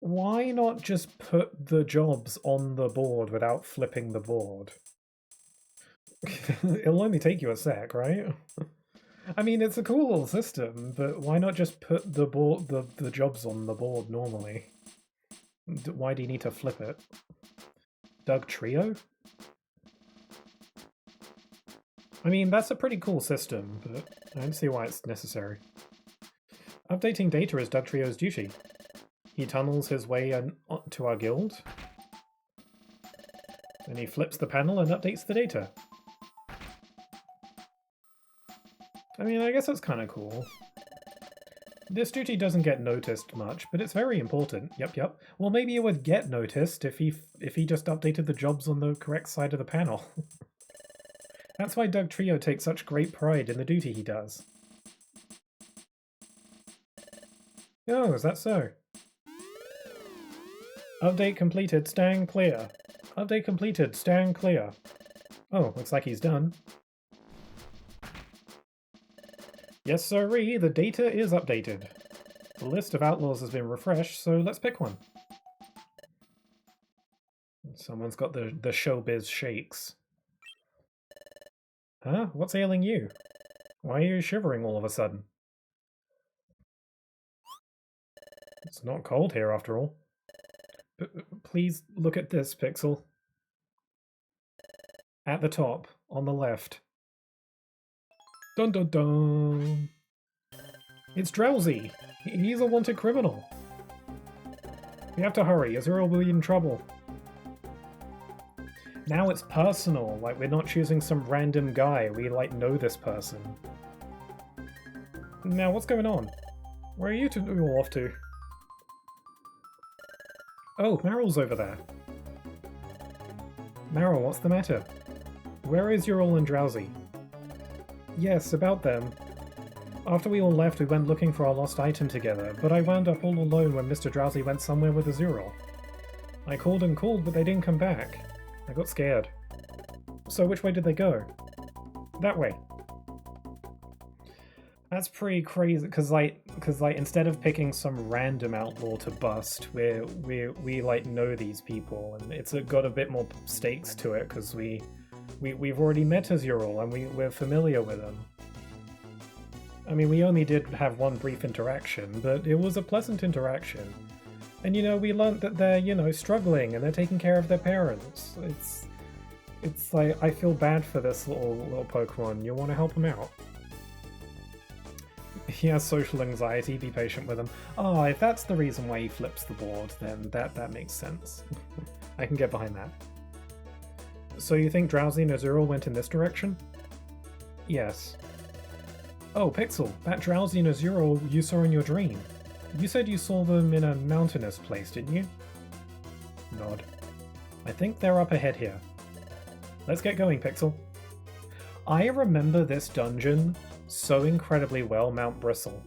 Why not just put the jobs on the board without flipping the board? It'll only take you a sec, right? I mean, it's a cool little system, but why not just put the jobs on the board normally? Why do you need to flip it? Dugtrio? I mean, that's a pretty cool system, but I don't see why it's necessary. Updating data is Dugtrio's duty. He tunnels his way to our guild. Then he flips the panel and updates the data. I mean, I guess that's kind of cool. This duty doesn't get noticed much, but it's very important. Yep. Well, maybe it would get noticed if he just updated the jobs on the correct side of the panel. That's why Dugtrio takes such great pride in the duty he does. Oh, is that so? Update completed, stand clear. Update completed, stand clear. Oh, looks like he's done. Yes sirree, the data is updated. The list of outlaws has been refreshed, so let's pick one. Someone's got the showbiz shakes. Huh? What's ailing you? Why are you shivering all of a sudden? It's not cold here after all. Please look at this, Pixel. At the top, on the left. Dun dun dun! It's Drowsy! He's a wanted criminal! We have to hurry, Azurill will be in trouble. Now it's personal, like we're not choosing some random guy, we like know this person. Now what's going on? Where are you two all off to? Oh, Meryl's over there. Meryl, what's the matter? Where is Azurill and Drowsy? Yes, about them. After we all left, we went looking for our lost item together, but I wound up all alone when Mr. Drowsy went somewhere with Azurill. I called and called, but they didn't come back. I got scared. So which way did they go? That way. That's pretty crazy, because instead of picking some random outlaw to bust, we like know these people, and it's got a bit more stakes to it because we've already met Azurill and we're familiar with him. I mean, we only did have one brief interaction, but it was a pleasant interaction. And you know, we learnt that they're, you know, struggling and they're taking care of their parents. It's like, I feel bad for this little Pokemon. You want to help him out. He has social anxiety, be patient with him. Oh, if that's the reason why he flips the board, then that makes sense. I can get behind that. So you think Drowsy and Azurill went in this direction? Yes. Oh, Pixel, that Drowsy and Azurill you saw in your dream. You said you saw them in a mountainous place, didn't you? Nod. I think they're up ahead here. Let's get going, Pixel. I remember this dungeon so incredibly well, Mount Bristle.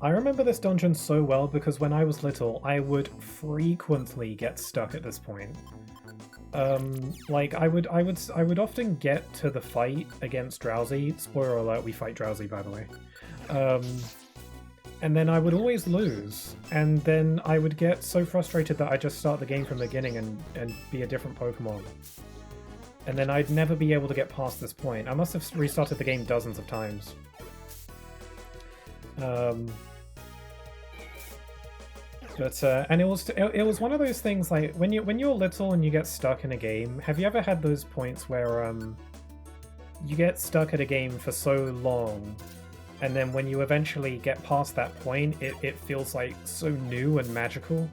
I remember this dungeon so well because when I was little, I would frequently get stuck at this point. Like I would often get to the fight against Drowsy. Spoiler alert: we fight Drowsy, by the way. And then I would always lose, and then I would get so frustrated that I just start the game from the beginning and be a different Pokemon. And then I'd never be able to get past this point. I must have restarted the game dozens of times. And it was one of those things like when you're little and you get stuck in a game. Have you ever had those points where you get stuck at a game for so long, and then when you eventually get past that point, it feels like so new and magical?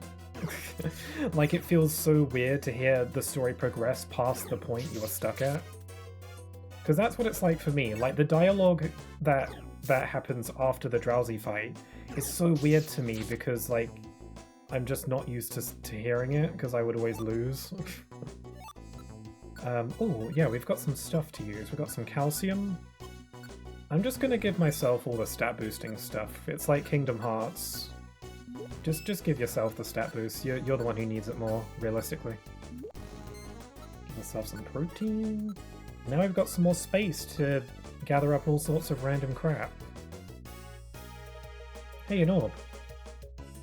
Like it feels so weird to hear the story progress past the point you were stuck at. Because that's what it's like for me. Like the dialogue that happens after the Drowsy fight is so weird to me because like I'm just not used to hearing it because I would always lose. Oh yeah, we've got some stuff to use. We've got some calcium. I'm just gonna give myself all the stat boosting stuff. It's like Kingdom Hearts. Just give yourself the stat boost. You're the one who needs it more, realistically. Give myself some protein. Now I've got some more space to gather up all sorts of random crap. Hey, an orb.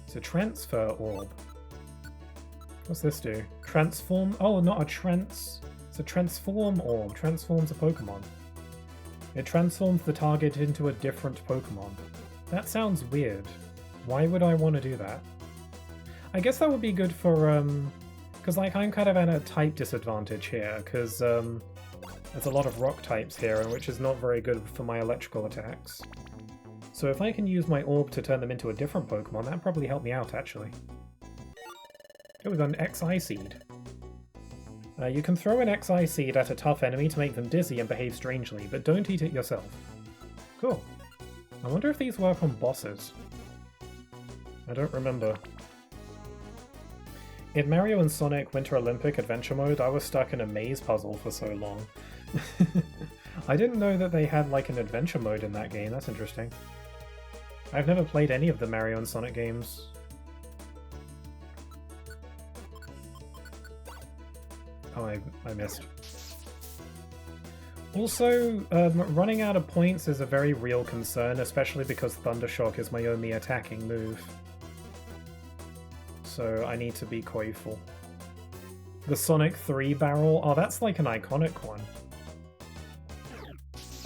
It's a transfer orb. What's this do? Transform... Oh, not a trans... It's a transform orb. Transforms a Pokemon. It transforms the target into a different Pokemon. That sounds weird. Why would I want to do that? I guess that would be good for, because like I'm kind of at a type disadvantage here, because there's a lot of rock types here, which is not very good for my electrical attacks. So if I can use my orb to turn them into a different Pokemon, that'd probably help me out, actually. Oh, we've got an XI Seed. You can throw an XI Seed at a tough enemy to make them dizzy and behave strangely, but don't eat it yourself. Cool. I wonder if these work on bosses. I don't remember. In Mario and Sonic Winter Olympic Adventure Mode, I was stuck in a maze puzzle for so long. I didn't know that they had like an adventure mode in that game. That's interesting. I've never played any of the Mario and Sonic games. Oh, I missed. Also, running out of points is a very real concern, especially because Thundershock is my only attacking move. So I need to be coyful. The Sonic 3 barrel, oh that's like an iconic one.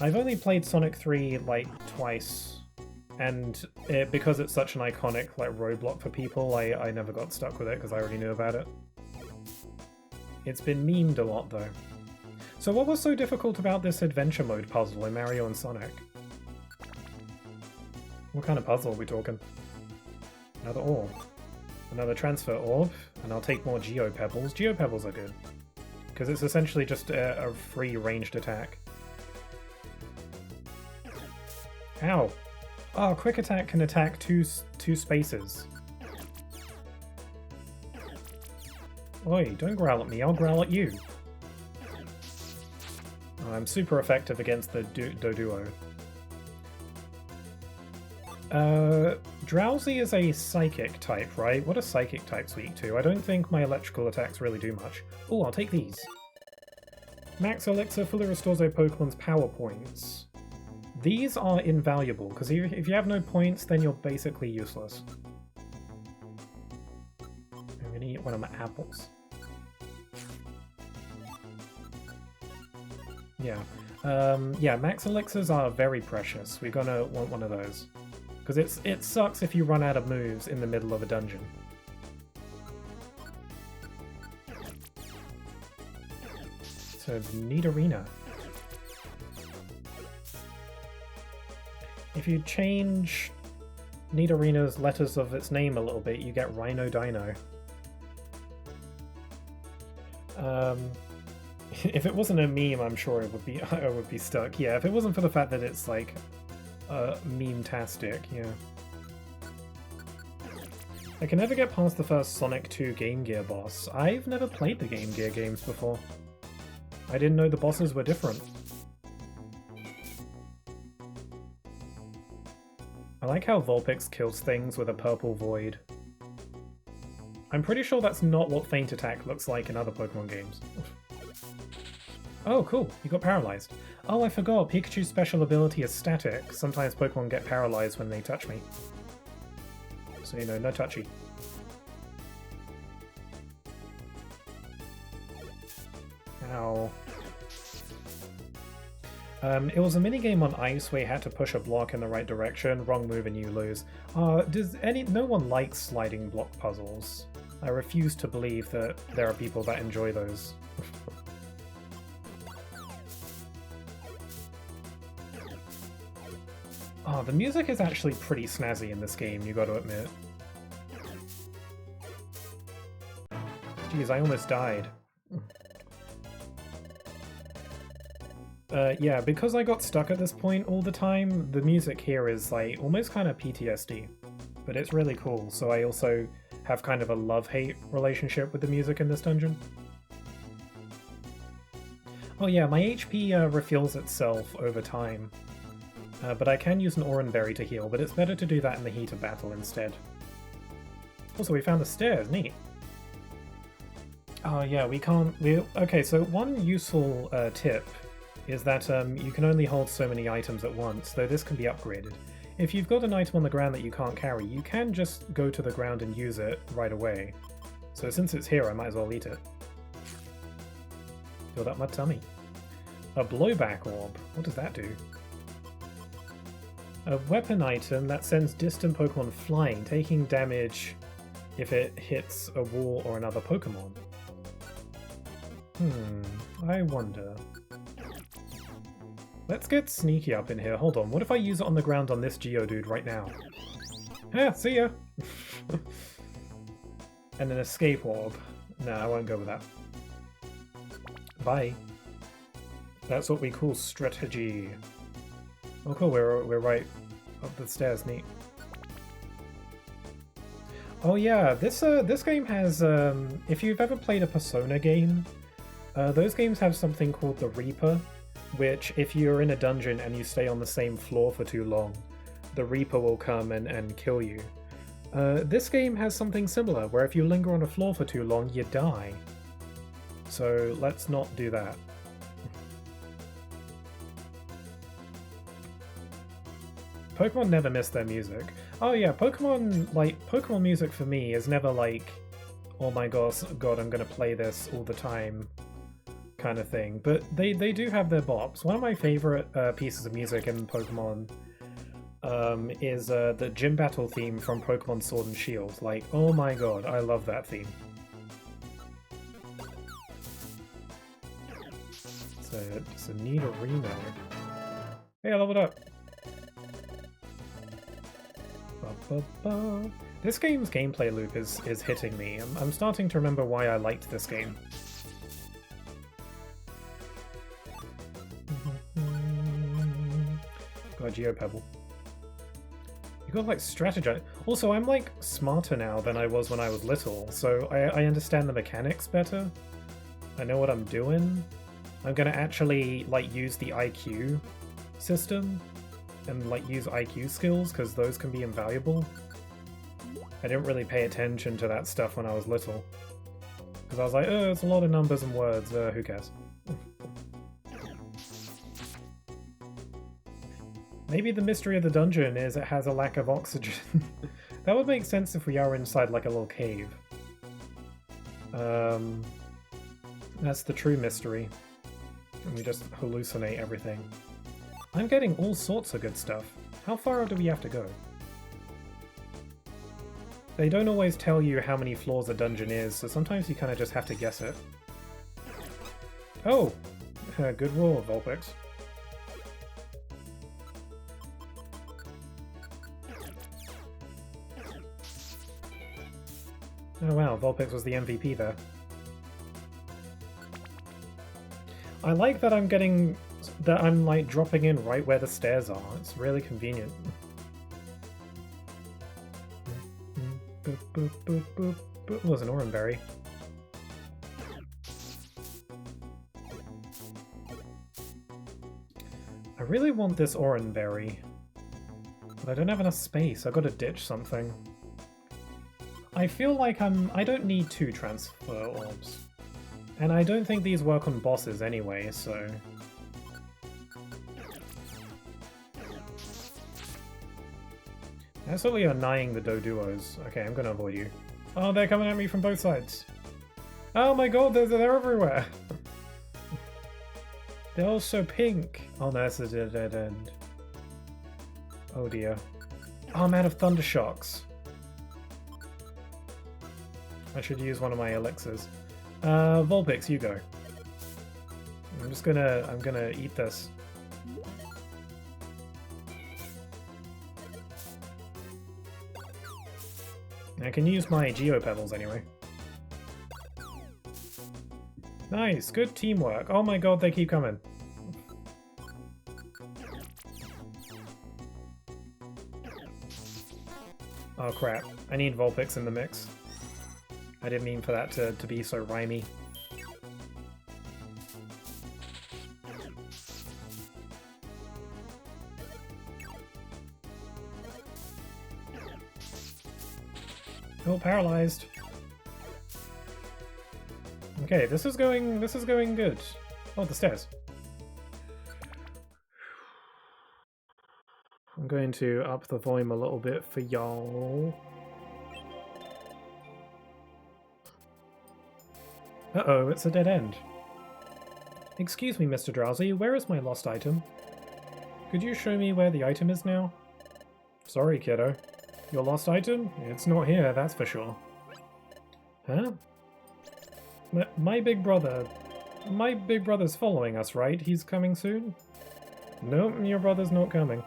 I've only played Sonic 3 like twice, and because it's such an iconic like roadblock for people, I never got stuck with it because I already knew about it. It's been memed a lot though. So what was so difficult about this adventure mode puzzle in Mario and Sonic? What kind of puzzle are we talking? Another orb. Another transfer orb, and I'll take more Geopebbles. Geopebbles are good, because it's essentially just a free ranged attack. Ow! Oh, Quick Attack can attack two spaces. Oi, don't growl at me, I'll growl at you. I'm super effective against the Doduo. Drowsy is a psychic type, right? What are psychic types weak to? I don't think my electrical attacks really do much. Oh, I'll take these. Max Elixir fully restores a Pokemon's power points. These are invaluable, because if you have no points, then you're basically useless. I'm gonna eat one of my apples. Yeah. Yeah, Max Elixirs are very precious. We're gonna want one of those. Because it sucks if you run out of moves in the middle of a dungeon. So, Nidorina. If you change Nidorina's letters of its name a little bit, you get Rhino Dino. If it wasn't a meme, I'm sure it would be I would be stuck. Yeah, if it wasn't for the fact that it's like meme-tastic, yeah. I can never get past the first Sonic 2 Game Gear boss. I've never played the Game Gear games before. I didn't know the bosses were different. I like how Vulpix kills things with a purple void. I'm pretty sure that's not what Feint Attack looks like in other Pokemon games. Oh, cool. You got paralyzed. Oh, I forgot. Pikachu's special ability is static. Sometimes Pokemon get paralyzed when they touch me. So, you know, no touchy. Ow. It was a minigame on ice where you had to push a block in the right direction. Wrong move and you lose. No one likes sliding block puzzles. I refuse to believe that there are people that enjoy those. Oh, the music is actually pretty snazzy in this game, you gotta admit. Jeez, I almost died. Yeah, because I got stuck at this point all the time, the music here is like almost kind of PTSD. But it's really cool, so I also have kind of a love-hate relationship with the music in this dungeon. Oh yeah, my HP refills itself over time. But I can use an Oran Berry to heal, but it's better to do that in the heat of battle instead. Also, we found the stairs, neat. Oh yeah, we can't... Okay, so one useful tip is that you can only hold so many items at once, though this can be upgraded. If you've got an item on the ground that you can't carry, you can just go to the ground and use it right away. So since it's here, I might as well eat it. Filled up my tummy. A blowback orb. What does that do? A weapon item that sends distant Pokemon flying, taking damage if it hits a wall or another Pokemon. I wonder. Let's get sneaky up in here. Hold on, what if I use it on the ground on this Geodude right now? Ah, see ya! And an escape orb. Nah, I won't go with that. Bye. That's what we call strategy. Oh cool, we're right up the stairs, neat. Oh yeah, this game has, if you've ever played a Persona game, those games have something called the Reaper, which if you're in a dungeon and you stay on the same floor for too long, the Reaper will come and kill you. This game has something similar, where if you linger on a floor for too long, you die. So let's not do that. Pokemon never miss their music. Oh yeah, Pokemon music for me is never like, oh my gosh, god, I'm gonna play this all the time kind of thing. But they do have their bops. One of my favorite pieces of music in Pokemon is the gym battle theme from Pokemon Sword and Shield. Like, oh my god, I love that theme. It's a Nidorino. Hey, I leveled up. This game's gameplay loop is hitting me. I'm starting to remember why I liked this game. Got a Geopebble. You got like strategize. Also, I'm like smarter now than I was when I was little, so I understand the mechanics better. I know what I'm doing. I'm gonna actually like use the IQ system and like use IQ skills, because those can be invaluable. I didn't really pay attention to that stuff when I was little, because I was like, oh, it's a lot of numbers and words, who cares? Maybe the mystery of the dungeon is it has a lack of oxygen. That would make sense if we are inside like a little cave. That's the true mystery. And we just hallucinate everything. I'm getting all sorts of good stuff. How far do we have to go? They don't always tell you how many floors a dungeon is, so sometimes you kind of just have to guess it. Oh! Good roll, Vulpix. Oh wow, Vulpix was the MVP there. I like that I'm like dropping in right where the stairs are. It's really convenient. Boop, boop, boop, boop, boop. Oh, there's an Oranberry. I really want this Oranberry, but I don't have enough space. I've got to ditch something. I feel like I don't need 2 transfer orbs. And I don't think these work on bosses anyway, so... Absolutely annoying the Doduos. Okay, I'm gonna avoid you. Oh, they're coming at me from both sides. Oh my god, they're everywhere! They're all so pink. Oh no, that's a dead end. Oh dear. Oh, I'm out of Thunder Shocks. I should use one of my elixirs. Vulpix, you go. I'm gonna eat this. I can use my Geo Pebbles anyway. Nice, good teamwork. Oh my god, they keep coming. Oh crap, I need Vulpix in the mix. I didn't mean for that to be so rhymey. Oh, paralyzed. Okay, this is going good. Oh, the stairs. I'm going to up the volume a little bit for y'all. Uh-oh, it's a dead end. Excuse me, Mr. Drowsy, where is my lost item? Could you show me where the item is now? Sorry, kiddo. Your lost item? It's not here, that's for sure. Huh? My big brother... My big brother's following us, right? He's coming soon? Nope, your brother's not coming.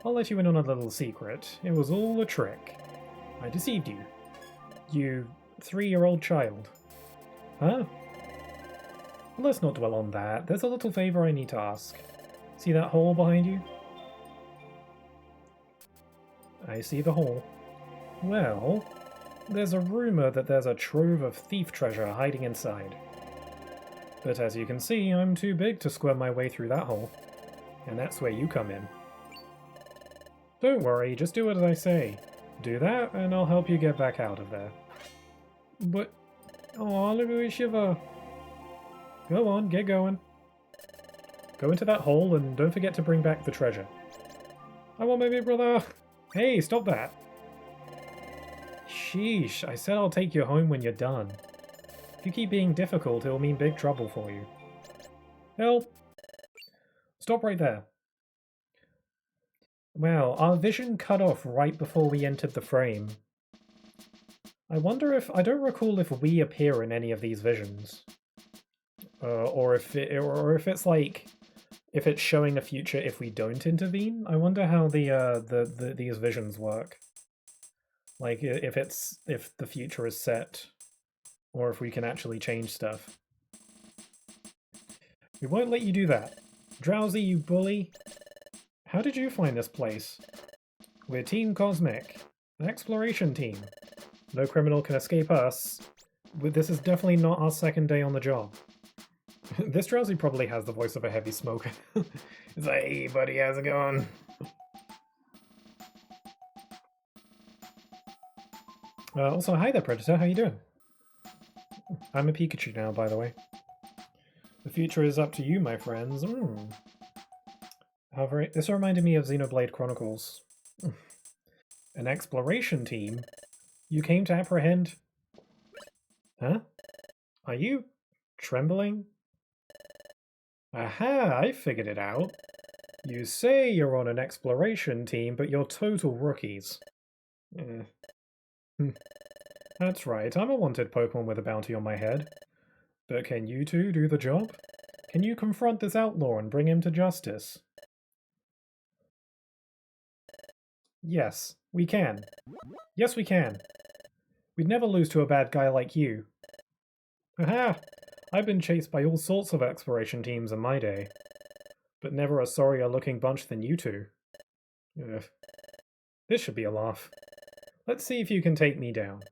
I'll let you in on a little secret. It was all a trick. I deceived you. You 3-year-old child. Huh? Let's not dwell on that. There's a little favor I need to ask. See that hole behind you? I see the hole. Well, there's a rumor that there's a trove of thief treasure hiding inside. But as you can see, I'm too big to squirm my way through that hole. And that's where you come in. Don't worry, just do as I say. Do that, and I'll help you get back out of there. But... Aw, look at me shiver. Go on, get going. Go into that hole and don't forget to bring back the treasure. I want my big brother! Hey, stop that! Sheesh, I said I'll take you home when you're done. If you keep being difficult, it'll mean big trouble for you. Help! Stop right there. Wow, our vision cut off right before we entered the frame. I wonder if... I don't recall if we appear in any of these visions. Or if it's like... If it's showing a future if we don't intervene. I wonder how these visions work. Like, if the future is set. Or if we can actually change stuff. We won't let you do that. Drowsy, you bully. How did you find this place? We're Team Cosmic. An exploration team. No criminal can escape us. This is definitely not our second day on the job. This Drowsy probably has the voice of a heavy smoker. It's like, hey buddy, how's it going? Also, hi there, Predator, how you doing? I'm a Pikachu now, by the way. The future is up to you, my friends. However, this reminded me of Xenoblade Chronicles. An exploration team? You came to apprehend... Huh? Are you trembling? Aha, I figured it out. You say you're on an exploration team, but you're total rookies. That's right, I'm a wanted Pokemon with a bounty on my head. But can you two do the job? Can you confront this outlaw and bring him to justice? Yes, we can. Yes, we can. We'd never lose to a bad guy like you. Aha! I've been chased by all sorts of exploration teams in my day, but never a sorrier looking bunch than you two. Ugh. This should be a laugh. Let's see if you can take me down.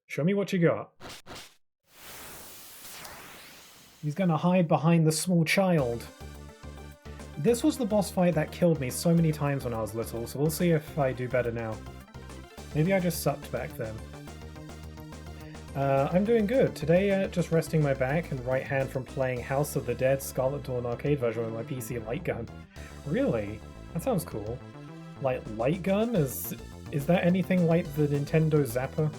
Show me what you got. He's gonna hide behind the small child. This was the boss fight that killed me so many times when I was little, so we'll see if I do better now. Maybe I just sucked back then. I'm doing good. Today, just resting my back and right hand from playing House of the Dead Scarlet Dawn arcade version with my PC light gun. Really? That sounds cool. Like, light gun? Is that anything like the Nintendo Zapper?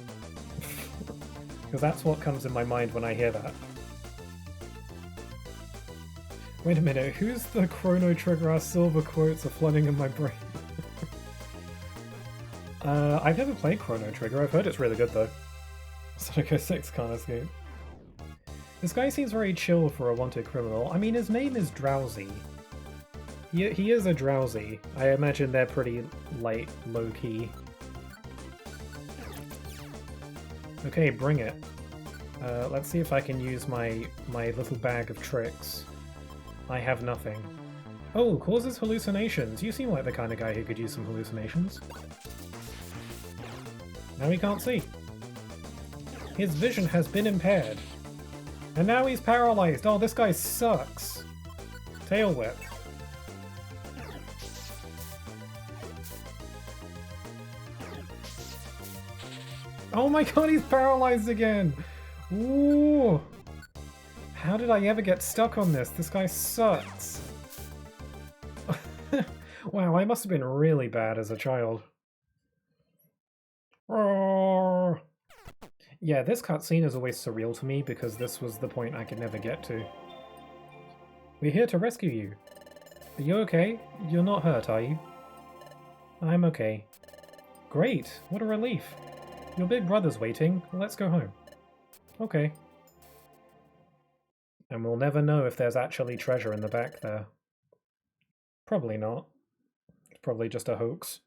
Because that's what comes in my mind when I hear that. Wait a minute, who's the Chrono Trigger silver quotes are flooding in my brain? I've never played Chrono Trigger, I've heard it's really good though. Sonic 06 can't escape. This guy seems very chill for a wanted criminal. I mean, his name is Drowsy. He is a Drowsy. I imagine they're pretty light, low-key. Okay, bring it. Let's see if I can use my little bag of tricks. I have nothing. Oh, causes hallucinations. You seem like the kind of guy who could use some hallucinations. Now he can't see. His vision has been impaired. And now he's paralyzed. Oh, this guy sucks. Tail whip. Oh my god, he's paralyzed again! Ooh! How did I ever get stuck on this? This guy sucks. Wow, I must have been really bad as a child. Roar. Yeah, this cutscene is always surreal to me because this was the point I could never get to. We're here to rescue you. Are you okay? You're not hurt, are you? I'm okay. Great, what a relief. Your big brother's waiting. Let's go home. Okay. And we'll never know if there's actually treasure in the back there. Probably not. It's probably just a hoax.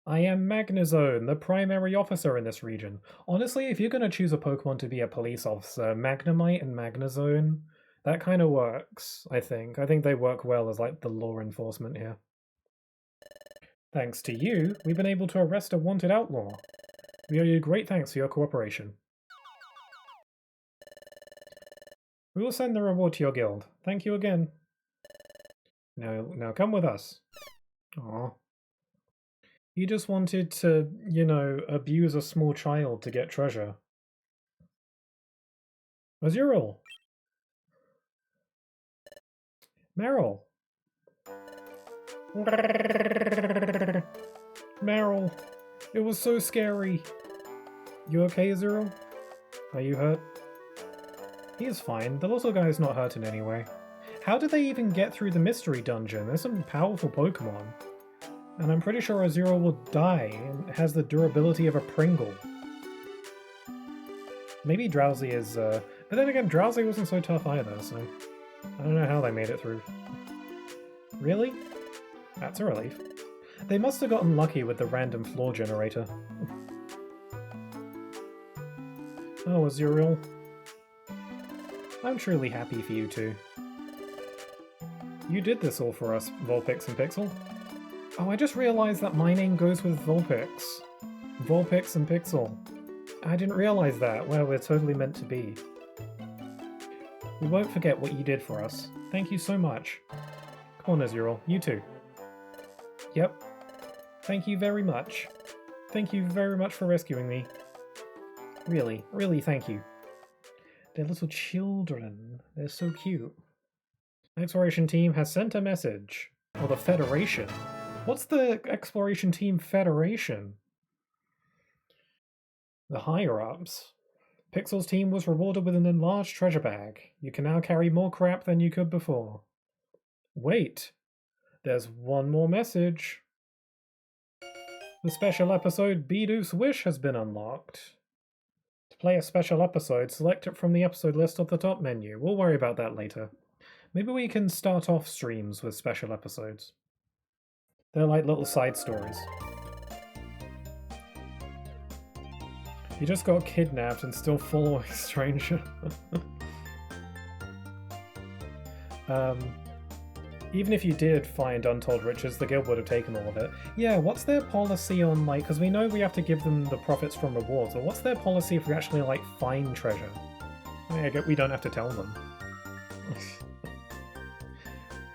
I am Magnezone, the primary officer in this region. Honestly, if you're going to choose a Pokemon to be a police officer, Magnemite and Magnezone, that kind of works, I think. I think they work well as like the law enforcement here. Thanks to you, we've been able to arrest a wanted outlaw. We owe you great thanks for your cooperation. We will send the reward to your guild. Thank you again. Now come with us. Aww. He just wanted to, you know, abuse a small child to get treasure. Azurill! Meryl! Meryl! It was so scary! You okay, Azurill? Are you hurt? He is fine. The little guy's not hurt in any way. How did they even get through the mystery dungeon? There's some powerful Pokemon. And I'm pretty sure Azurill will die and has the durability of a Pringle. Maybe Drowsy is, but then again, Drowsy wasn't so tough either, so I don't know how they made it through. Really? That's a relief. They must have gotten lucky with the random floor generator. Oh, Azurill. I'm truly happy for you two. You did this all for us, Vulpix and Pixel. Oh, I just realized that my name goes with Vulpix. Vulpix and Pixel. I didn't realize that. Well, we're totally meant to be. We won't forget what you did for us. Thank you so much. Come on, Azurill. You too. Yep. Thank you very much. Thank you very much for rescuing me. Really, really thank you. They're little children. They're so cute. Exploration team has sent a message. Or the Federation. What's the Exploration Team Federation? The higher-ups. Pixel's team was rewarded with an enlarged treasure bag. You can now carry more crap than you could before. Wait. There's one more message. The special episode Bidoof's Wish has been unlocked. To play a special episode, select it from the episode list at the top menu. We'll worry about that later. Maybe we can start off streams with special episodes. They're like little side stories. You just got kidnapped and still following a stranger. Even if you did find untold riches, the guild would have taken all of it. Yeah, what's their policy on, like, because we know we have to give them the profits from rewards, but what's their policy if we actually, like, find treasure? I guess we don't have to tell them.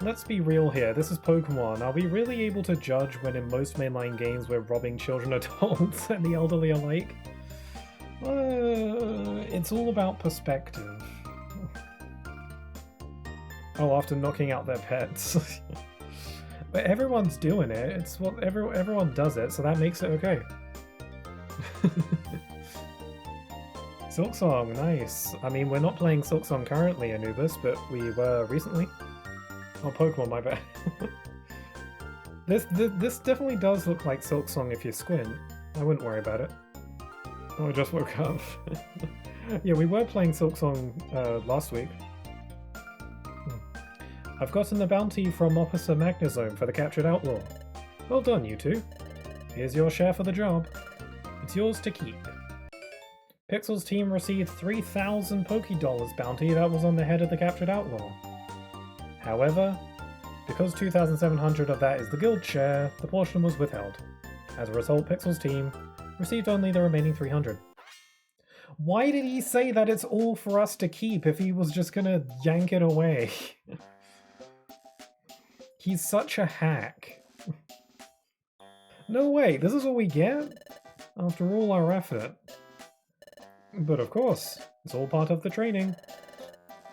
Let's be real here, this is Pokémon. Are we really able to judge when in most mainline games we're robbing children, adults, and the elderly alike? It's all about perspective. Oh, after knocking out their pets. But everyone's doing it. It's what everyone does it, so that makes it okay. Silksong, nice. I mean, we're not playing Silksong currently, Anubis, but we were recently. Oh, Pokemon, my bad. This definitely does look like Silksong if you squint. I wouldn't worry about it. Oh, I just woke up. Yeah, we were playing Silksong last week. I've gotten the bounty from Officer Magnezone for the captured outlaw. Well done, you two. Here's your share for the job. It's yours to keep. Pixel's team received 3,000 Pokédollars bounty that was on the head of the captured outlaw. However, because 2,700 of that is the guild share, the portion was withheld. As a result, Pixel's team received only the remaining 300. Why did he say that it's all for us to keep if he was just gonna yank it away? He's such a hack. No way, this is all we get? After all our effort. But of course, it's all part of the training.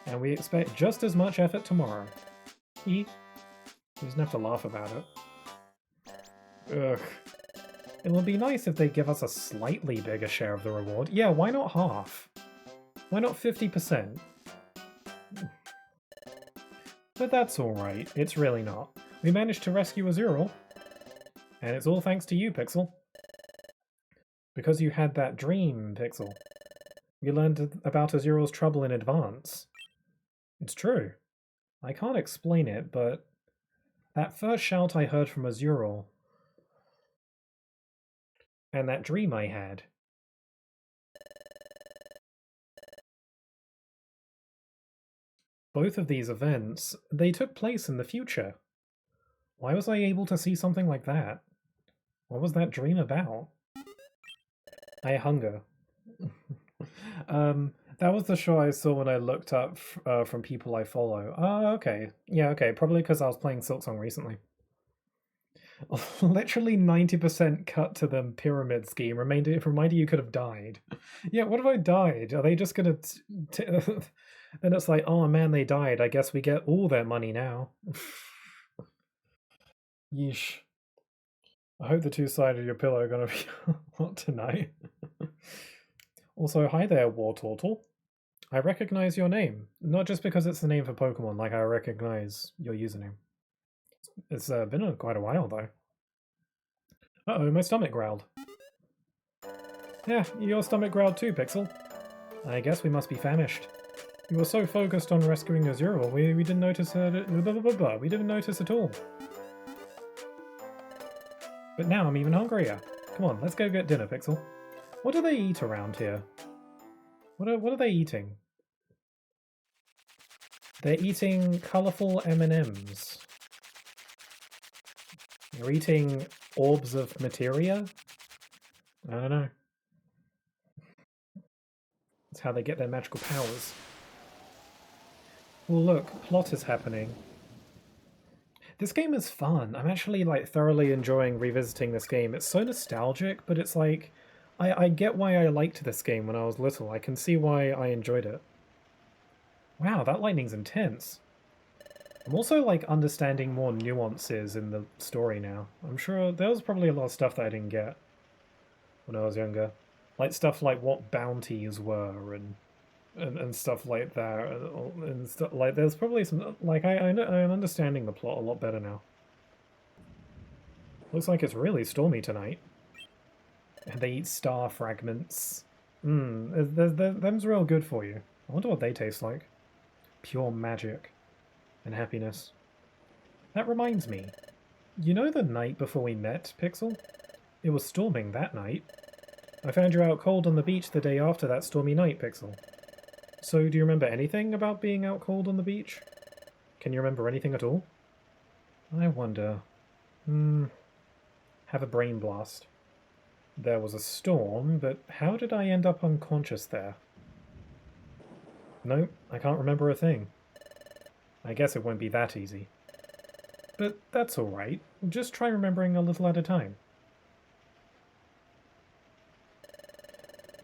And we expect just as much effort tomorrow. He doesn't have to laugh about it. Ugh. It would be nice if they give us a slightly bigger share of the reward. Yeah, why not half? Why not 50%? But that's alright, it's really not. We managed to rescue Azurill. And it's all thanks to you, Pixel. Because you had that dream, Pixel. We learned about Azurill's trouble in advance. It's true. I can't explain it, but that first shout I heard from Azurill, and that dream I had, both of these events, they took place in the future. Why was I able to see something like that? What was that dream about? I hunger. That was the show I saw when I looked up from people I follow. Oh, okay. Yeah, okay. Probably because I was playing Silksong recently. Literally 90% cut to the pyramid scheme. Reminder you could have died. Yeah, what if I died? Are they just gonna... Then it's like, oh man, they died. I guess we get all their money now. Yeesh. I hope the two sides of your pillow are gonna be hot tonight. Also, hi there, Wartortle. I recognize your name. Not just because it's the name for Pokemon, like I recognize your username. It's been quite a while, though. Uh-oh, my stomach growled. Yeah, your stomach growled too, Pixel. I guess we must be famished. We were so focused on rescuing Azurill, we didn't notice we didn't notice at all. But now I'm even hungrier. Come on, let's go get dinner, Pixel. What do they eat around here? What are they eating? They're eating colourful M&Ms. They're eating orbs of materia? I don't know. That's how they get their magical powers. Well, look, plot is happening. This game is fun. I'm actually like thoroughly enjoying revisiting this game. It's so nostalgic, but it's like I get why I liked this game when I was little. I can see why I enjoyed it. Wow, that lightning's intense. I'm also like understanding more nuances in the story now. I'm sure there was probably a lot of stuff that I didn't get when I was younger. Like stuff like what bounties were and stuff like that, and stuff like there's probably some like I'm understanding the plot a lot better now. Looks like it's really stormy tonight. And they eat star fragments. Them's real good for you. I wonder what they taste like. Pure magic. and happiness. That reminds me. You know the night before we met, Pixel? It was storming that night. I found you out cold on the beach the day after that stormy night, Pixel. So do you remember anything about being out cold on the beach? Can you remember anything at all? I wonder. Have a brain blast. There was a storm, but how did I end up unconscious there? Nope, I can't remember a thing. I guess it won't be that easy. But that's alright. Just try remembering a little at a time.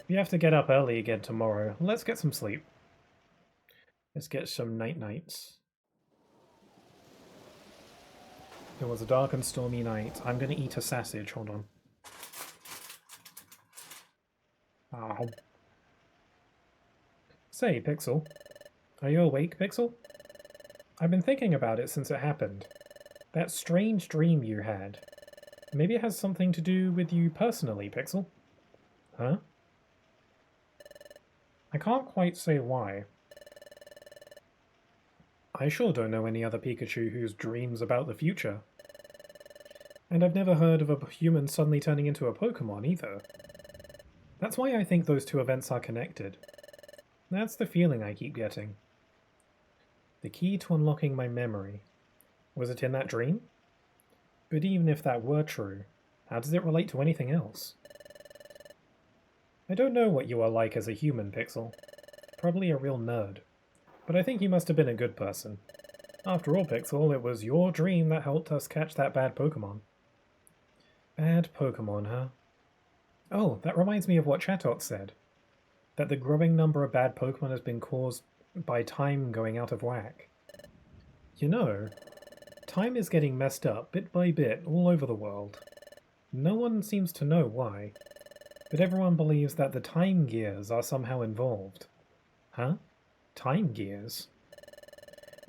You have to get up early again tomorrow. Let's get some sleep. Let's get some night-nights. It was a dark and stormy night. I'm gonna eat a sausage. Hold on. Ow. Say, Pixel. Are you awake, Pixel? I've been thinking about it since it happened. That strange dream you had. Maybe it has something to do with you personally, Pixel? Huh? I can't quite say why. I sure don't know any other Pikachu whose dreams about the future. And I've never heard of a human suddenly turning into a Pokémon either. That's why I think those two events are connected. That's the feeling I keep getting. The key to unlocking my memory. Was it in that dream? But even if that were true, how does it relate to anything else? I don't know what you are like as a human, Pixel. Probably a real nerd. But I think you must have been a good person. After all, Pixel, it was your dream that helped us catch that bad Pokémon. Bad Pokémon, huh? Oh, that reminds me of what Chatot said. That the growing number of bad Pokémon has been caused by time going out of whack. You know, time is getting messed up bit by bit all over the world. No one seems to know why, but everyone believes that the time gears are somehow involved. Huh? Time gears?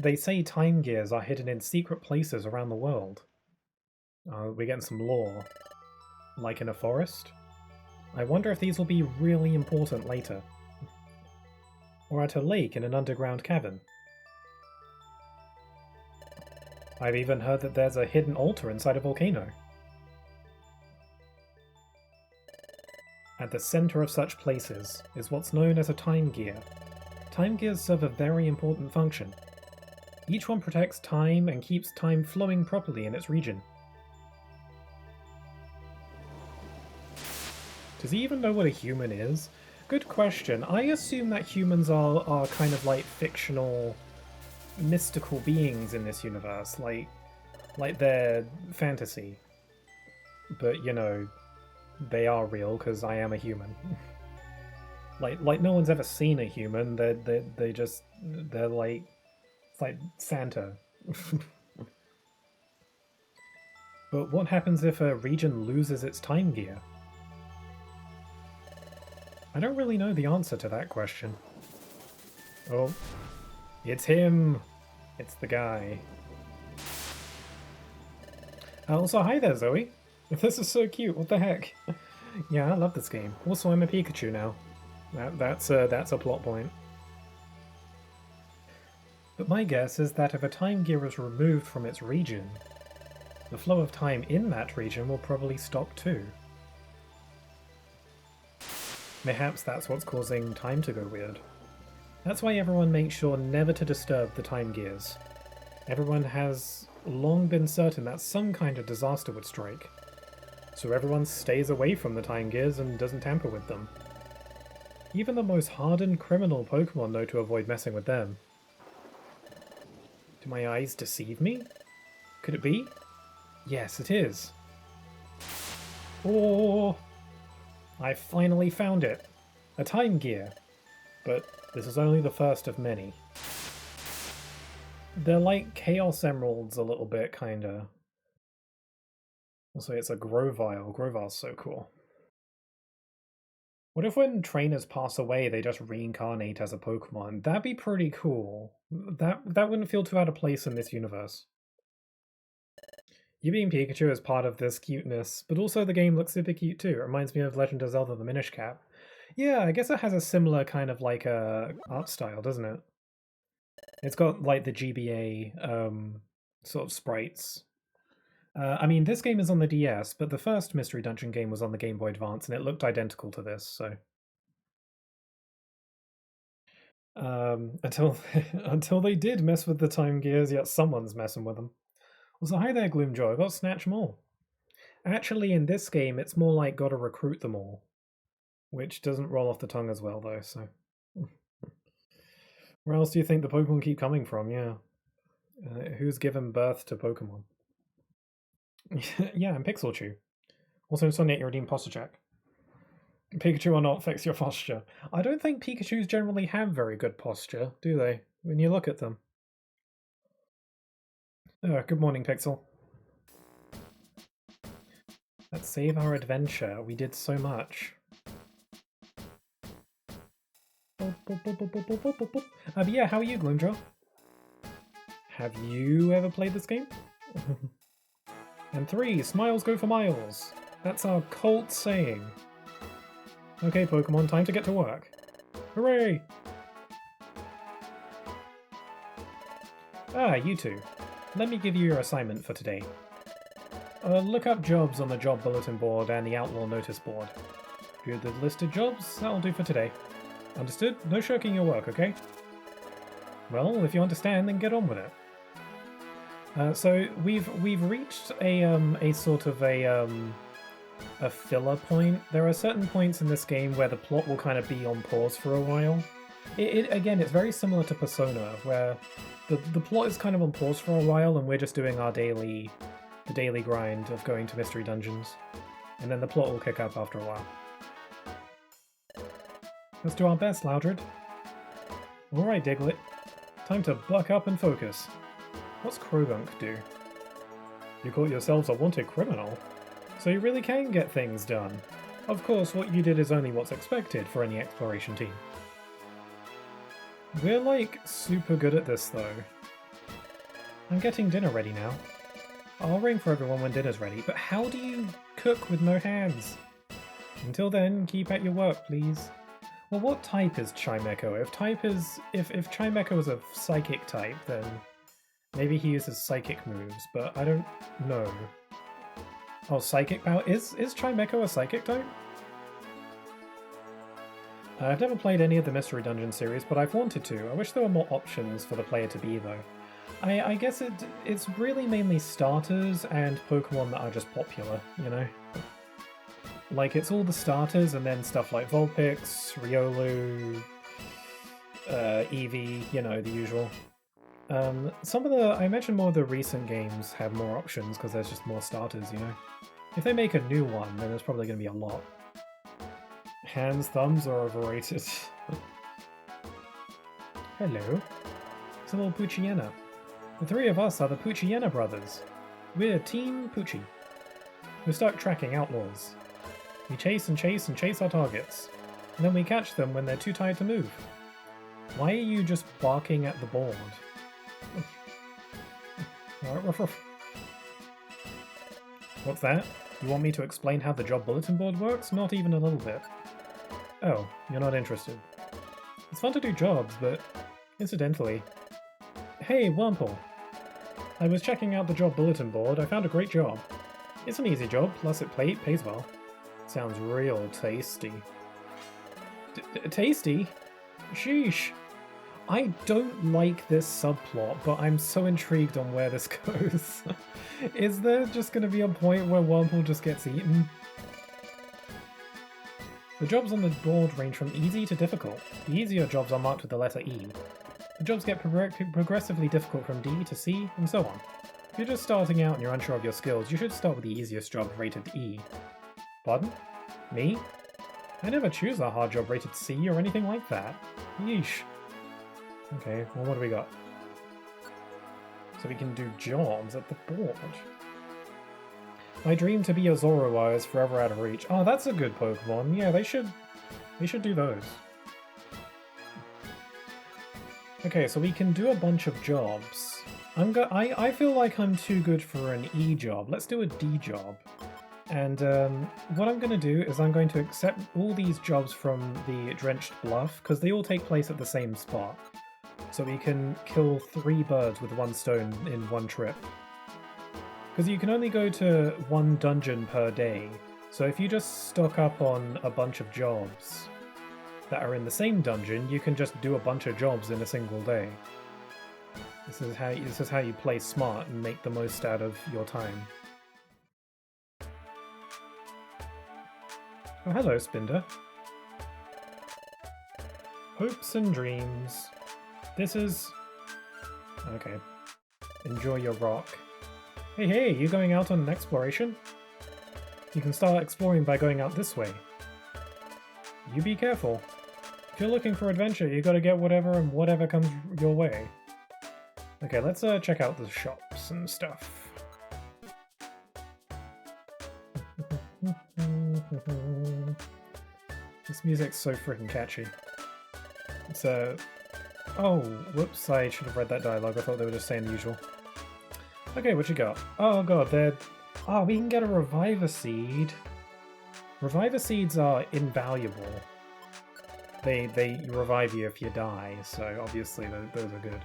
They say time gears are hidden in secret places around the world. We're getting some lore. Like in a forest? I wonder if these will be really important later. Or at a lake in an underground cavern. I've even heard that there's a hidden altar inside a volcano. At the center of such places is what's known as a time gear. Time gears serve a very important function. Each one protects time and keeps time flowing properly in its region. Does he even know what a human is? Good question. I assume that humans are kind of like fictional, mystical beings in this universe, like they're fantasy. But you know, they are real because I am a human. like no one's ever seen a human. They're like it's like Santa. But what happens if a region loses its time gear? I don't really know the answer to that question. Oh, it's him! It's the guy. Also, hi there, Zoe! This is so cute, what the heck? Yeah, I love this game. Also, I'm a Pikachu now. That's a plot point. But my guess is that if a time gear is removed from its region, the flow of time in that region will probably stop too. Perhaps that's what's causing time to go weird. That's why everyone makes sure never to disturb the time gears. Everyone has long been certain that some kind of disaster would strike. So everyone stays away from the time gears and doesn't tamper with them. Even the most hardened criminal Pokémon know to avoid messing with them. Do my eyes deceive me? Could it be? Yes, it is. Oh! I finally found it! A time gear! But this is only the first of many. They're like Chaos Emeralds a little bit, kinda. Also, it's a Grovyle. Grovyle's so cool. What if when trainers pass away, they just reincarnate as a Pokemon? That'd be pretty cool. That wouldn't feel too out of place in this universe. You being Pikachu is part of this cuteness, but also the game looks super cute too. It reminds me of Legend of Zelda the Minish Cap. Yeah, I guess it has a similar kind of like art style, doesn't it? It's got like the GBA sort of sprites. I mean, this game is on the DS, but the first Mystery Dungeon game was on the Game Boy Advance, and it looked identical to this. So until until they did mess with the time gears, yet someone's messing with them. Also, hi there, Gloomjaw. I got to snatch them all. Actually, in this game, it's more like gotta recruit them all, which doesn't roll off the tongue as well, though. So, where else do you think the Pokemon keep coming from? Yeah, who's given birth to Pokemon? Yeah, and Pixelchu. Also, Sonic, your redeemed posture check. Pikachu or not, fix your posture. I don't think Pikachus generally have very good posture, do they? When you look at them. Good morning, Pixel. Let's save our adventure. We did so much. But yeah, how are you, Gloomjaw? Have you ever played this game? And 3, smiles go for miles. That's our cult saying. Okay, Pokemon, time to get to work. Hooray! Ah, you two. Let me give you your assignment for today. Look up jobs on the job bulletin board and the outlaw notice board. View the listed jobs, that'll do for today. Understood? No shirking your work, okay? Well, if you understand, then get on with it. So we've reached a sort of a filler point. There are certain points in this game where the plot will kind of be on pause for a while. Again, it's very similar to Persona, where the plot is kind of on pause for a while, and we're just doing our daily grind of going to mystery dungeons, and then the plot will kick up after a while. Let's do our best, Loudred. Alright, Diglett. Time to buck up and focus. What's Krogunk do? You call yourselves a wanted criminal? So you really can get things done. Of course, what you did is only what's expected for any exploration team. We're like super good at this though. I'm getting dinner ready now. I'll ring for everyone when dinner's ready, but how do you cook with no hands? Until then, keep at your work, please. Well, what type is Chimecho? If Chimecho is a psychic type, then maybe he uses psychic moves, but I don't know. Oh, psychic power? Is Chimecho a psychic type? I've never played any of the Mystery Dungeon series, but I've wanted to. I wish there were more options for the player to be, though. I guess it's really mainly starters and Pokemon that are just popular, you know? Like, it's all the starters and then stuff like Vulpix, Riolu, Eevee, you know, the usual. I imagine more of the recent games have more options because there's just more starters, you know? If they make a new one, then there's probably going to be a lot. Hands, thumbs are overrated. Hello. It's a little Poochyena. The 3 of us are the Poochyena brothers. We're Team Poochie. We're stuck tracking outlaws. We chase and chase and chase our targets, and then we catch them when they're too tired to move. Why are you just barking at the board? What's that? You want me to explain how the job bulletin board works? Not even a little bit. Oh, you're not interested. It's fun to do jobs, but incidentally... Hey, Wurmple! I was checking out the job bulletin board. I found a great job. It's an easy job, plus it pays well. Sounds real tasty. Tasty? Sheesh. I don't like this subplot, but I'm so intrigued on where this goes. Is there just going to be a point where Wurmple just gets eaten? The jobs on the board range from easy to difficult. The easier jobs are marked with the letter E. The jobs get progressively difficult from D to C, and so on. If you're just starting out and you're unsure of your skills, you should start with the easiest job rated E. Pardon? Me? I never choose a hard job rated C or anything like that. Yeesh. Okay, well what do we got? So we can do jobs at the board. My dream to be a Zorua is forever out of reach. Oh, that's a good Pokemon. Yeah, they should do those. Okay, so we can do a bunch of jobs. I feel like I'm too good for an E job. Let's do a D job. And what I'm going to do is I'm going to accept all these jobs from the Drenched Bluff, because they all take place at the same spot. so we can kill 3 birds with 1 stone in 1 trip. Because you can only go to 1 dungeon per day, so if you just stock up on a bunch of jobs that are in the same dungeon, you can just do a bunch of jobs in a single day. This is how you play smart and make the most out of your time. Oh, hello, Spinder. Hopes and dreams. This is... Okay. Enjoy your rock. Hey, you going out on an exploration? You can start exploring by going out this way. You be careful. If you're looking for adventure, you gotta get whatever and whatever comes your way. Okay, let's check out the shops and stuff. This music's so freaking catchy. It's oh, whoops, I should have read that dialogue. I thought they were just saying the usual. Okay, what you got? Oh god, they're... Oh, we can get a Reviver Seed. Reviver Seeds are invaluable. They revive you if you die, so obviously those are good.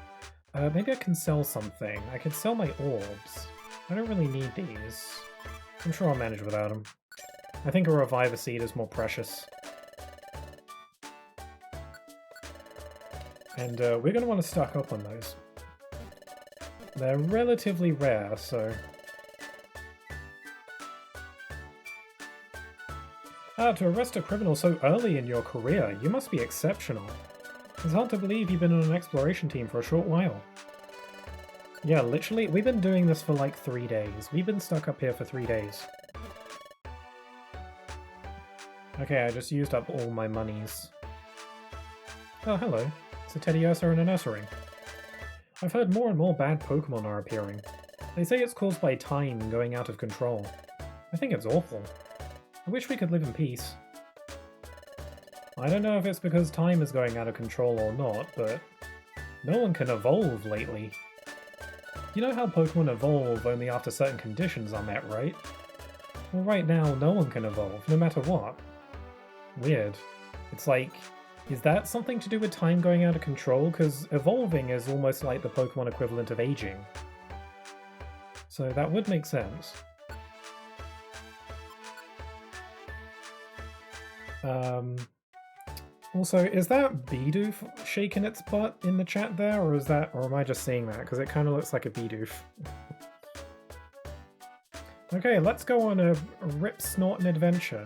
Maybe I can sell something. I could sell my orbs. I don't really need these. I'm sure I'll manage without them. I think a Reviver Seed is more precious. And we're going to want to stock up on those. They're relatively rare, so... Ah, to arrest a criminal so early in your career, you must be exceptional. It's hard to believe you've been on an exploration team for a short while. Yeah, literally, we've been doing this for like 3 days. We've been stuck up here for 3 days. Okay, I just used up all my monies. Oh, hello. It's a Teddiursa and an Ursaring. I've heard more and more bad Pokémon are appearing. They say it's caused by time going out of control. I think it's awful. I wish we could live in peace. I don't know if it's because time is going out of control or not, but no one can evolve lately. You know how Pokémon evolve only after certain conditions are met, right? Well, right now, no one can evolve, no matter what. Weird. It's like, is that something to do with time going out of control? Because evolving is almost like the Pokémon equivalent of aging. So that would make sense. Also, is that Bidoof shaking its butt in the chat there, or am I just seeing that? Because it kind of looks like a Bidoof. Okay, let's go on a rip snortin' adventure.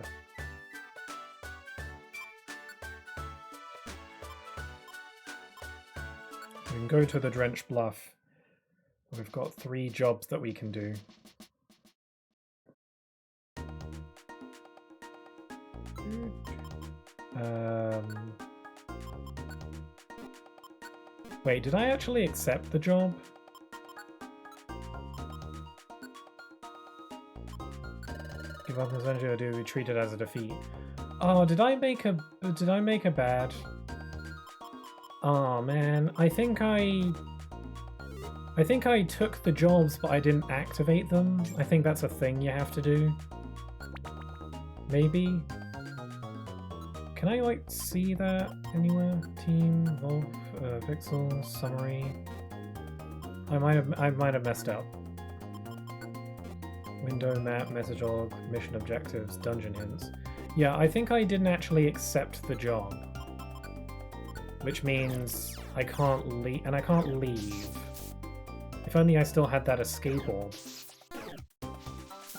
We can go to the Drench Bluff. We've got 3 jobs that we can do. Wait, did I actually accept the job? Give up this energy or do we treat it as a defeat? Oh, did I make a bad? Oh man, I think I took the jobs but I didn't activate them. I think that's a thing you have to do. Maybe? Can I like see that anywhere? Team, Wolf, Pixel, summary. I might have messed up. Window, map, message log, mission objectives, dungeon hints. Yeah, I think I didn't actually accept the job. Which means I can't leave, and I can't leave. If only I still had that escape orb.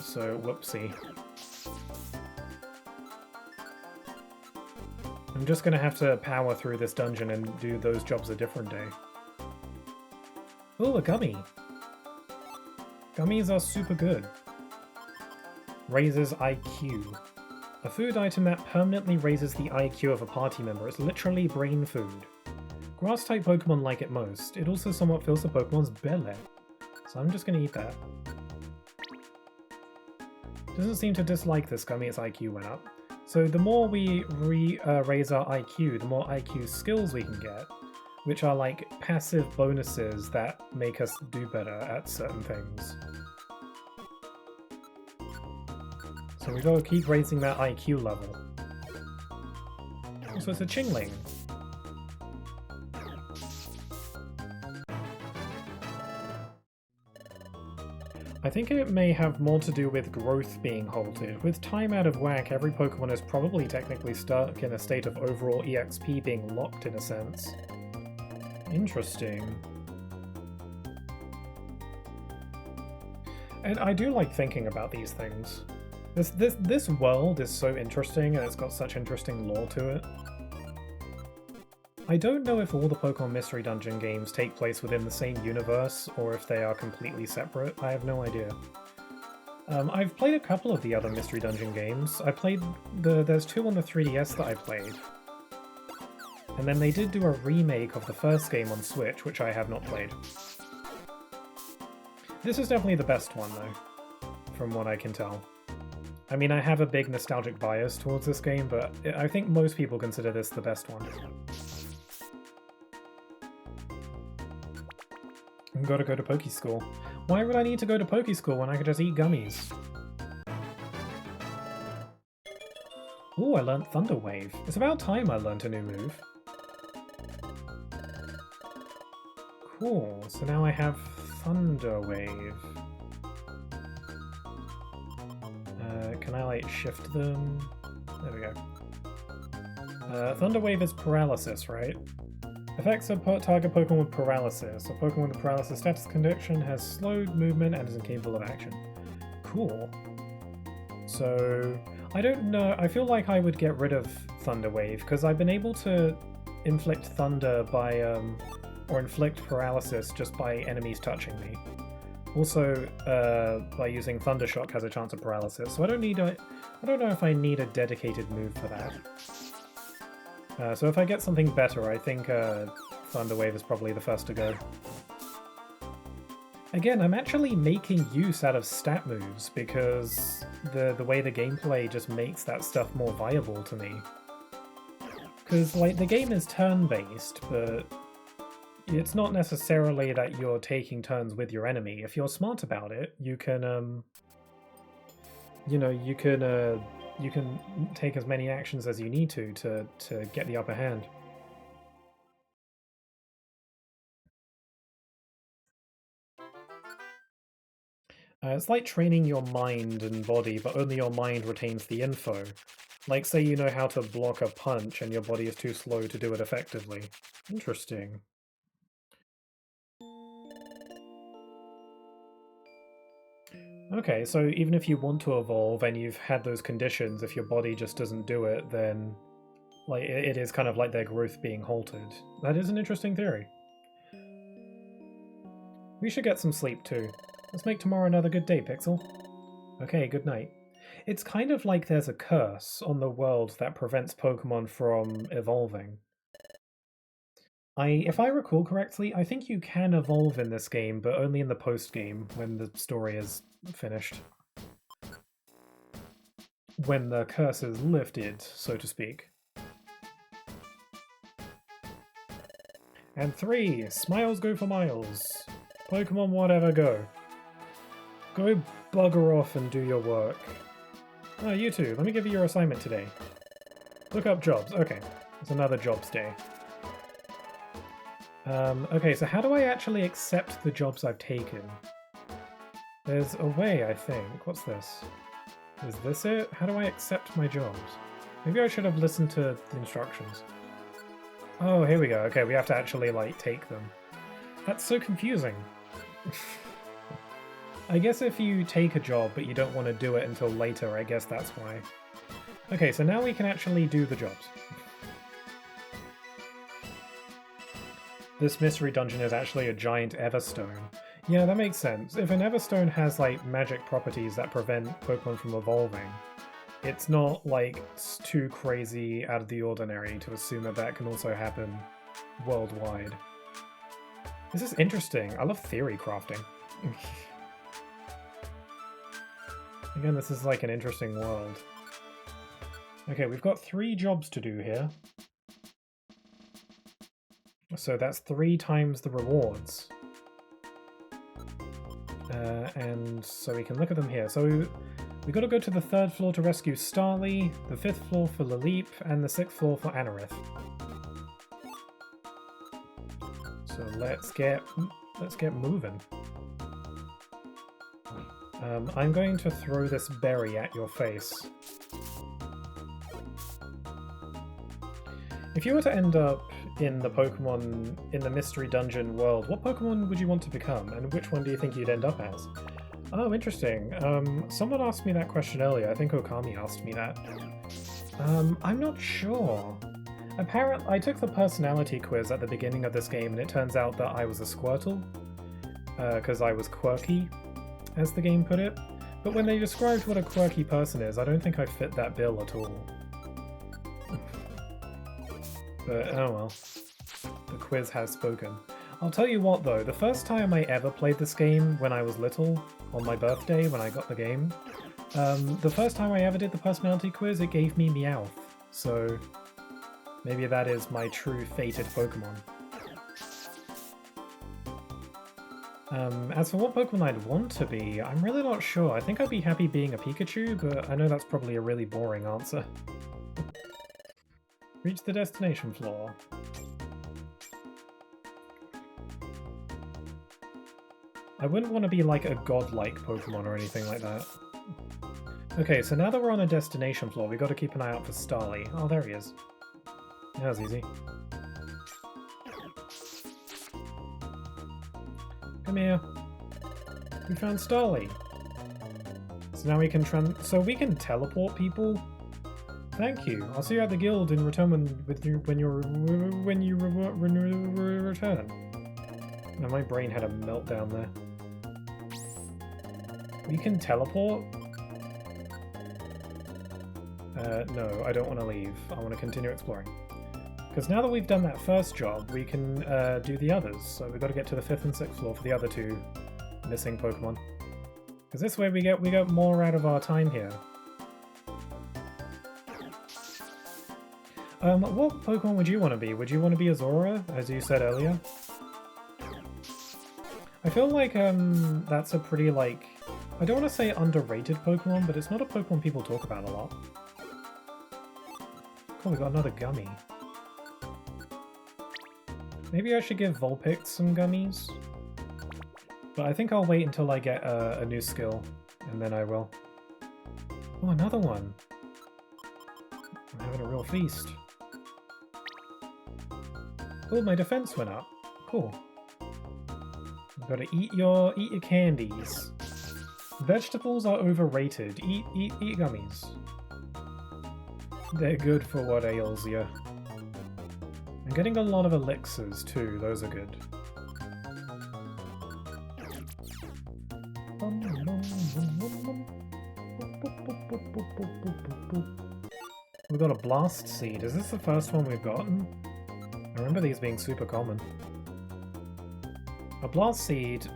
So, whoopsie. I'm just gonna have to power through this dungeon and do those jobs a different day. Oh, a gummy! Gummies are super good. Raises IQ. A food item that permanently raises the IQ of a party member. It's literally brain food. Grass-type Pokemon like it most. It also somewhat fills the Pokemon's belly. So I'm just gonna eat that. Doesn't seem to dislike this gummy, its IQ went up. So the more we raise our IQ, the more IQ skills we can get, which are like passive bonuses that make us do better at certain things. So we gotta keep raising that IQ level. So it's a Chingling. I think it may have more to do with growth being halted. With time out of whack, every Pokemon is probably technically stuck in a state of overall EXP being locked in a sense. Interesting. And I do like thinking about these things. This world is so interesting and it's got such interesting lore to it. I don't know if all the Pokemon Mystery Dungeon games take place within the same universe or if they are completely separate. I have no idea. I've played a couple of the other Mystery Dungeon games. I played there's two on the 3DS that I played. And then they did do a remake of the first game on Switch, which I have not played. This is definitely the best one, though, from what I can tell. I mean, I have a big nostalgic bias towards this game, but I think most people consider this the best one. I've got to go to Poke School. Why would I need to go to Poke School when I could just eat gummies? Ooh, I learned Thunder Wave. It's about time I learned a new move. Cool, so now I have Thunder Wave. Can I, like, shift them? There we go. Thunder Wave is paralysis, right? Affects a target Pokemon with paralysis. A Pokemon with a paralysis status condition has slowed movement and is incapable of action. Cool. So, I don't know. I feel like I would get rid of Thunder Wave, because I've been able to inflict thunder by, or inflict paralysis just by enemies touching me. Also, by using Thunder Shock has a chance of paralysis, so I don't know if I need a dedicated move for that. So if I get something better, I think Thunder Wave is probably the first to go. Again, I'm actually making use out of stat moves because the way the gameplay just makes that stuff more viable to me. Because, like, the game is turn-based, but it's not necessarily that you're taking turns with your enemy. If you're smart about it, you can, you know, you can take as many actions as you need to get the upper hand. It's like training your mind and body, but only your mind retains the info. Like, say you know how to block a punch and your body is too slow to do it effectively. Interesting. Okay, so even if you want to evolve and you've had those conditions, if your body just doesn't do it, then like it is kind of like their growth being halted. That is an interesting theory. We should get some sleep too. Let's make tomorrow another good day, Pixel. Okay, good night. It's kind of like there's a curse on the world that prevents Pokemon from evolving. If I recall correctly, I think you can evolve in this game, but only in the post-game, when the story is finished. When the curse is lifted, so to speak. And 3, smiles go for miles. Pokemon whatever go. Go bugger off and do your work. Oh, you two, let me give you your assignment today. Look up jobs. Okay, it's another jobs day. Okay, so how do I actually accept the jobs I've taken? There's a way, I think. What's this? Is this it? How do I accept my jobs? Maybe I should have listened to the instructions. Oh, here we go. Okay, we have to actually, like, take them. That's so confusing. I guess if you take a job but you don't want to do it until later, I guess that's why. Okay, so now we can actually do the jobs. This mystery dungeon is actually a giant Everstone. Yeah, that makes sense. If an Everstone has, like, magic properties that prevent Pokemon from evolving, it's not, like, too crazy out of the ordinary to assume that that can also happen worldwide. This is interesting. I love theory crafting. Again, this is, like, an interesting world. Okay, we've got 3 jobs to do here. So that's 3 times the rewards. And so we can look at them here. So we got to go to the 3rd floor to rescue Starly, the 5th floor for Laleep, and the 6th floor for Anorith. So let's get moving. I'm going to throw this berry at your face. If you were to end up in the Mystery Dungeon world, what Pokemon would you want to become, and which one do you think you'd end up as? Oh, interesting. Someone asked me that question earlier. I think Okami asked me that. I'm not sure. Apparently, I took the personality quiz at the beginning of this game, and it turns out that I was a Squirtle, because I was quirky, as the game put it. But when they described what a quirky person is, I don't think I fit that bill at all. But oh well. The quiz has spoken. I'll tell you what though, the first time I ever played this game when I was little, on my birthday when I got the game, the first time I ever did the personality quiz, it gave me Meowth. So maybe that is my true fated Pokemon. As for what Pokemon I'd want to be, I'm really not sure. I think I'd be happy being a Pikachu, but I know that's probably a really boring answer. Reach the destination floor. I wouldn't want to be like a godlike Pokemon or anything like that. Okay, so now that we're on a destination floor, we got to keep an eye out for Starly. Oh, there he is. That was easy. Come here. We found Starly. So now we can we can teleport people. Thank you. I'll see you at the guild in return when you return. Now my brain had a meltdown there. We can teleport? No, I don't want to leave. I want to continue exploring. Because now that we've done that first job, we can do the others. So we've got to get to the 5th and 6th floor for the other 2 missing Pokemon. Because this way we get more out of our time here. What Pokemon would you want to be? Would you want to be Azora, as you said earlier? I feel like that's a pretty, like, I don't want to say underrated Pokemon, but it's not a Pokemon people talk about a lot. Cool, we got another gummy. Maybe I should give Vulpix some gummies? But I think I'll wait until I get a new skill, and then I will. Oh, another one! I'm having a real feast. Oh, my defense went up. Cool. You've got to eat your candies. Vegetables are overrated. Eat gummies. They're good for what ails you. I'm getting a lot of elixirs too. Those are good. We've got a blast seed. Is this the first one we've gotten? I remember these being super common. A blast seed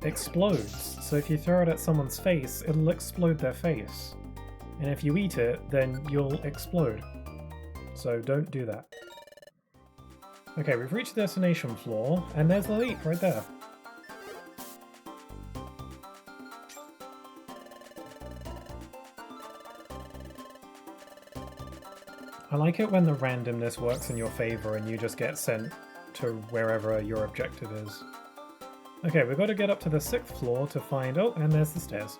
explodes, so if you throw it at someone's face, it'll explode their face. And if you eat it, then you'll explode. So don't do that. Okay, we've reached the destination floor, and there's the leap right there. I like it when the randomness works in your favor and you just get sent to wherever your objective is. Okay, we've got to get up to the 6th floor to find... Oh, and there's the stairs.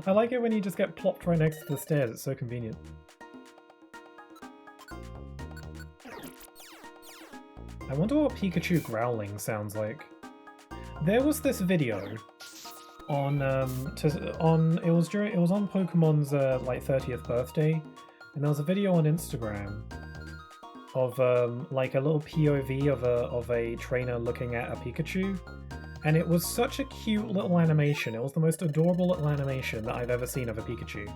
I like it when you just get plopped right next to the stairs, it's so convenient. I wonder what Pikachu growling sounds like. There was this video on it was on Pokemon's like 30th birthday, and there was a video on Instagram of like a little POV of a trainer looking at a Pikachu, and it was such a cute little animation. It was the most adorable little animation that I've ever seen of a Pikachu.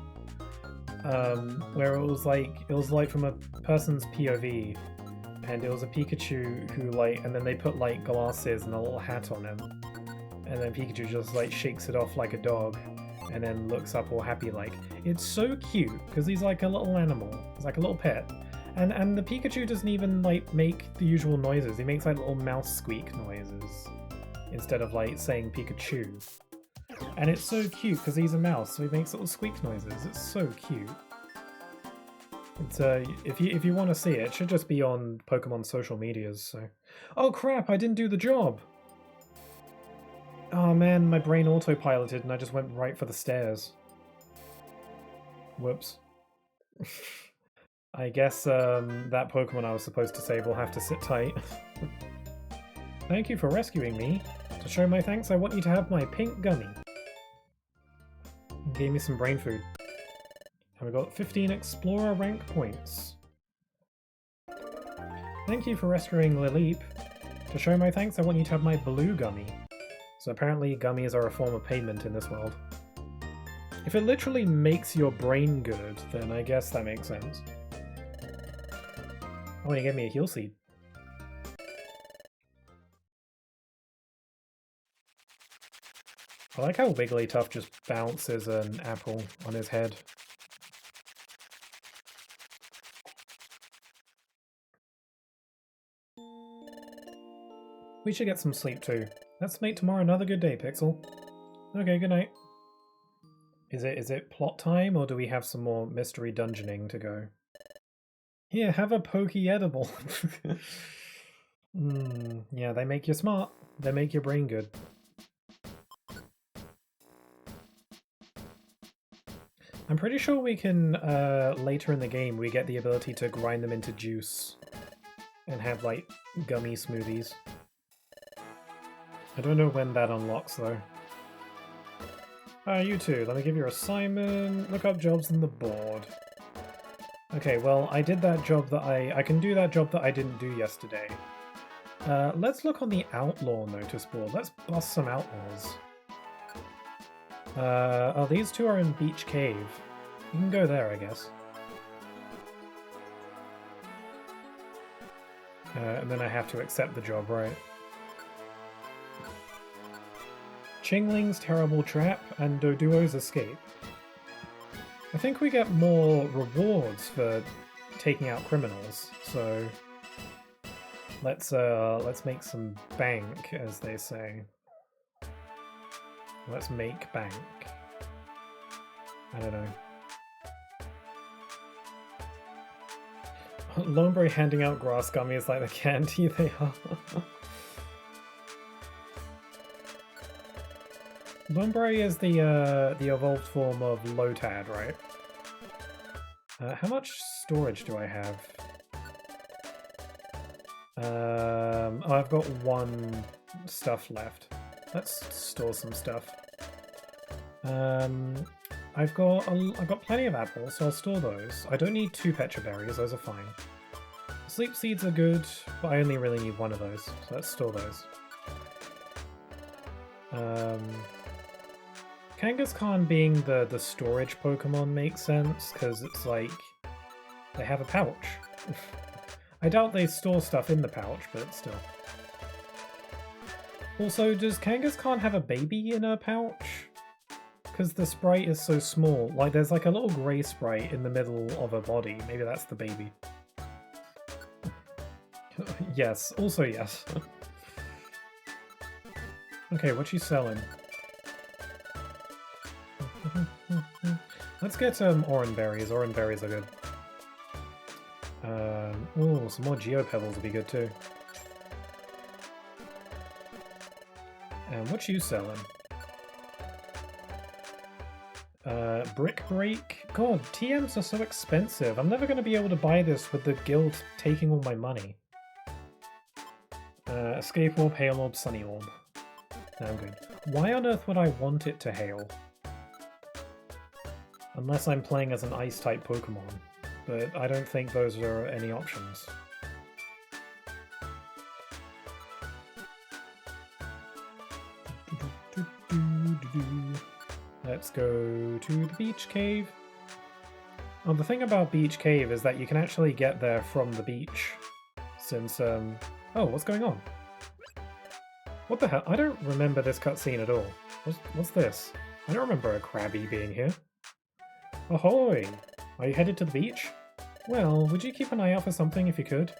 Where it was like from a person's POV, and it was a Pikachu who and then they put like glasses and a little hat on him, and then Pikachu just like shakes it off like a dog, and then looks up all happy like. It's so cute because he's like a little animal. He's like a little pet. And the Pikachu doesn't even like make the usual noises. He makes like little mouse squeak noises instead of like saying Pikachu. And it's so cute because he's a mouse, so he makes little squeak noises. It's so cute. It's if you want to see it, it should just be on Pokemon social medias. So, oh crap! I didn't do the job. Oh man, my brain autopiloted and I just went right for the stairs. Whoops. I guess that Pokemon I was supposed to save will have to sit tight. Thank you for rescuing me. To show my thanks, I want you to have my pink gummy. Gave me some brain food. And we got 15 Explorer rank points. Thank you for rescuing Lilip. To show my thanks, I want you to have my blue gummy. So apparently gummies are a form of payment in this world. If it literally makes your brain good, then I guess that makes sense. Oh, you gave me a heal seed. I like how Wigglytuff just bounces an apple on his head. We should get some sleep too. Let's make tomorrow another good day, Pixel. Okay, good night. Is it plot time, or do we have some more mystery dungeoning to go? Here, have a pokey edible. Yeah, they make you smart. They make your brain good. I'm pretty sure we can, later in the game, we get the ability to grind them into juice and have, like, gummy smoothies. I don't know when that unlocks, though. You too. Let me give you your assignment. Look up jobs in the board. Okay, well, I did that job that I can do that job that I didn't do yesterday. Let's look on the outlaw notice board. Let's bust some outlaws. Oh, these two are in Beach Cave. You can go there, I guess. And then I have to accept the job, right? Chingling's Terrible Trap and Doduo's Escape. I think we get more rewards for taking out criminals, so let's make some bank, as they say. Let's make bank. I don't know. Lombre handing out grass gummies like the candy they are. Lombre is the evolved form of Lotad, right? How much storage do I have? Oh, I've got one stuff left. Let's store some stuff. I've got plenty of apples, so I'll store those. I don't need 2 Petra berries; those are fine. Sleep seeds are good, but I only really need 1 of those, so let's store those. Kangaskhan being the storage Pokemon makes sense, because it's like they have a pouch. I doubt they store stuff in the pouch, but still. Also, does Kangaskhan have a baby in her pouch? Because the sprite is so small. Like, there's like a little grey sprite in the middle of her body. Maybe that's the baby. Yes, also yes. Okay, what you selling? Let's get orange berries. Orange berries are good. Oh, some more Geopebbles would be good too. And what you selling? Brick Break? God, TMs are so expensive. I'm never going to be able to buy this with the guild taking all my money. Escape Orb, Hail Orb, Sunny Orb. I'm good. Why on earth would I want it to hail? Unless I'm playing as an Ice-type Pokemon. But I don't think those are any options. Let's go to the Beach Cave. Oh, the thing about Beach Cave is that you can actually get there from the beach. Since, oh, what's going on? What the hell? I don't remember this cutscene at all. What's this? I don't remember a Krabby being here. Ahoy! Are you headed to the beach? Well, would you keep an eye out for something if you could?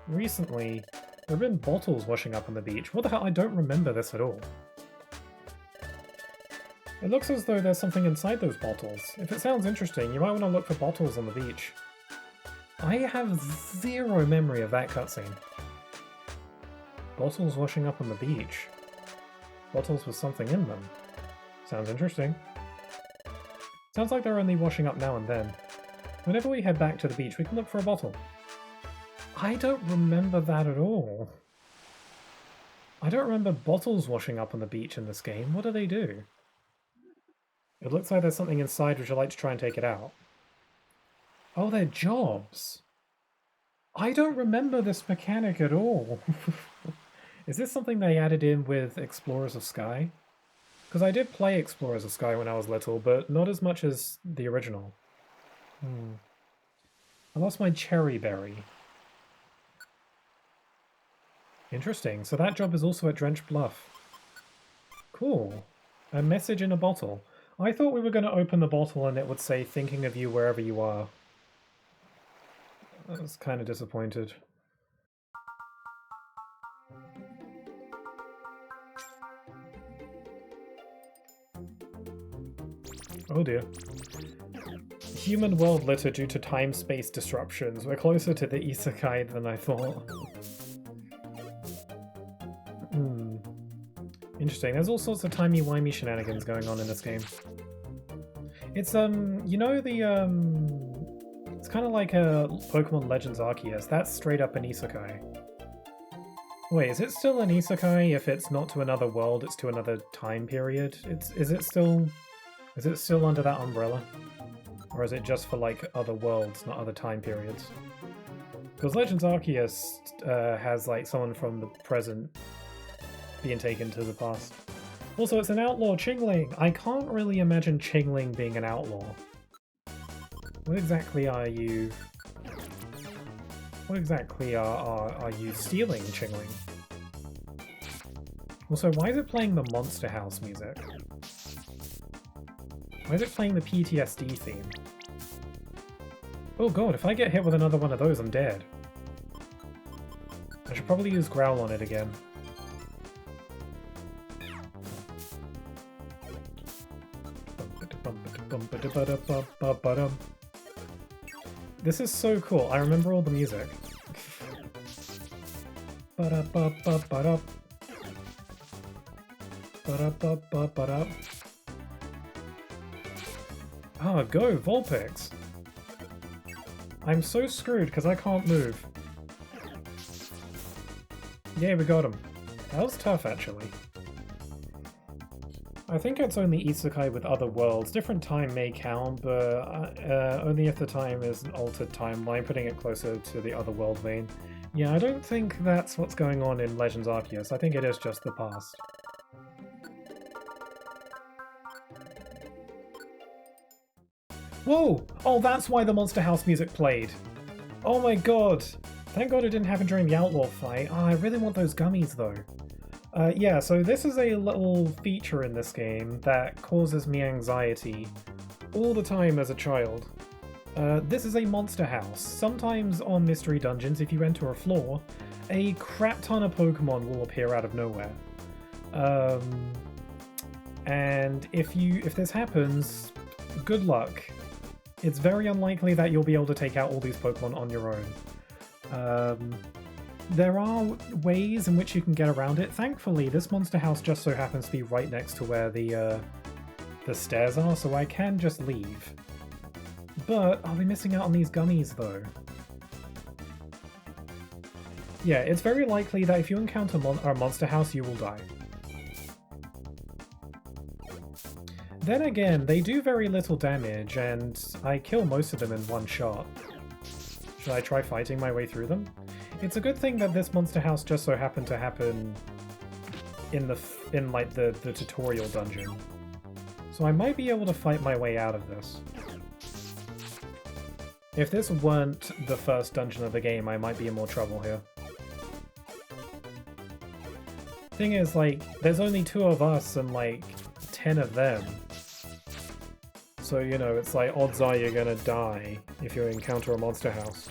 Recently, there have been bottles washing up on the beach. What the hell? I don't remember this at all. It looks as though there's something inside those bottles. If it sounds interesting, you might want to look for bottles on the beach. I have zero memory of that cutscene. Bottles washing up on the beach. Bottles with something in them. Sounds interesting. Sounds like they're only washing up now and then. Whenever we head back to the beach, we can look for a bottle. I don't remember that at all. I don't remember bottles washing up on the beach in this game. What do they do? It looks like there's something inside. Would you like to try and take it out? Oh, they're jobs. I don't remember this mechanic at all. Is this something they added in with Explorers of Sky? Because I did play Explorers of Sky when I was little, but not as much as the original. I lost my cherry berry. Interesting. So that job is also at Drench Bluff. Cool. A message in a bottle. I thought we were going to open the bottle and it would say, thinking of you wherever you are. I was kind of disappointed. Oh dear. Human world litter due to time-space disruptions. We're closer to the isekai than I thought. Interesting. There's all sorts of timey-wimey shenanigans going on in this game. It's, you know the, it's kind of like a Pokemon Legends Arceus. That's straight up an isekai. Wait, is it still an isekai if it's not to another world, it's to another time period? Is it still under that umbrella? Or is it just for, like, other worlds, not other time periods? Because Legends Arceus has, like, someone from the present being taken to the past. Also, it's an outlaw, Chingling! I can't really imagine Chingling being an outlaw. What exactly are you... What exactly are you stealing, Chingling? Also, why is it playing the Monster House music? Why is it playing the PTSD theme? Oh god, if I get hit with another one of those, I'm dead. I should probably use Growl on it again. This is so cool. I remember all the music. Ah, go, Vulpix! I'm so screwed because I can't move. Yeah, we got him. That was tough, actually. I think it's only isekai with other worlds. Different time may count, but only if the time is an altered timeline, putting it closer to the other world vein. Yeah, I don't think that's what's going on in Legends Arceus. I think it is just the past. Whoa! Oh, that's why the Monster House music played. Oh my god! Thank god it didn't happen during the Outlaw fight. Oh, I really want those gummies though. Yeah, so this is a little feature in this game that causes me anxiety all the time as a child. This is a monster house. Sometimes on mystery dungeons, if you enter a floor, a crap ton of Pokemon will appear out of nowhere. And if this happens, good luck. It's very unlikely that you'll be able to take out all these Pokemon on your own. There are ways in which you can get around it. Thankfully, this monster house just so happens to be right next to where the stairs are, so I can just leave. But I'll be missing out on these gummies, though. Yeah, it's very likely that if you encounter a monster house, you will die. Then again, they do very little damage, and I kill most of them in one shot. Should I try fighting my way through them? It's a good thing that this monster house just so happened to happen in the tutorial dungeon. So I might be able to fight my way out of this. If this weren't the first dungeon of the game, I might be in more trouble here. Thing is, like, there's only 2 of us and, like, 10 of them. So, you know, it's like, odds are you're gonna die if you encounter a monster house.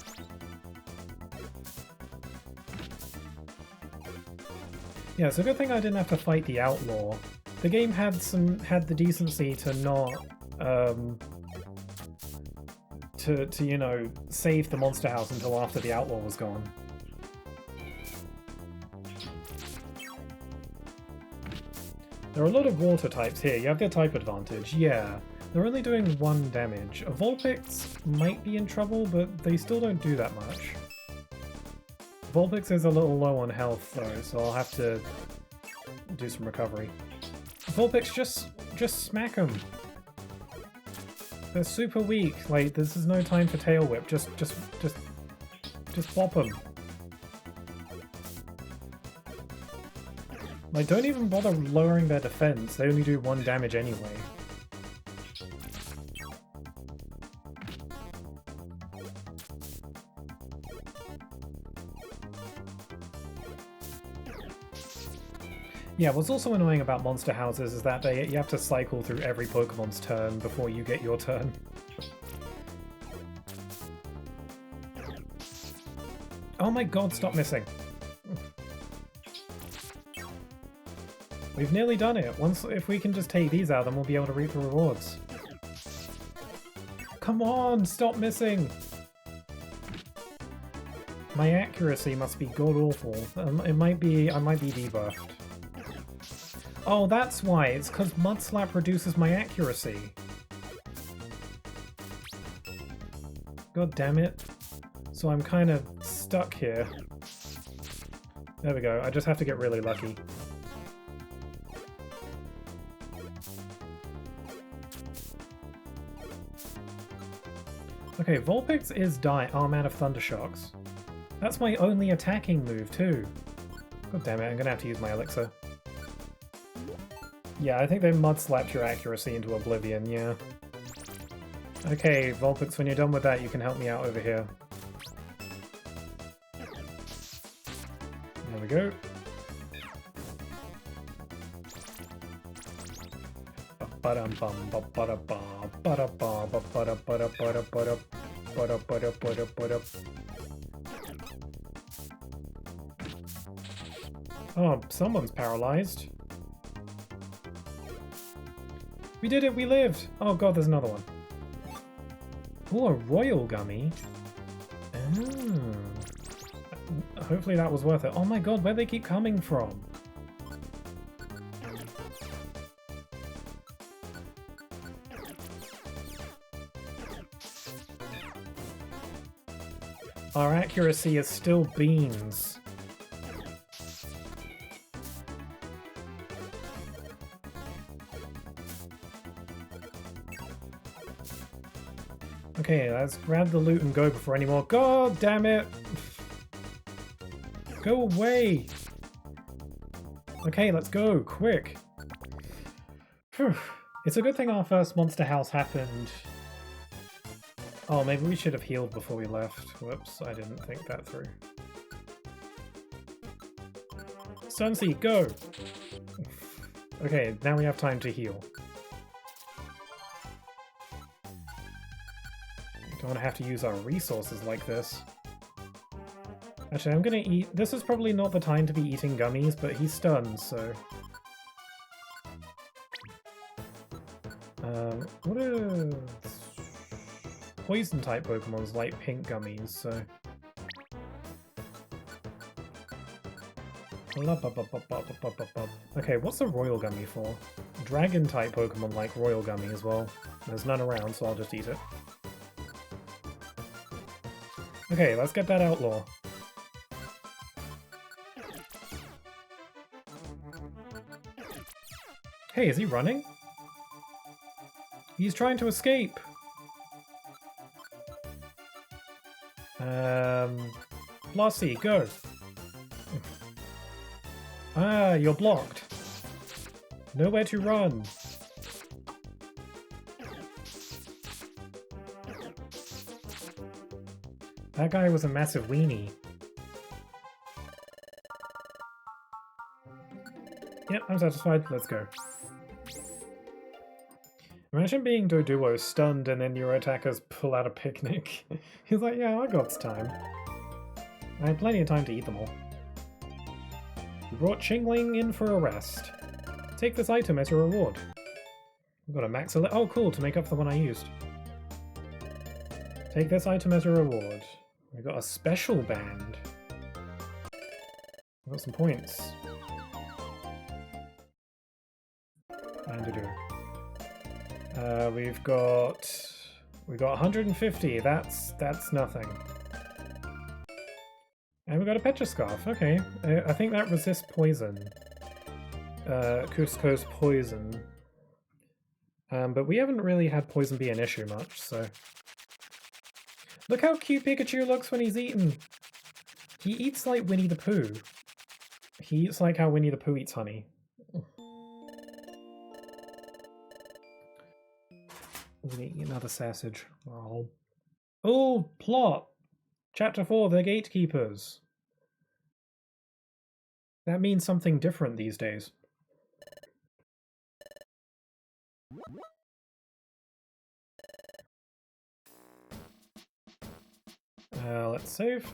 Yeah, it's a good thing I didn't have to fight the outlaw. The game had the decency to not, to you know, save the monster house until after the outlaw was gone. There are a lot of water types here. You have the type advantage, yeah. They're only doing 1 damage. Vulpix might be in trouble, but they still don't do that much. Vulpix is a little low on health though, so I'll have to do some recovery. Vulpix, just smack them. They're super weak. Like, this is no time for Tail Whip. Just whop them. Like, don't even bother lowering their defense. They only do 1 damage anyway. Yeah, what's also annoying about monster houses is that you have to cycle through every Pokemon's turn before you get your turn. Oh my god, stop missing! We've nearly done it. If we can just take these out, then we'll be able to reap the rewards. Come on, stop missing! My accuracy must be god-awful. I might be debuffed. Oh, that's why. It's because Mud Slap reduces my accuracy. God damn it. So I'm kind of stuck here. There we go. I just have to get really lucky. Okay, Vulpix is dying. Oh, I'm out of Thunder Shocks. That's my only attacking move, too. God damn it, I'm gonna have to use my elixir. Yeah, I think they mud-slapped your accuracy into oblivion, yeah. Okay, Vulpix, when you're done with that, you can help me out over here. There we go. Oh, someone's paralyzed. We did it, we lived! Oh god, there's another one. Oh, a royal gummy. Oh. Hopefully that was worth it. Oh my god, where they keep coming from? Our accuracy is still beans. Okay, let's grab the loot and go before any more. God damn it! Go away! Okay, let's go, quick! Whew. It's a good thing our first monster house happened. Oh, maybe we should have healed before we left. Whoops, I didn't think that through. Sunseed, go! Okay, now we have time to heal. Don't want to have to use our resources like this. Actually, I'm gonna eat... This is probably not the time to be eating gummies, but he's stunned, so... What are... Poison-type Pokemon's like pink gummies, so... Okay, what's a royal gummy for? Dragon-type Pokemon like royal gummy as well. There's none around, so I'll just eat it. Okay, let's get that outlaw. Hey, is he running? He's trying to escape! Blasi, go! Ah, you're blocked. Nowhere to run. That guy was a massive weenie. Yep, I'm satisfied. Let's go. Imagine being Doduo stunned and then your attackers pull out a picnic. He's like, yeah, I got time. I had plenty of time to eat them all. We brought Chingling in for a rest. Take this item as your reward. We've got a max oh cool, to make up for the one I used. Take this item as a reward. We got a special band. We got some points. time to do. We've got 150. That's nothing. And we got a Petroscarf. Okay, I think that resists poison. Cusco's poison. But we haven't really had poison be an issue much, so... Look how cute Pikachu looks when he's eaten! He eats like Winnie the Pooh. He eats like how Winnie the Pooh eats honey. I'm gonna eat another sausage. Oh. Oh, plot! Chapter 4, the Gatekeepers. That means something different these days. Let's save.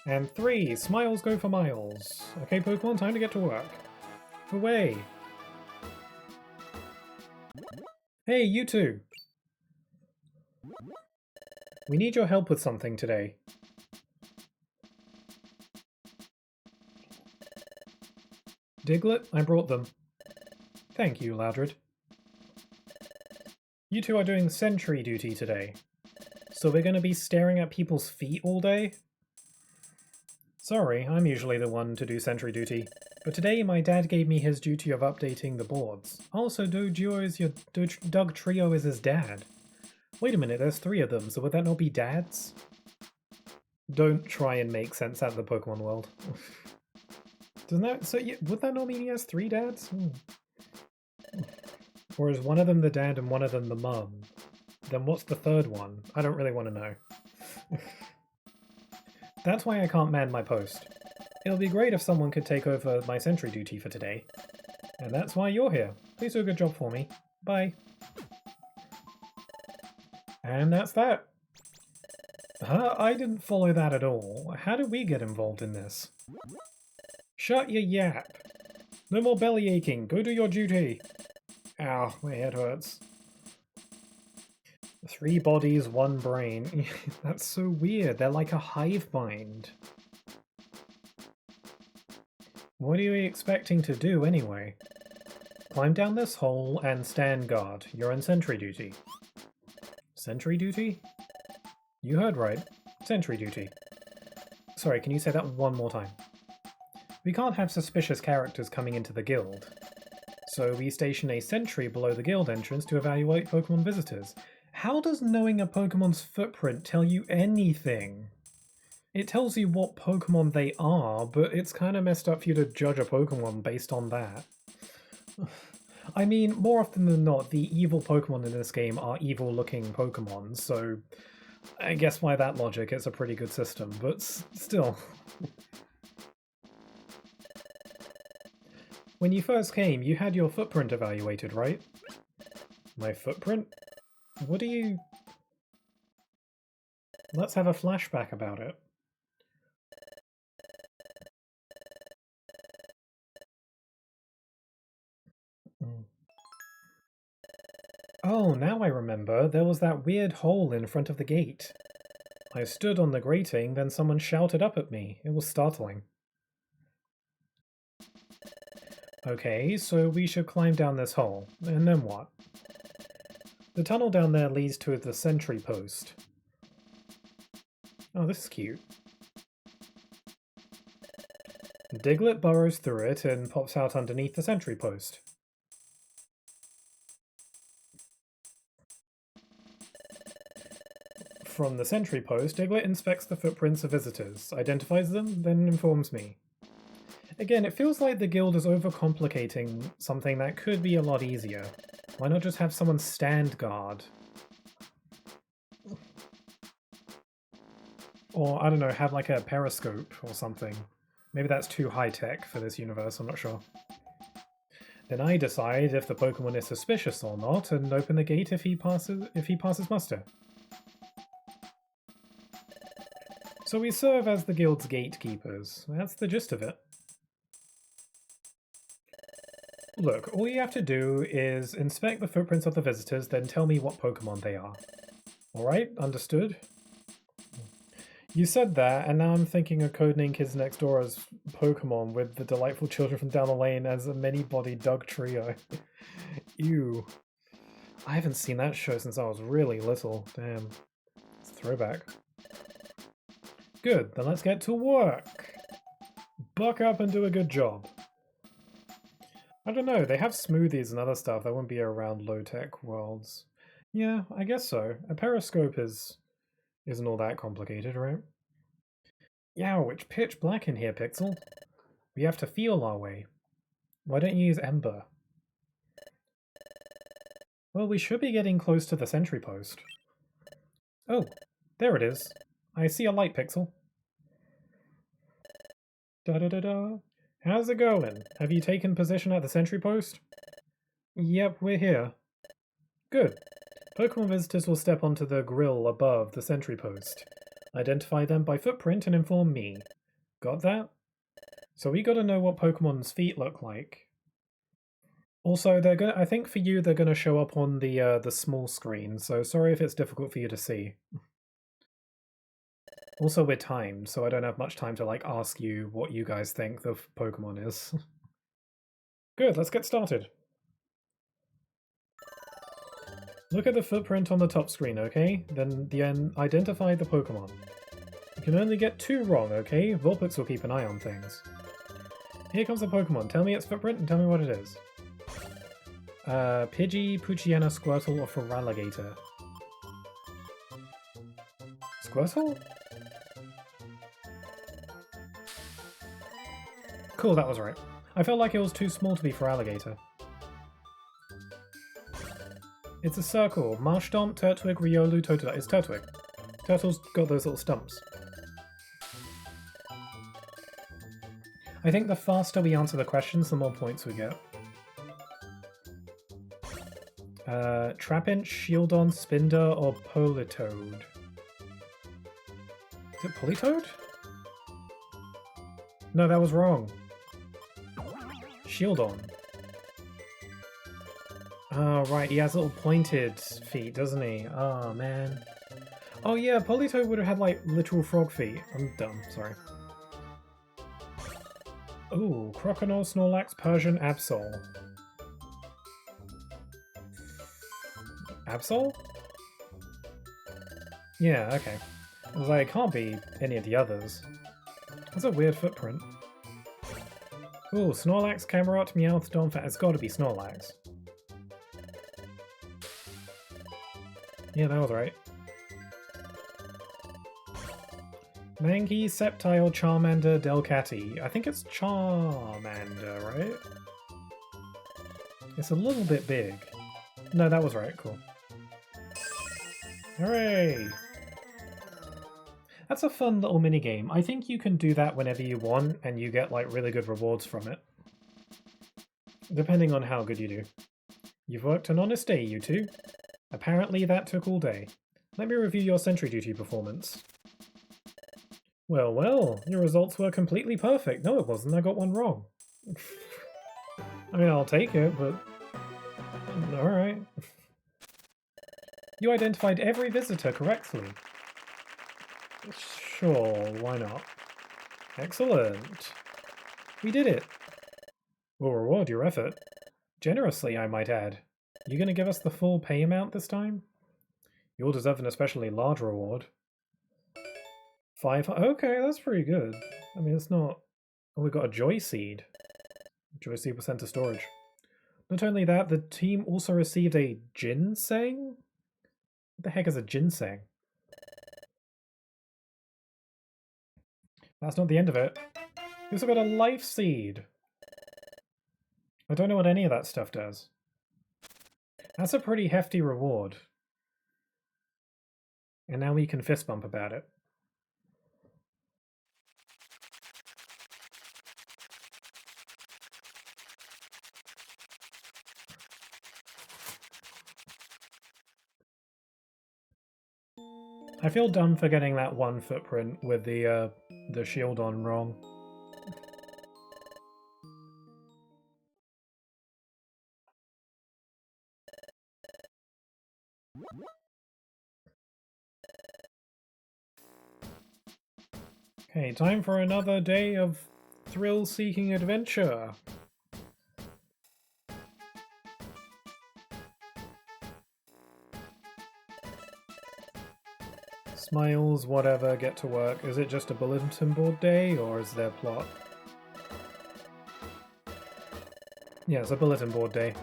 And 3, smiles go for miles. Okay, Pokemon, time to get to work. Away! Hey, you two! We need your help with something today. Diglett, I brought them. Thank you, Loudred. You two are doing sentry duty today. So we're going to be staring at people's feet all day? Sorry, I'm usually the one to do sentry duty. But today my dad gave me his duty of updating the boards. Also, Doug Trio is his dad. Wait a minute, there's 3 of them, so would that not be dads? Don't try and make sense out of the Pokemon world. Doesn't that... So, yeah, would that not mean he has 3 dads? Or is one of them the dad and one of them the mum? Then what's the 3rd one? I don't really want to know. That's why I can't man my post. It'll be great if someone could take over my sentry duty for today. And that's why you're here. Please do a good job for me. Bye. And that's that. I didn't follow that at all. How did we get involved in this? Shut your yap. No more belly aching. Go do your duty. Ow, my head hurts. 3 bodies, 1 brain. That's so weird. They're like a hive mind. What are you expecting to do anyway? Climb down this hole and stand guard. You're on sentry duty. Sentry duty? You heard right. Sentry duty. Sorry, can you say that one more time? We can't have suspicious characters coming into the guild. So we station a sentry below the guild entrance to evaluate Pokemon visitors. How does knowing a Pokemon's footprint tell you anything? It tells you what Pokemon they are, but it's kind of messed up for you to judge a Pokemon based on that. I mean, more often than not, the evil Pokemon in this game are evil-looking Pokemon, so I guess by that logic it's a pretty good system, but still. When you first came, you had your footprint evaluated, right? My footprint? What do you... Let's have a flashback about it. Oh, now I remember. There was that weird hole in front of the gate. I stood on the grating, then someone shouted up at me. It was startling. Okay, so we should climb down this hole. And then what? The tunnel down there leads to the sentry post. Oh, this is cute. Diglett burrows through it and pops out underneath the sentry post. From the sentry post, Diglett inspects the footprints of visitors, identifies them, then informs me. Again, it feels like the guild is overcomplicating something that could be a lot easier. Why not just have someone stand guard? Or, I don't know, have like a periscope or something. Maybe that's too high-tech for this universe, I'm not sure. Then I decide if the Pokemon is suspicious or not, and open the gate if he passes muster. So we serve as the guild's gatekeepers. That's the gist of it. Look, all you have to do is inspect the footprints of the visitors, then tell me what Pokemon they are. Alright, understood? You said that, and now I'm thinking of Codename Kids Next Door as Pokemon with the delightful children from down the lane as a many-bodied dog trio. Ew. I haven't seen that show since I was really little. Damn. It's a throwback. Good, then let's get to work. Buck up and do a good job. I don't know, they have smoothies and other stuff that wouldn't be around low-tech worlds. Yeah, I guess so. A periscope isn't all that complicated, right? Yow, it's pitch black in here, Pixel. We have to feel our way. Why don't you use Ember? Well, we should be getting close to the sentry post. Oh, there it is. I see a light, Pixel. Da-da-da-da. How's it going? Have you taken position at the sentry post? Yep, we're here. Good. Pokemon visitors will step onto the grill above the sentry post. Identify them by footprint and inform me. Got that? So we gotta know what Pokemon's feet look like. Also, they're gonna. I think for you, they're gonna show up on the small screen. So sorry if it's difficult for you to see. Also, we're timed, so I don't have much time to like ask you what you guys think the Pokemon is. Good. Let's get started. Look at the footprint on the top screen, okay? Then identify the Pokemon. You can only get 2 wrong, okay? Vulpix will keep an eye on things. Here comes the Pokemon. Tell me its footprint and tell me what it is. Pidgey, Poochyena, Squirtle, or Feraligatr? Squirtle? Cool, that was right. I felt like it was too small to be Feraligatr. It's a circle. Marshtomp, Turtwig, Riolu, Totodile. It's Turtwig. Turtle's got those little stumps. I think the faster we answer the questions, the more points we get. Trapinch, Shieldon, Spinder, or Politoed? Is it Politoed? No, that was wrong. Shieldon. Oh, right, he has little pointed feet, doesn't he? Oh, man. Oh, yeah, Politoed would have had, like, literal frog feet. I'm dumb, sorry. Ooh, Croconaw, Snorlax, Persian, Absol. Absol? Yeah, okay. I was like, it can't be any of the others. That's a weird footprint. Ooh, Snorlax, Camerot, Meowth, Donphat. It's gotta be Snorlax. Yeah, that was right. Mankey, Sceptile, Charmander, Delcatty. I think it's Charmander, right? It's a little bit big. No, that was right, cool. Hooray! That's a fun little minigame. I think you can do that whenever you want, and you get like really good rewards from it. Depending on how good you do. You've worked an honest day, you two. Apparently that took all day. Let me review your sentry duty performance. Well, well, your results were completely perfect. No, it wasn't. I got one wrong. I mean, I'll take it, but... Alright. You identified every visitor correctly. Sure, why not? Excellent. We did it. We'll reward your effort. Generously, I might add. You gonna give us the full pay amount this time? You'll deserve an especially large reward. 5. Okay, that's pretty good. I mean, it's not... Oh, we got a Joy Seed. Joy Seed was sent to storage. Not only that, the team also received a Ginseng? What the heck is a Ginseng? That's not the end of it. We also got a Life Seed. I don't know what any of that stuff does. That's a pretty hefty reward. And now we can fist bump about it. I feel dumb for getting that one footprint with the shield on wrong. Okay, time for another day of thrill-seeking adventure. Smiles, whatever, get to work. Is it just a bulletin board day, or is there plot? Yeah, it's a bulletin board day.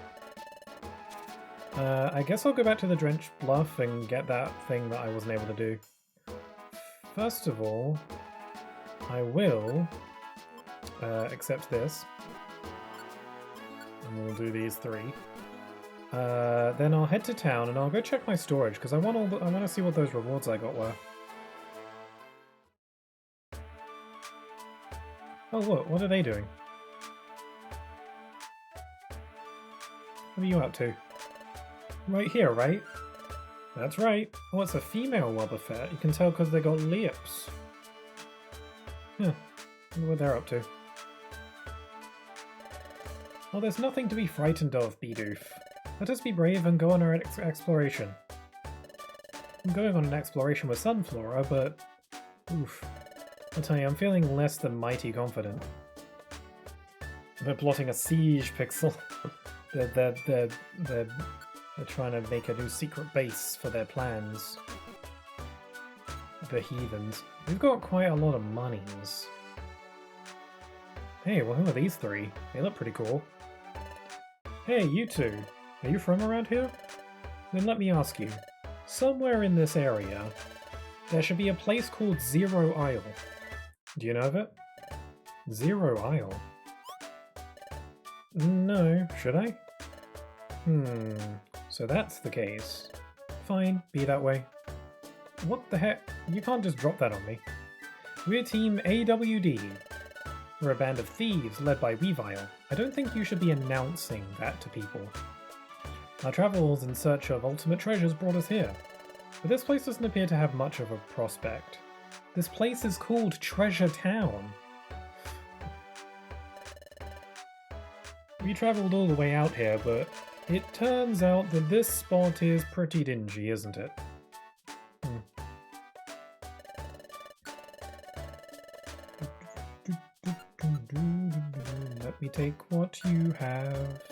I guess I'll go back to the Drenched Bluff and get that thing that I wasn't able to do. First of all, I will accept this. And we'll do these 3. Then I'll head to town and I'll go check my storage because I want to see what those rewards I got were. Oh look, what are they doing? What are you up to? Right here, right? That's right. Oh, it's a female Wobbuffet. You can tell because they got lips. Huh. Wonder what they're up to. Well, there's nothing to be frightened of, Bidoof. Let us be brave and go on our exploration. I'm going on an exploration with Sunflora, but... oof. I'll tell you, I'm feeling less than mighty confident. They're plotting a siege, Pixel. They're trying to make a new secret base for their plans. The heathens. We've got quite a lot of monies. Hey, well, who are these 3? They look pretty cool. Hey, you 2. Are you from around here? Then let me ask you. Somewhere in this area, there should be a place called Zero Isle. Do you know of it? Zero Isle? No, should I? So that's the case. Fine, be that way. What the heck? You can't just drop that on me. We're Team AWD. We're a band of thieves led by Weavile. I don't think you should be announcing that to people. Our travels in search of ultimate treasures brought us here. But this place doesn't appear to have much of a prospect. This place is called Treasure Town. We travelled all the way out here, but it turns out that this spot is pretty dingy, isn't it? Let me take what you have.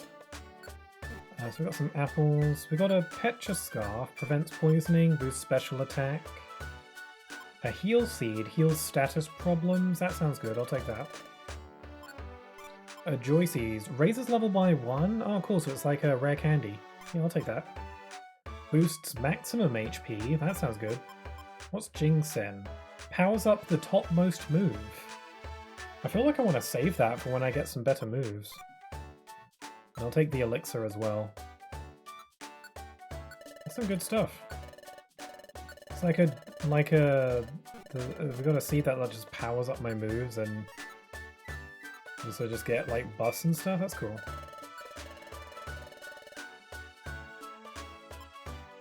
So we got some apples. We got a Petra Scarf, prevents poisoning, boosts special attack. A Heal Seed, heals status problems. That sounds good, I'll take that. A Joyce's, raises level by 1. Oh cool, so it's like a rare candy. Yeah, I'll take that. Boosts maximum HP, that sounds good. What's Jingsen? Powers up the topmost move. I feel like I want to save that for when I get some better moves. And I'll take the elixir as well. That's some good stuff. It's we got a seed that just powers up my moves and also just get like buffs and stuff. That's cool.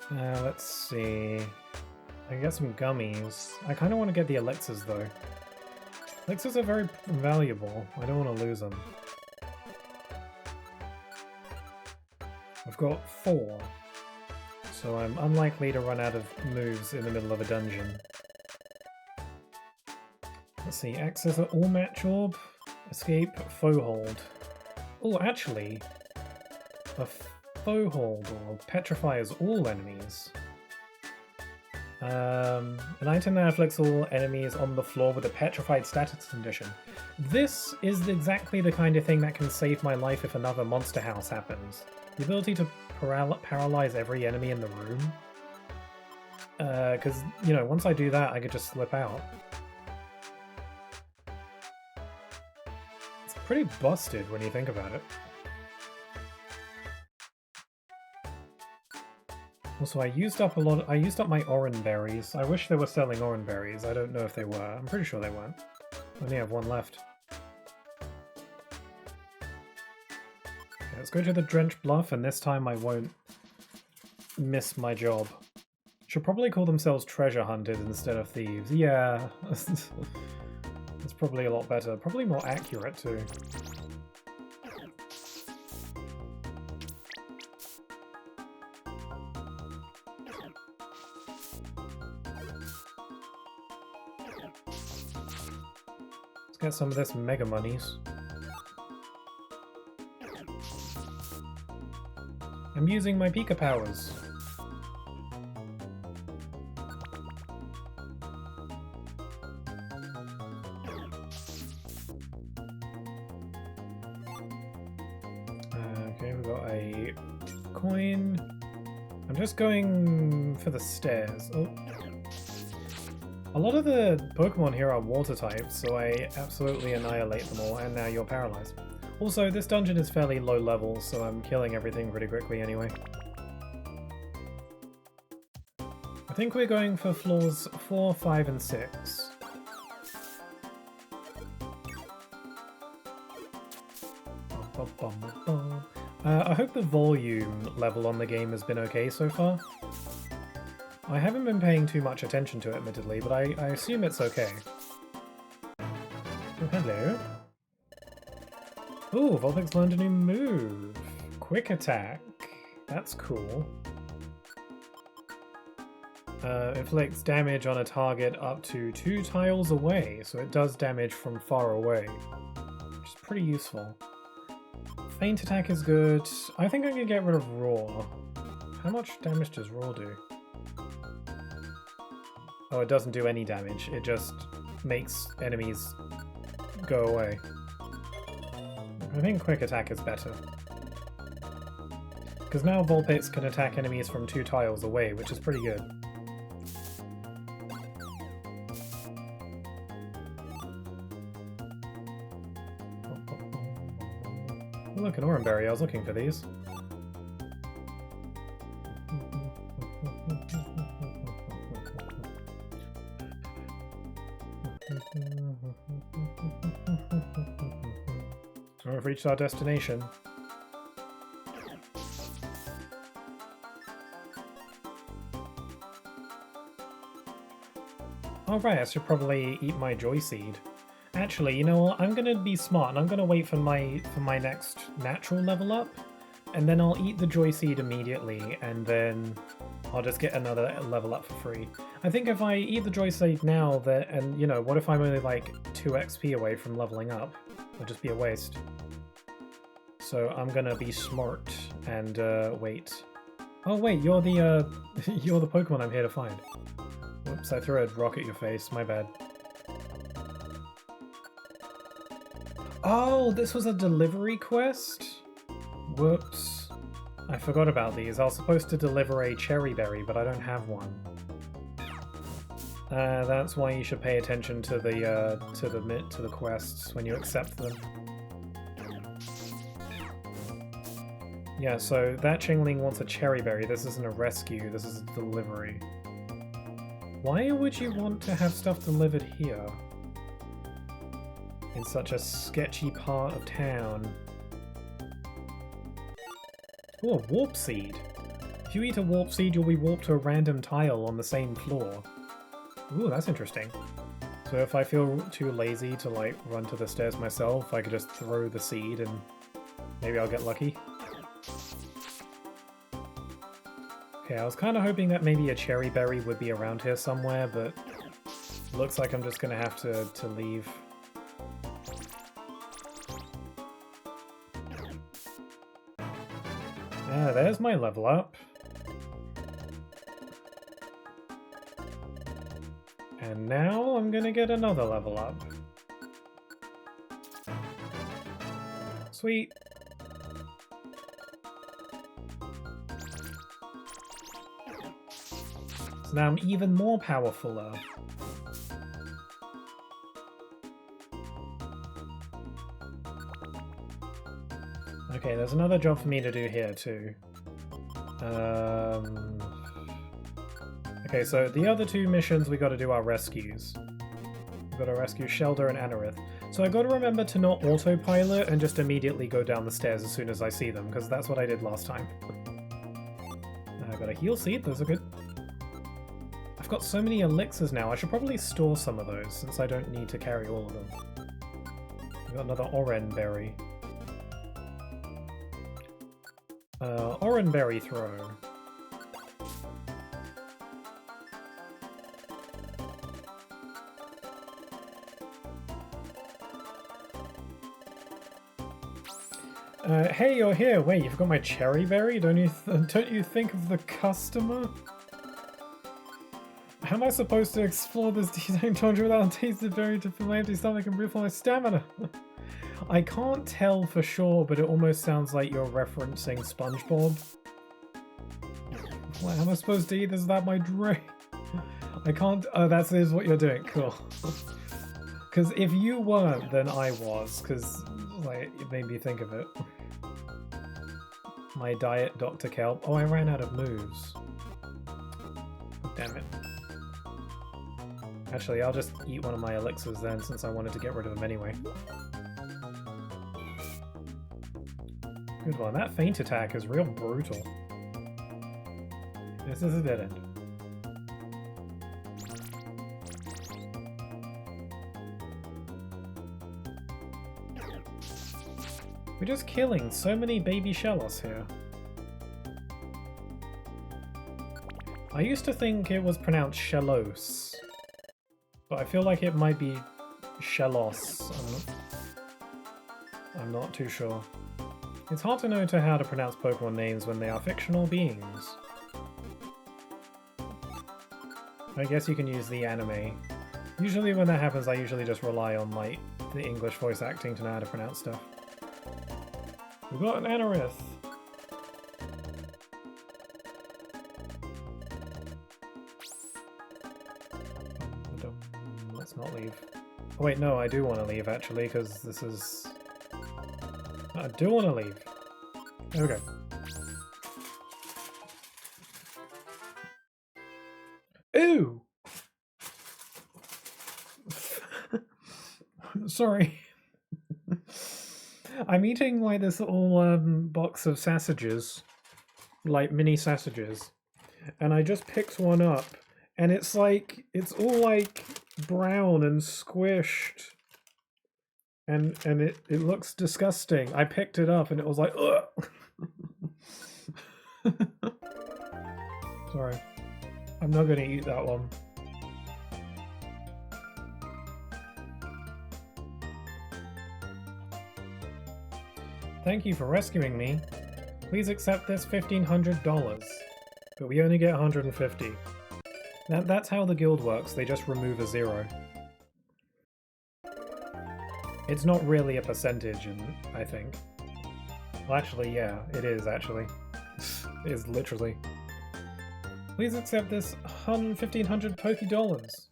Let's see. I can get some gummies. I kind of want to get the elixirs though. Elixirs are very valuable. I don't want to lose them. I've got 4, so I'm unlikely to run out of moves in the middle of a dungeon. Let's see, access all match orb, escape, foe hold. Oh, actually, a foe hold or petrifies all enemies. An item that afflicts all enemies on the floor with a petrified status condition. This is exactly the kind of thing that can save my life if another monster house happens. The ability to paralyze every enemy in the room. Because, you know, once I do that, I could just slip out. It's pretty busted when you think about it. Also, I used up my orange berries. I wish they were selling orange berries. I don't know if they were. I'm pretty sure they weren't. I only have 1 left. Okay, let's go to the Drenched Bluff, and this time I won't miss my job. Should probably call themselves treasure hunters instead of thieves. Yeah, it's probably a lot better. Probably more accurate too. get some of this Mega Monies. I'm using my Pika powers. Okay, we've got a coin. I'm just going for the stairs. Oh. A lot of the Pokemon here are water types, so I absolutely annihilate them all, and now you're paralyzed. Also, this dungeon is fairly low level, so I'm killing everything pretty quickly anyway. I think we're going for floors 4, 5, and 6. I hope the volume level on the game has been okay so far. I haven't been paying too much attention to it, admittedly, but I assume it's okay. Oh, hello. Ooh, Vulpix learned a new move. Quick attack. That's cool. Inflicts damage on a target up to 2 tiles away, so it does damage from far away, which is pretty useful. Feint attack is good. I think I can get rid of Roar. How much damage does Roar do? Oh, it doesn't do any damage. It just makes enemies go away. I think Quick Attack is better. Because now Vulpix can attack enemies from 2 tiles away, which is pretty good. Oh, look, an Oranberry. I was looking for these. We've reached our destination. Alright, I should probably eat my Joy Seed. Actually, you know what? I'm gonna be smart and I'm gonna wait for my next natural level up, and then I'll eat the Joy Seed immediately, and then I'll just get another level up for free. I think if I eat the Joy Seed now, and you know, what if I'm only like 2 XP away from leveling up? It'll just be a waste. So I'm gonna be smart and wait. Oh wait, you're the you're the Pokemon I'm here to find. Whoops, I threw a rock at your face, my bad. Oh, this was a delivery quest? Whoops. I forgot about these. I was supposed to deliver a Cherry Berry, but I don't have one. That's why you should pay attention to the quests when you accept them. Yeah, so that Chingling wants a Cherry Berry. This isn't a rescue, this is a delivery. Why would you want to have stuff delivered here? In such a sketchy part of town. Ooh, a Warp Seed. If you eat a Warp Seed, you'll be warped to a random tile on the same floor. Ooh, that's interesting. So if I feel too lazy to like run to the stairs myself, I could just throw the seed and maybe I'll get lucky. Okay, I was kind of hoping that maybe a Cherry Berry would be around here somewhere, but looks like I'm just gonna have to leave. Ah, there's my level up. And now I'm gonna get another level up. Sweet. So now I'm even more powerful. Okay, there's another job for me to do here too. Okay, so the other 2 missions we gotta do are rescues. We've gotta rescue Shelder and Anorith. So I gotta remember to not autopilot and just immediately go down the stairs as soon as I see them, because that's what I did last time. I got a heal seed, those are good. I've got so many elixirs now, I should probably store some of those, since I don't need to carry all of them. We've got another Oranberry. Oranberry throw. Hey, you're here. Wait, you've got my cherry berry? Don't you think of the customer? How am I supposed to explore this design tundra without tasting the berry to fill my empty stomach and refill my stamina? I can't tell for sure, but it almost sounds like you're referencing SpongeBob. What, how am I supposed to eat this without my drink? I can't. Oh, that is what you're doing. Cool. Because if you weren't, then I was. Because like it made me think of it. My diet, Dr. Kelp. Oh, I ran out of moves. Damn it. Actually, I'll just eat one of my elixirs then, since I wanted to get rid of them anyway. Good one. That feint attack is real brutal. This is a dead end. We're just killing so many baby Shellos here. I used to think it was pronounced Shellos, but I feel like it might be Shellos. I'm not too sure. It's hard to know how to pronounce Pokemon names when they are fictional beings. I guess you can use the anime. Usually when that happens, I usually just rely on like the English voice acting to know how to pronounce stuff. We've got an Anorith! Let's not leave. Oh wait, no, I do want to leave actually, because this is... I do want to leave. There we go. Ooh! Sorry. I'm eating like this little box of sausages, like mini sausages, and I just picked one up, and it's like, it's all like brown and squished, and it looks disgusting. I picked it up and it was like, ugh! Sorry. I'm not gonna eat that one. Thank you for rescuing me. Please accept this $1,500. But we only get 150. That's how the guild works, they just remove a zero. It's not really a percentage, I think. Well, actually, yeah, it is, actually. It is literally. Please accept this $1,500 Poké-Dollars.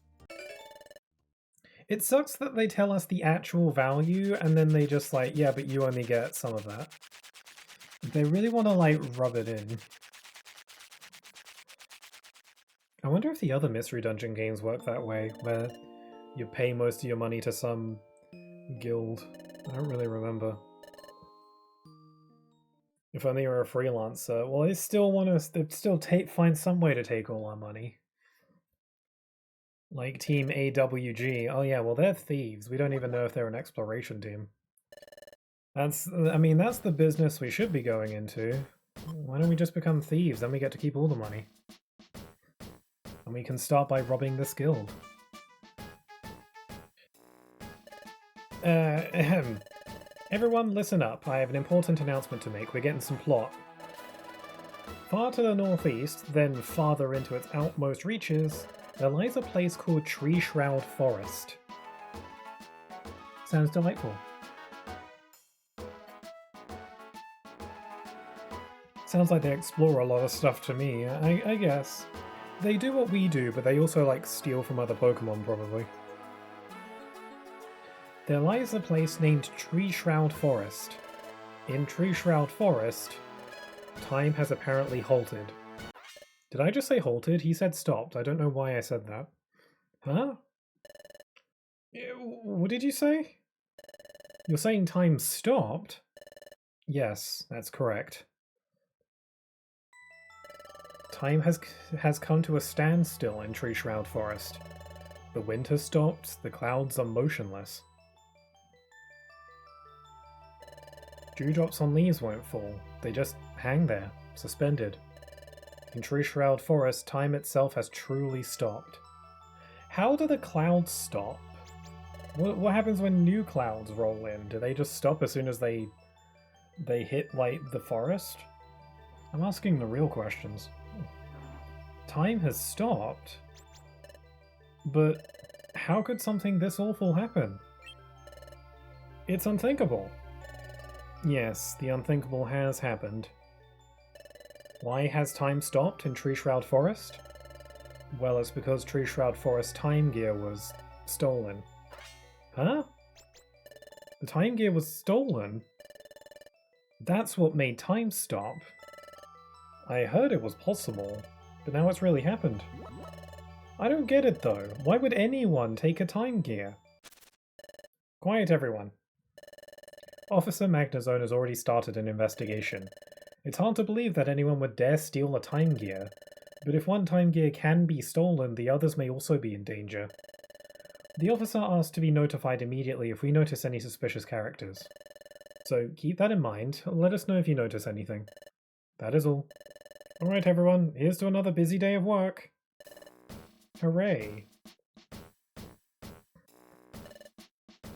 It sucks that they tell us the actual value and then they just like, yeah, but you only get some of that. They really want to like rub it in. I wonder if the other Mystery Dungeon games work that way, where you pay most of your money to some guild. I don't really remember. If only you were a freelancer. Well, they still want us to find some way to take all our money. Like Team AWG. Oh yeah, well they're thieves. We don't even know if they're an exploration team. I mean, that's the business we should be going into. Why don't we just become thieves? Then we get to keep all the money. And we can start by robbing this guild. Everyone listen up. I have an important announcement to make. We're getting some plot. Far to the northeast, then farther into its outmost reaches, there lies a place called Tree Shroud Forest. Sounds delightful. Sounds like they explore a lot of stuff to me, I guess. They do what we do, but they also like steal from other Pokemon, probably. There lies a place named Tree Shroud Forest. In Tree Shroud Forest, time has apparently halted. Did I just say halted? He said stopped. I don't know why I said that. Huh? What did you say? You're saying time stopped? Yes, that's correct. Time has come to a standstill in Tree Shroud Forest. The wind has stopped, the clouds are motionless. Dewdrops on leaves won't fall, they just hang there, suspended. In Tree Shroud Forest, time itself has truly stopped. How do the clouds stop? What happens when new clouds roll in? Do they just stop as soon as they They hit, like, the forest? I'm asking the real questions. Time has stopped? But how could something this awful happen? It's unthinkable. Yes, the unthinkable has happened. Why has time stopped in Tree Shroud Forest? Well, it's because Tree Shroud Forest time gear was stolen. Huh? The time gear was stolen? That's what made time stop. I heard it was possible, but now it's really happened. I don't get it though. Why would anyone take a time gear? Quiet everyone. Officer Magnazone has already started an investigation. It's hard to believe that anyone would dare steal a time gear, but if one time gear can be stolen, the others may also be in danger. The officer asked to be notified immediately if we notice any suspicious characters. So keep that in mind, let us know if you notice anything. That is all. Alright everyone, here's to another busy day of work. Hooray.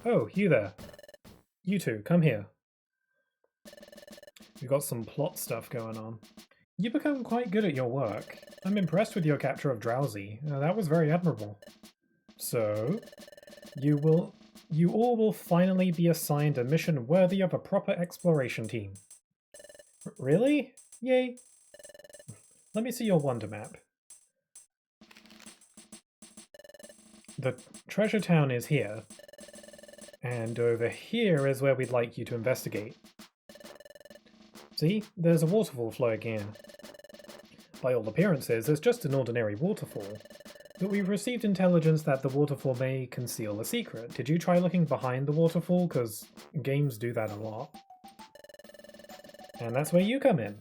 Oh, you there. You two, come here. We've got some plot stuff going on. You become quite good at your work. I'm impressed with your capture of Drowsy. That was very admirable. So, you all will finally be assigned a mission worthy of a proper exploration team. Really? Yay! Let me see your wonder map. The treasure town is here, and over here is where we'd like you to investigate. See, there's a waterfall flowing in. By all appearances, it's just an ordinary waterfall, but we've received intelligence that the waterfall may conceal a secret. Did you try looking behind the waterfall? Because games do that a lot. And that's where you come in.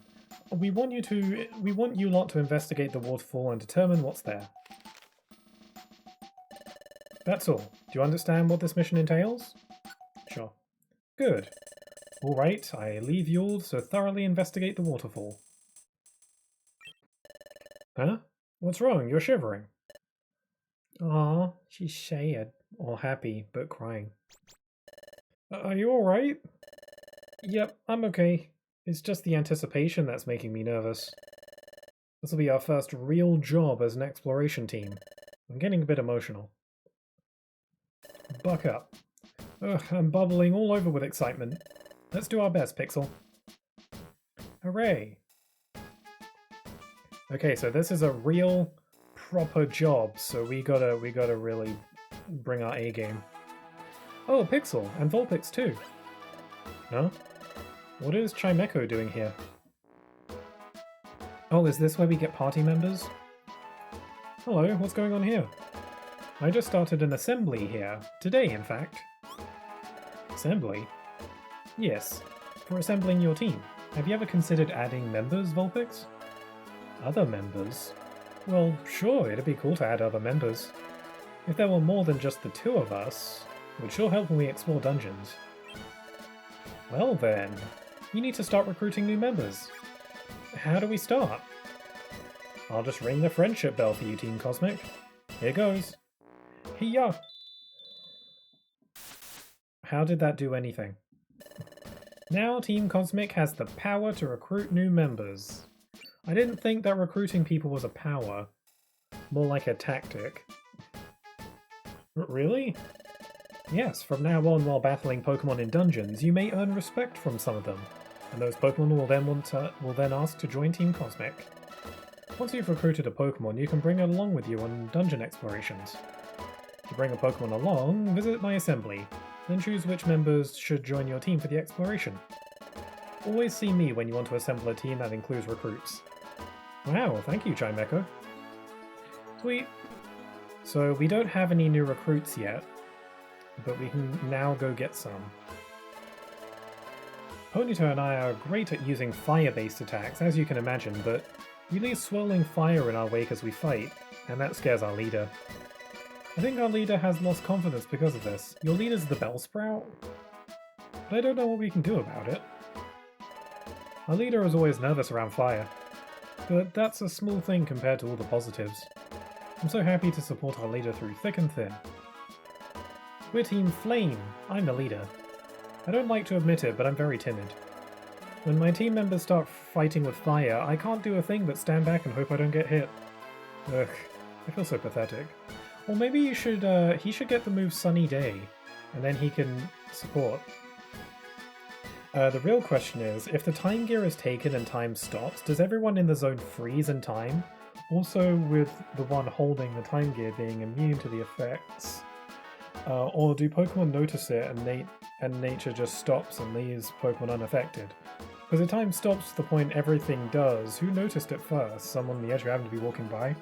We want you lot to investigate the waterfall and determine what's there. That's all. Do you understand what this mission entails? Sure. Good. Alright, I leave you all to thoroughly investigate the waterfall. Huh? What's wrong? You're shivering. Aw, she's sad. Or happy, but crying. Are you alright? Yep, I'm okay. It's just the anticipation that's making me nervous. This will be our first real job as an exploration team. I'm getting a bit emotional. Buck up. Ugh, I'm bubbling all over with excitement. Let's do our best, Pixel. Hooray! Okay, so this is a real, proper job, so we gotta really bring our A game. Oh, Pixel, and Vulpix too. Huh? What is Chimecho doing here? Oh, is this where we get party members? Hello, what's going on here? I just started an assembly here. Today, in fact. Assembly? Yes, for assembling your team. Have you ever considered adding members, Vulpix? Other members? Well, sure, it'd be cool to add other members. If there were more than just the two of us, it would sure help when we explore dungeons. Well then, you need to start recruiting new members. How do we start? I'll just ring the friendship bell for you, Team Cosmic. Here goes. Hiya! How did that do anything? Now Team Cosmic has the power to recruit new members. I didn't think that recruiting people was a power. More like a tactic. Really? Yes, from now on while battling Pokémon in dungeons, you may earn respect from some of them, and those Pokémon will then ask to join Team Cosmic. Once you've recruited a Pokémon, you can bring it along with you on dungeon explorations. To bring a Pokémon along, visit my assembly, then choose which members should join your team for the exploration. Always see me when you want to assemble a team that includes recruits. Wow, thank you, Chimecho. Sweet. So we don't have any new recruits yet, but we can now go get some. Ponyta and I are great at using fire-based attacks, as you can imagine, but we leave swirling fire in our wake as we fight, and that scares our leader. I think our leader has lost confidence because of this. Your leader's the Bellsprout? But I don't know what we can do about it. Our leader is always nervous around fire, but that's a small thing compared to all the positives. I'm so happy to support our leader through thick and thin. We're Team Flame. I'm the leader. I don't like to admit it, but I'm very timid. When my team members start fighting with fire, I can't do a thing but stand back and hope I don't get hit. Ugh, I feel so pathetic. Or maybe he should get the move Sunny Day, and then he can support. The real question is, if the time gear is taken and time stops, does everyone in the zone freeze in time? Also with the one holding the time gear being immune to the effects? Or do Pokemon notice it and nature just stops and leaves Pokemon unaffected? Because if time stops to the point everything does, who noticed it first? Someone on the edge who happened to be walking by?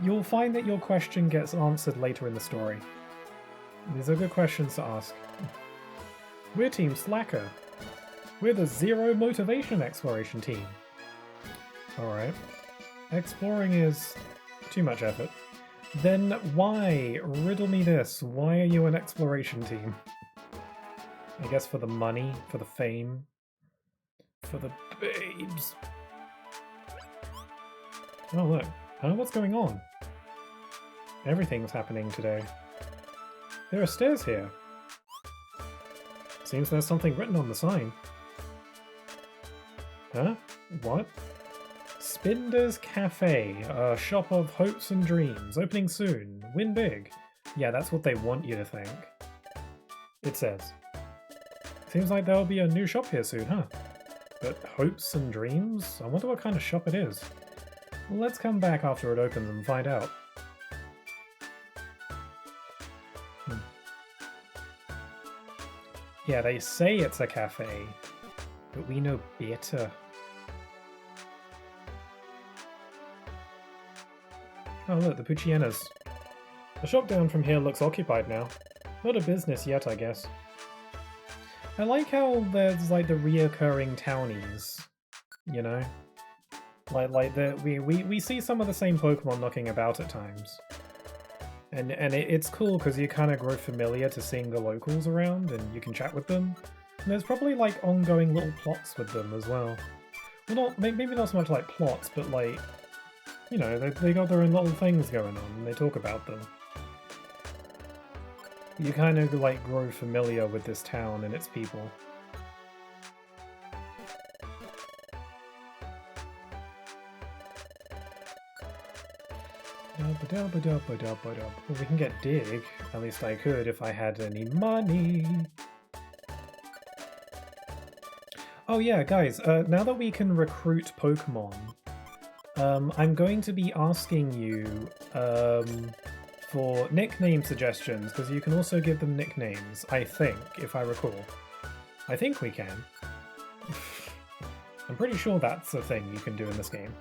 You'll find that your question gets answered later in the story. These are good questions to ask. We're Team Slacker. We're the Zero Motivation Exploration team. Alright. Exploring is too much effort. Then why? Riddle me this. Why are you an exploration team? I guess for the money, for the fame, for the babes. Oh look. Huh? What's going on? Everything's happening today. There are stairs here. Seems there's something written on the sign. Huh? What? Spinder's Cafe, a shop of hopes and dreams, opening soon. Win big. Yeah, that's what they want you to think. It says. Seems like there'll be a new shop here soon, huh? But hopes and dreams? I wonder what kind of shop it is. Well, let's come back after it opens and find out. Yeah, they say it's a cafe, but we know better. Oh look, the Puccianas. The shop down from here looks occupied now. Not a business yet, I guess. I like how there's like the reoccurring townies, you know? We see some of the same Pokemon knocking about at times. And it's cool because you kind of grow familiar to seeing the locals around and you can chat with them. And there's probably like ongoing little plots with them as well. Well, maybe not so much like plots, but like, you know, they got their own little things going on and they talk about them. You kind of like grow familiar with this town and its people. Well, we can get Dig. At least I could if I had any money. Oh yeah, guys, now that we can recruit Pokemon, I'm going to be asking you for nickname suggestions, because you can also give them nicknames, I think, if I recall. I think we can. I'm pretty sure that's a thing you can do in this game.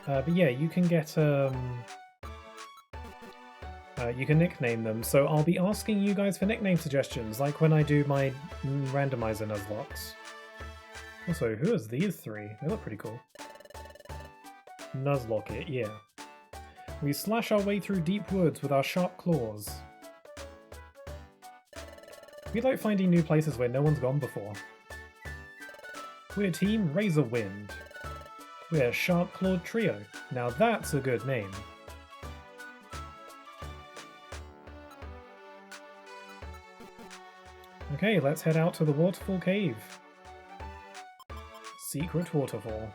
But yeah, you can get, you can nickname them, so I'll be asking you guys for nickname suggestions, like when I do my randomizer Nuzlocke. Also, who is these three? They look pretty cool. Nuzlocke, yeah. We slash our way through deep woods with our sharp claws. We like finding new places where no one's gone before. We're Team Razorwind. We're Sharp Clawed Trio. Now that's a good name. Okay, let's head out to the Waterfall Cave. Secret Waterfall.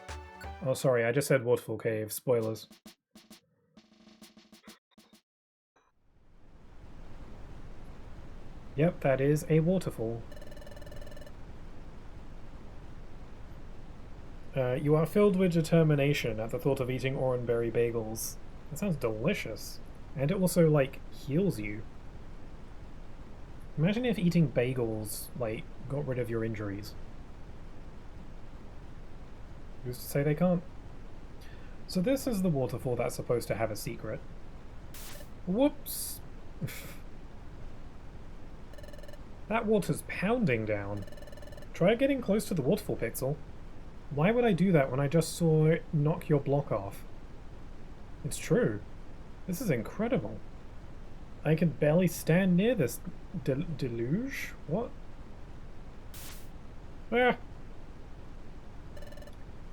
Oh, sorry, I just said Waterfall Cave. Spoilers. Yep, that is a waterfall. You are filled with determination at the thought of eating oranberry bagels. That sounds delicious. And it also, like, heals you. Imagine if eating bagels, like, got rid of your injuries. Who's to say they can't? So this is the waterfall that's supposed to have a secret. Whoops! That water's pounding down. Try getting close to the waterfall, Pixel. Why would I do that when I just saw it knock your block off? It's true. This is incredible. I can barely stand near this deluge? What? Ah!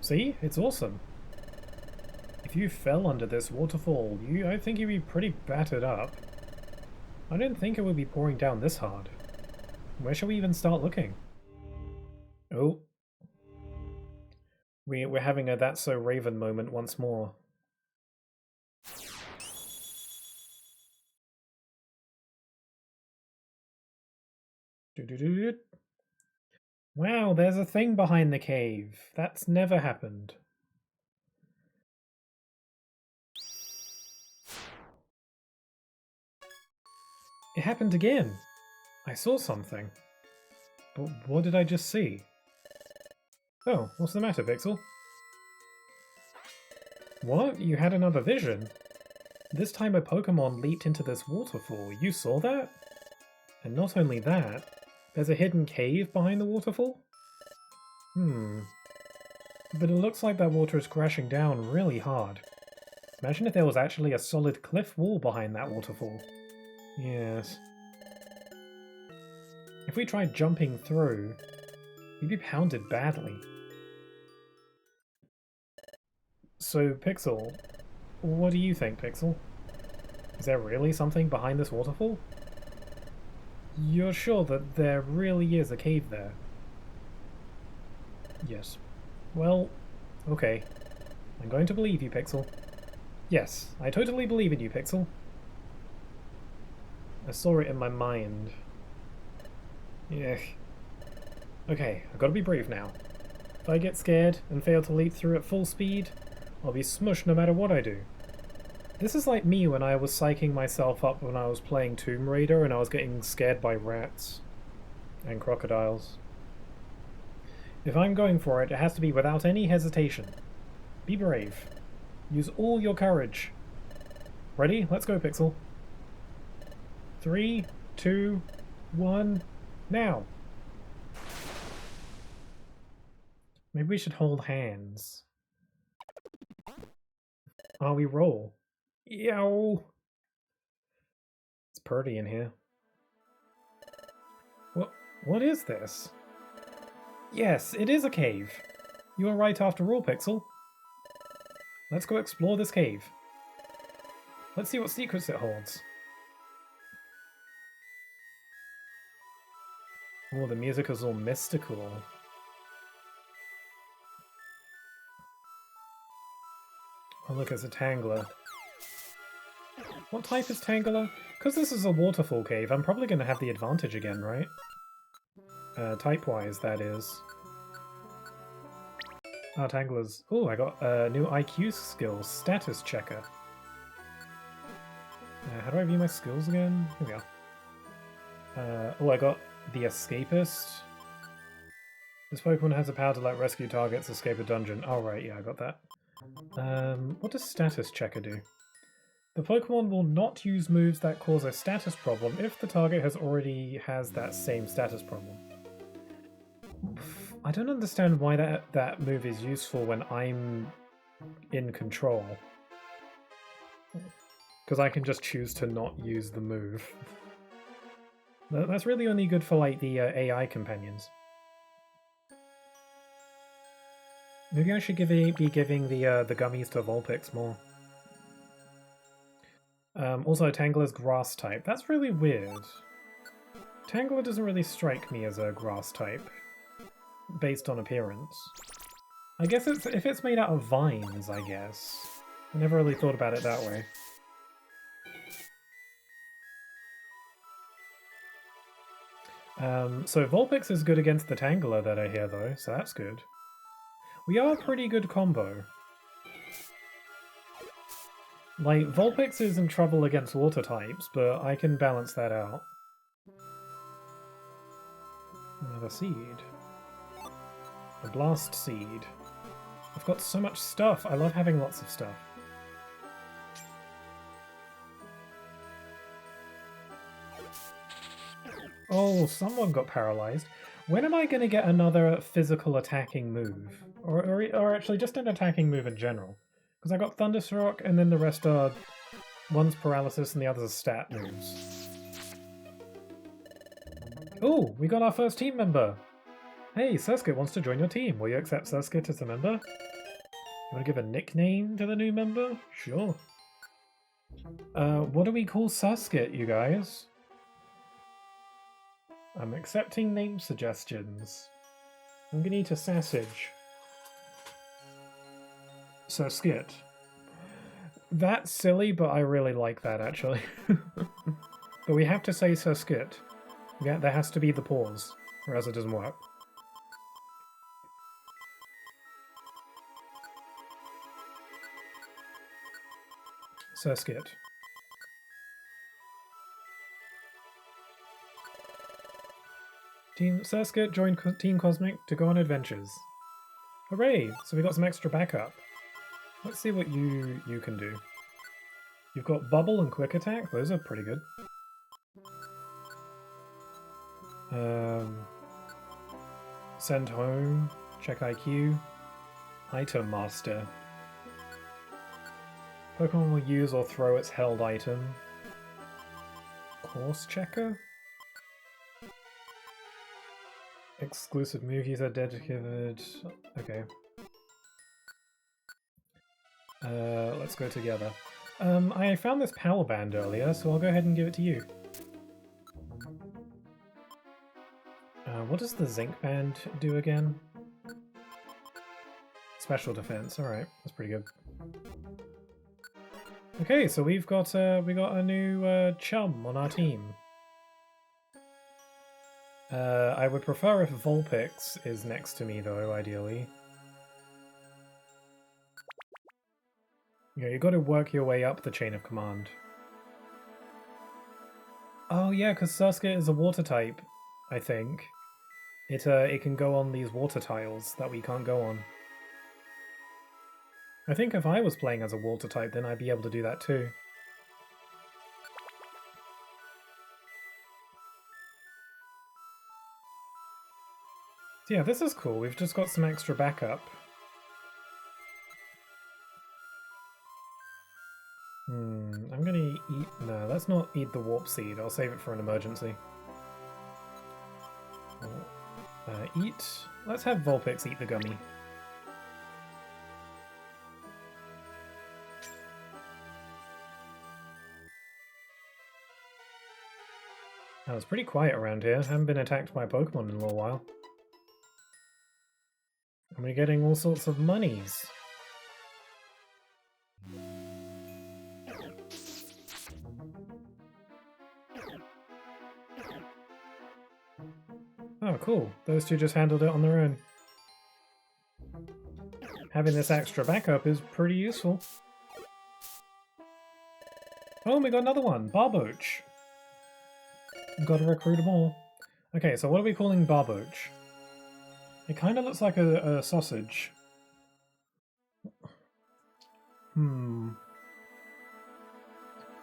See? It's awesome. If you fell under this waterfall, I think you'd be pretty battered up. I didn't think it would be pouring down this hard. Where should we even start looking? Oh. We're having a That's So Raven moment once more. Wow, there's a thing behind the cave. That's never happened. It happened again. I saw something. But what did I just see? Oh, what's the matter, Pixel? What? You had another vision? This time a Pokémon leaped into this waterfall. You saw that? And not only that, there's a hidden cave behind the waterfall? But it looks like that water is crashing down really hard. Imagine if there was actually a solid cliff wall behind that waterfall. Yes. If we tried jumping through, we'd be pounded badly. So, Pixel, what do you think, Pixel? Is there really something behind this waterfall? You're sure that there really is a cave there? Yes. Well, okay. I'm going to believe you, Pixel. Yes, I totally believe in you, Pixel. I saw it in my mind. Yeah. Okay, I've got to be brave now. If I get scared and fail to leap through at full speed, I'll be smushed no matter what I do. This is like me when I was psyching myself up when I was playing Tomb Raider and I was getting scared by rats and crocodiles. If I'm going for it, it has to be without any hesitation. Be brave. Use all your courage. Ready? Let's go, Pixel. 3, 2, 1, now! Maybe we should hold hands. Oh, we roll. Yow! It's pretty in here. What is this? Yes, it is a cave. You were right after all, Pixel. Let's go explore this cave. Let's see what secrets it holds. Oh, the music is all mystical. Oh look, it's a Tangler. What type is Tangler? Because this is a waterfall cave, I'm probably going to have the advantage again, right? Type-wise, that is. Ah, Tanglers. Oh, I got a new IQ skill, Status Checker. How do I view my skills again? Here we go. Oh, I got the Escapist. This Pokemon has the power to let rescue targets escape a dungeon. Oh, right, yeah, I got that. What does Status Checker do? The Pokemon will not use moves that cause a status problem if the target has that same status problem. I don't understand why that move is useful when I'm in control. Because I can just choose to not use the move. That's really only good for like the AI companions. Maybe I should be giving the gummies to Vulpix more. Also, Tangler's grass type. That's really weird. Tangler doesn't really strike me as a grass type, based on appearance. I guess if it's made out of vines, I guess. I never really thought about it that way. So Vulpix is good against the Tangler that I hear though, so that's good. We are a pretty good combo. Like, Vulpix is in trouble against water types, but I can balance that out. Another seed. A blast seed. I've got so much stuff. I love having lots of stuff. Oh, someone got paralyzed. When am I going to get another physical attacking move? Or actually just an attacking move in general? Because I got Thunderstruck and then the rest are... One's paralysis and the other's stat moves. Oh, we got our first team member! Hey, Surskit wants to join your team. Will you accept Surskit as a member? You want to give a nickname to the new member? Sure. What do we call Surskit, you guys? I'm accepting name suggestions. I'm gonna eat a sausage. So skit. That's silly, but I really like that actually. But we have to say Sir Skit. Yeah, there has to be the pause, or else it doesn't work. Sir Skit. Team Sir Skit joined Team Cosmic to go on adventures. Hooray! So we got some extra backup. Let's see what you can do. You've got Bubble and Quick Attack. Those are pretty good. Send Home. Check IQ. Item Master. Pokemon will use or throw its held item. Course Checker? Exclusive movies are dedicated. Okay. Let's go together. I found this power band earlier, so I'll go ahead and give it to you. What does the zinc band do again? Special defense. All right, that's pretty good. Okay, so we got a new chum on our team. I would prefer if Vulpix is next to me, though, ideally. You know, you've got to work your way up the chain of command. Oh yeah, because Surskit is a water type, I think. It can go on these water tiles that we can't go on. I think if I was playing as a water type, then I'd be able to do that too. So yeah, this is cool. We've just got some extra backup. I'm gonna eat... No, let's not eat the warp seed. I'll save it for an emergency. Eat... Let's have Vulpix eat the gummy. Oh, it's pretty quiet around here. I haven't been attacked by Pokemon in a little while. And we're getting all sorts of monies. Oh, cool. Those two just handled it on their own. Having this extra backup is pretty useful. Oh, we got another one! Barboach! We've got to recruit them all. Okay, so what are we calling Barboach? It kind of looks like a sausage.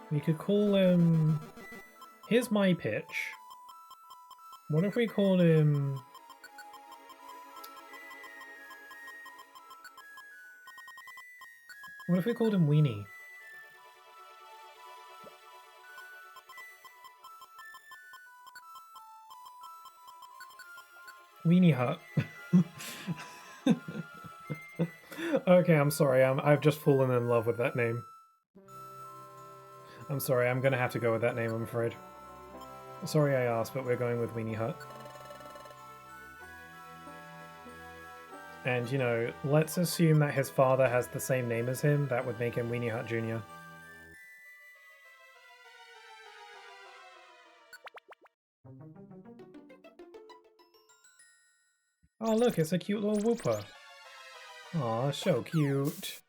We could call him... Here's my pitch. What if we called him... What if we called him Weenie? Weenie Hut. Okay, I'm sorry. I've just fallen in love with that name. I'm sorry, I'm gonna have to go with that name, I'm afraid. Sorry I asked, but we're going with Weenie Hut. And, you know, let's assume that his father has the same name as him. That would make him Weenie Hut Jr. Oh, look, it's a cute little Wooper. Aw, so cute.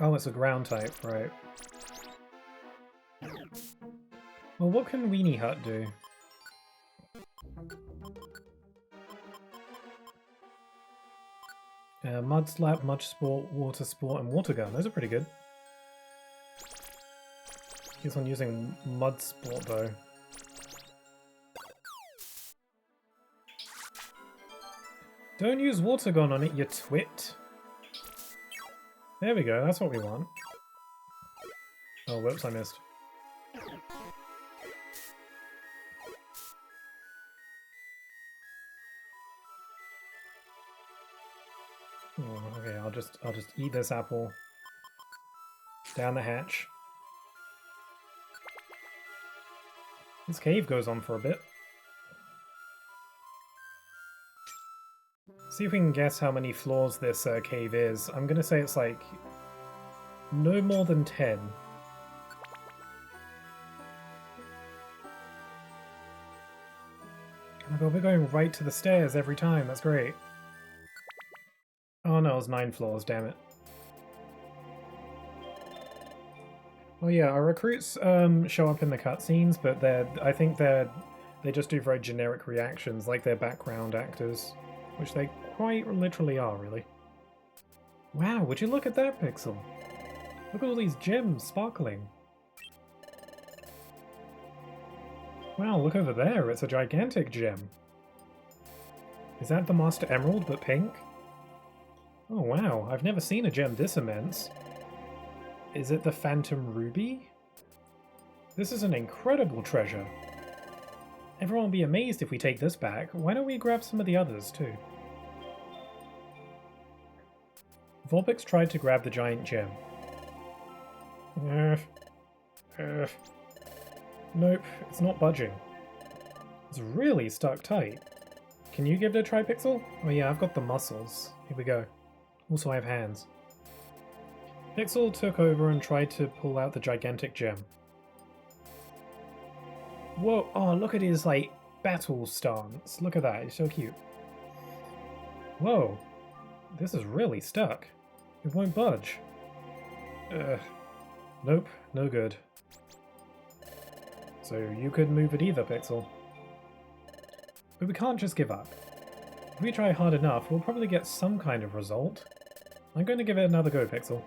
Oh, it's a ground type, right. Well, what can Weenie Hut do? Mud Slap, Mud Sport, Water Sport, and Water Gun. Those are pretty good. Keeps on using Mud Sport, though. Don't use Water Gun on it, you twit! There we go, that's what we want. Oh, whoops, I missed. Oh, okay, I'll just eat this apple. Down the hatch. This cave goes on for a bit. See if we can guess how many floors this cave is. I'm gonna say it's like no more than 10. Oh my god, we're going right to the stairs every time. That's great. Oh no, it's 9 floors, damn it. Oh yeah, our recruits show up in the cutscenes, but I think they just do very generic reactions, like they're background actors, which they quite literally are, really. Wow, would you look at that, Pixel? Look at all these gems sparkling. Wow, look over there, it's a gigantic gem. Is that the Master Emerald, but pink? Oh wow, I've never seen a gem this immense. Is it the Phantom Ruby? This is an incredible treasure. Everyone will be amazed if we take this back. Why don't we grab some of the others, too? Vulpix tried to grab the giant gem. Nope, it's not budging. It's really stuck tight. Can you give it a try, Pixel? Oh yeah, I've got the muscles. Here we go. Also, I have hands. Pixel took over and tried to pull out the gigantic gem. Whoa, oh, look at his, like, battle stance. Look at that, he's so cute. Whoa, this is really stuck. It won't budge. Nope, no good. So you couldn't move it either, Pixel. But we can't just give up. If we try hard enough, we'll probably get some kind of result. I'm going to give it another go, Pixel.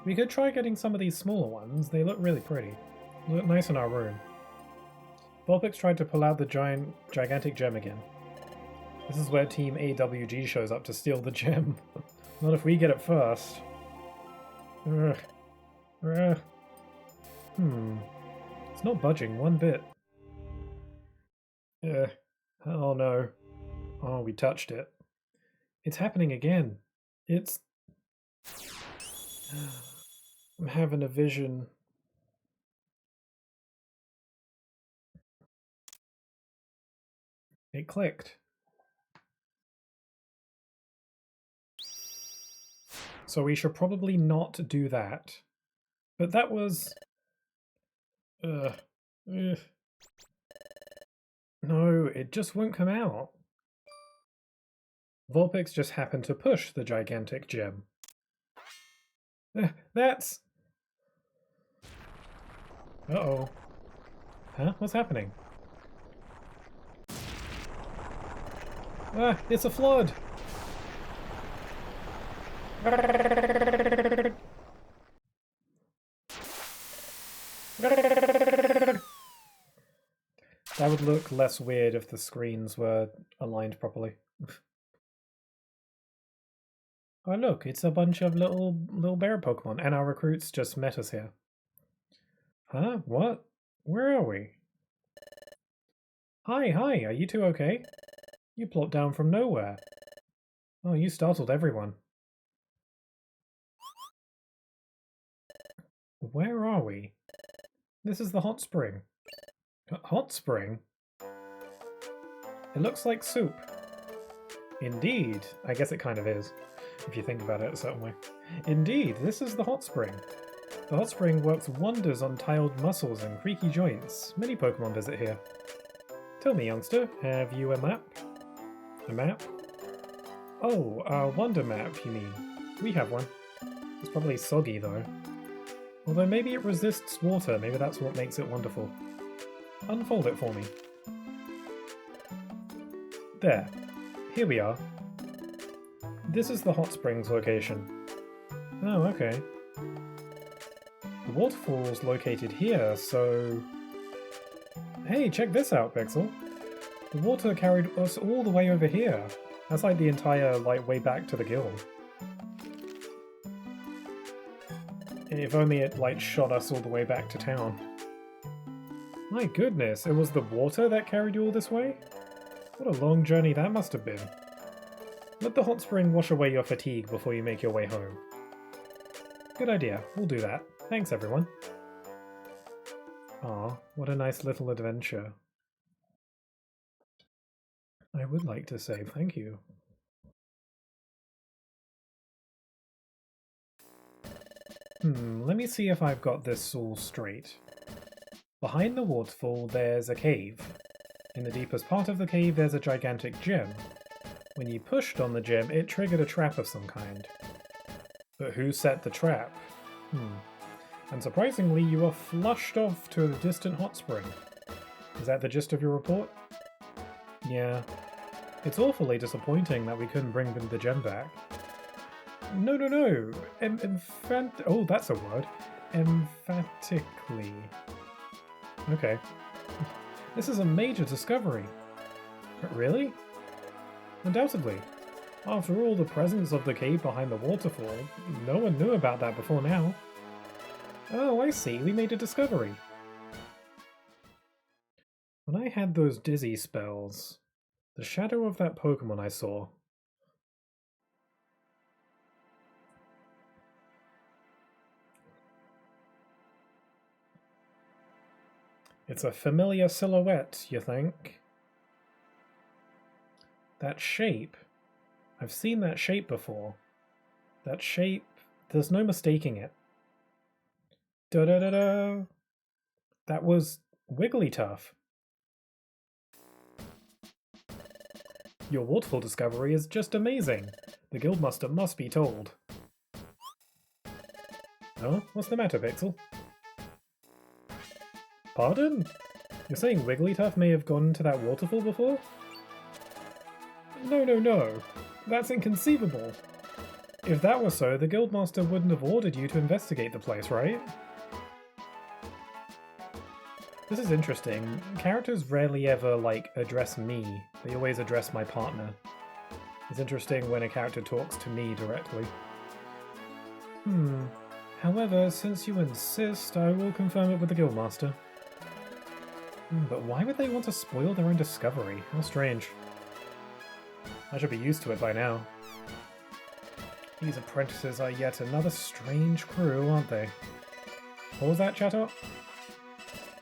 We could try getting some of these smaller ones. They look really pretty. They look nice in our room. Vulpix tried to pull out the gigantic gem again. This is where Team AWG shows up to steal the gem. Not if we get it first. It's not budging one bit. Oh no. Oh, we touched it. It's happening again. It's... I'm having a vision. It clicked. So we should probably not do that. But that was... No, it just won't come out. Vulpix just happened to push the gigantic gem. That's... Uh-oh. Huh? What's happening? Ah, it's a flood! That would look less weird if the screens were aligned properly. Oh look, it's a bunch of little bear Pokemon, and our recruits just met us here. Huh? What? Where are we? Hi, are you two okay? You plopped down from nowhere. Oh, you startled everyone. Where are we? This is the hot spring. Hot spring? It looks like soup. Indeed. I guess it kind of is, if you think about it a certain way. Indeed, this is the hot spring. The hot spring works wonders on tiled muscles and creaky joints. Many Pokemon visit here. Tell me, youngster, have you a map? A map? Oh, a wonder map, you mean? We have one. It's probably soggy, though. Although maybe it resists water, maybe that's what makes it wonderful. Unfold it for me. There. Here we are. This is the hot springs location. Oh, okay. The waterfall's located here, so... Hey, check this out, Pixel. The water carried us all the way over here. That's like the entire, way back to the guild. If only it, shot us all the way back to town. My goodness, it was the water that carried you all this way? What a long journey that must have been. Let the hot spring wash away your fatigue before you make your way home. Good idea, we'll do that. Thanks, everyone. Aw, what a nice little adventure. I would like to say thank you. Let me see if I've got this all straight. Behind the waterfall, there's a cave. In the deepest part of the cave, there's a gigantic gem. When you pushed on the gem, it triggered a trap of some kind. But who set the trap? And surprisingly, you were flushed off to a distant hot spring. Is that the gist of your report? Yeah. It's awfully disappointing that we couldn't bring the gem back. No. Oh, that's a word. Emphatically. Okay. This is a major discovery. Really? Undoubtedly. After all, the presence of the cave behind the waterfall, no one knew about that before now. Oh, I see. We made a discovery. When I had those dizzy spells, the shadow of that Pokémon I saw. It's a familiar silhouette, you think? That shape. I've seen that shape before. That shape, there's no mistaking it. Da-da-da-da! That was Wigglytuff. Your waterfall discovery is just amazing. The Guildmaster must be told. Oh, what's the matter, Pixel? Pardon? You're saying Wigglytuff may have gone to that waterfall before? No. That's inconceivable. If that were so, the Guildmaster wouldn't have ordered you to investigate the place, right? This is interesting. Characters rarely ever, address me. They always address my partner. It's interesting when a character talks to me directly. However, since you insist, I will confirm it with the Guildmaster. But why would they want to spoil their own discovery? How strange. I should be used to it by now. These apprentices are yet another strange crew, aren't they? What was that, Chatot?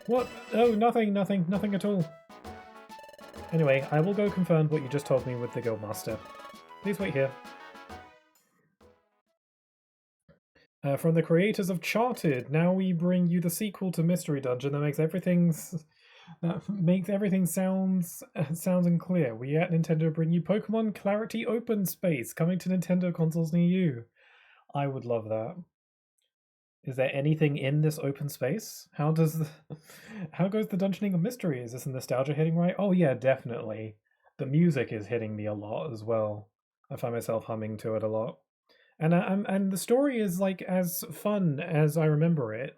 What? Oh, nothing at all. Anyway, I will go confirm what you just told me with the Guildmaster. Please wait here. From the creators of Charted, now we bring you the sequel to Mystery Dungeon that makes everything sounds and clear. We at Nintendo bring you Pokemon Clarity Open Space, coming to Nintendo consoles near you. I would love that. Is there anything in this open space? How goes the Dungeoning of Mystery? Is this nostalgia hitting right? Oh yeah, definitely. The music is hitting me a lot as well. I find myself humming to it a lot. And the story is as fun as I remember it.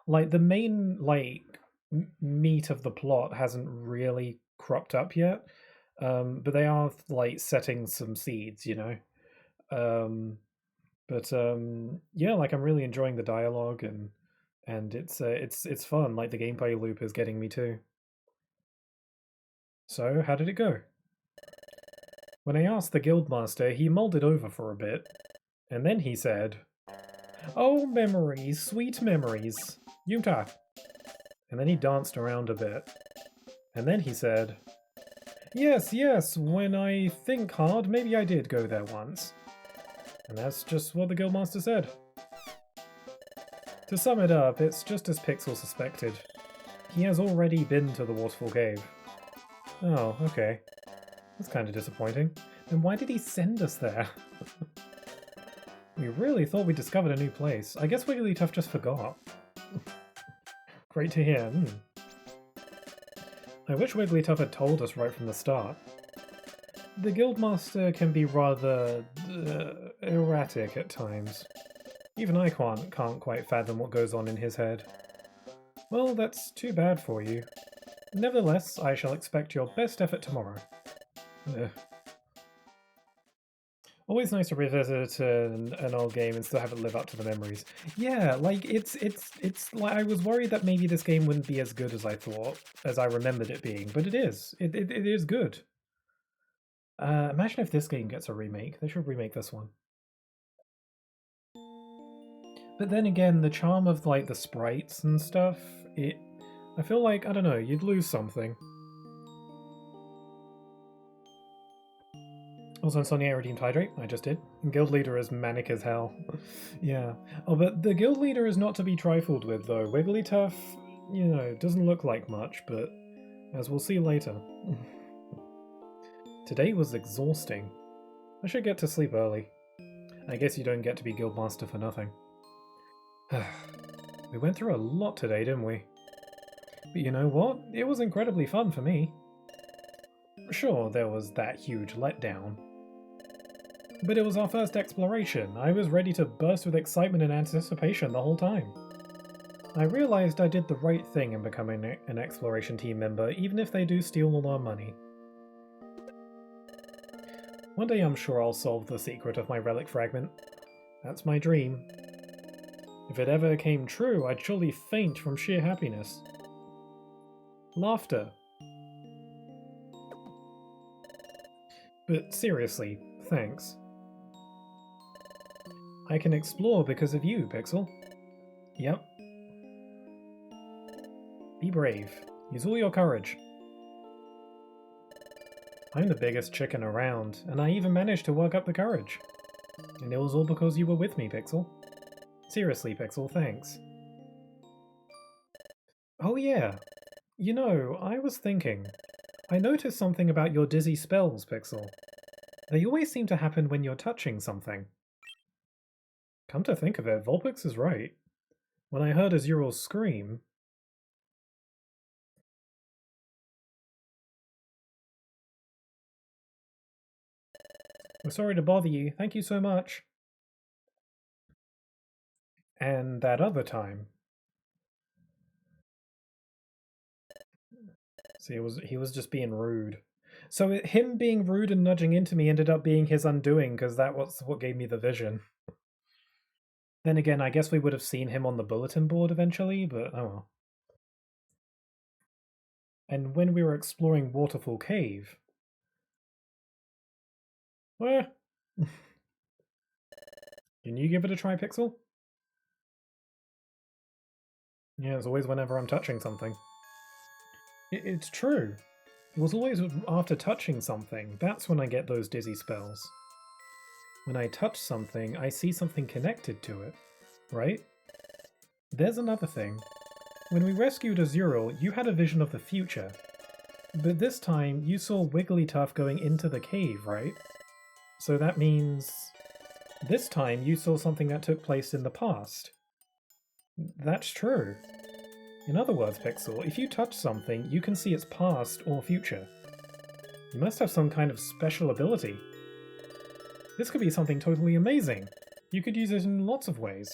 The main meat of the plot hasn't really cropped up yet, but they are setting some seeds, you know. Yeah, I'm really enjoying the dialogue and it's fun. The gameplay loop is getting me too. So how did it go? When I asked the Guildmaster, he mulled it over for a bit. And then he said, "Oh, memories, sweet memories. Yumta." And then he danced around a bit. And then he said, Yes, when I think hard, maybe I did go there once." And that's just what the Guildmaster said. To sum it up, it's just as Pixel suspected. He has already been to the Waterfall Cave. Oh, okay. That's kind of disappointing. Then why did he send us there? We really thought we discovered a new place. I guess Wigglytuff just forgot. Great to hear. I wish Wigglytuff had told us right from the start. The Guildmaster can be rather erratic at times. Even I can't quite fathom what goes on in his head. Well, that's too bad for you. Nevertheless, I shall expect your best effort tomorrow. Ugh. Always nice to revisit an old game and still have it live up to the memories. Yeah, it's I was worried that maybe this game wouldn't be as good as I thought, as I remembered it being, but it is. It is good. Imagine if this game gets a remake. They should remake this one. But then again, the charm of the sprites and stuff, I feel like, I don't know, you'd lose something. Also on Sonia Redeemed Hydrate, I just did. And Guild Leader is manic as hell. Yeah. Oh, but the Guild Leader is not to be trifled with, though. Wigglytuff, you know, doesn't look like much, but as we'll see later. Today was exhausting. I should get to sleep early. I guess you don't get to be Guildmaster for nothing. We went through a lot today, didn't we? But you know what? It was incredibly fun for me. Sure, there was that huge letdown. But it was our first exploration. I was ready to burst with excitement and anticipation the whole time. I realized I did the right thing in becoming an exploration team member, even if they do steal all our money. One day I'm sure I'll solve the secret of my relic fragment. That's my dream. If it ever came true, I'd surely faint from sheer happiness. Laughter. But seriously, thanks. I can explore because of you, Pixel. Yep. Be brave. Use all your courage. I'm the biggest chicken around, and I even managed to work up the courage. And it was all because you were with me, Pixel. Seriously, Pixel, thanks. Oh yeah. You know, I was thinking. I noticed something about your dizzy spells, Pixel. They always seem to happen when you're touching something. Come to think of it, Vulpix is right. When I heard Azural's scream... We're sorry to bother you, thank you so much. And that other time... See, he was just being rude. So him being rude and nudging into me ended up being his undoing, because that was what gave me the vision. Then again, I guess we would have seen him on the bulletin board eventually, but oh well. And when we were exploring Waterfall Cave... Where? Can you give it a try, Pixel? Yeah, it's always whenever I'm touching something. It's true. It was always after touching something. That's when I get those dizzy spells. When I touch something, I see something connected to it, right? There's another thing. When we rescued Azural, you had a vision of the future. But this time, you saw Wigglytuff going into the cave, right? So that means... This time, you saw something that took place in the past. That's true. In other words, Pixel, if you touch something, you can see its past or future. You must have some kind of special ability. This could be something totally amazing. You could use it in lots of ways.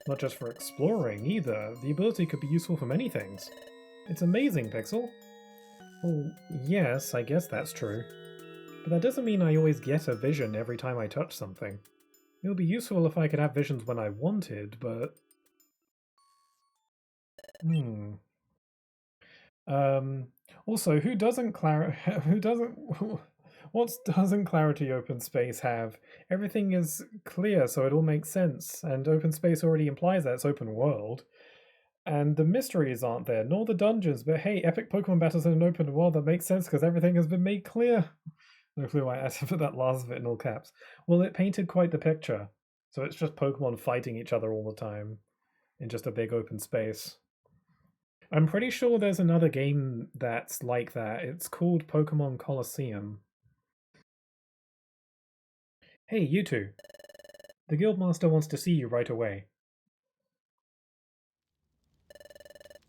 Not just for exploring, either. The ability could be useful for many things. It's amazing, Pixel. Well, yes, I guess that's true. But that doesn't mean I always get a vision every time I touch something. It would be useful if I could have visions when I wanted, but... Also, who doesn't what doesn't Clarity Open Space have? Everything is clear, so it all makes sense, and open space already implies that it's open world. And the mysteries aren't there, nor the dungeons, but hey, epic Pokemon battles in an open world, that makes sense because everything has been made clear. No clue why I had to put that last bit in all caps. Well, it painted quite the picture. So it's just Pokemon fighting each other all the time in just a big open space. I'm pretty sure there's another game that's like that. It's called Pokemon Colosseum. Hey, you two. The Guildmaster wants to see you right away.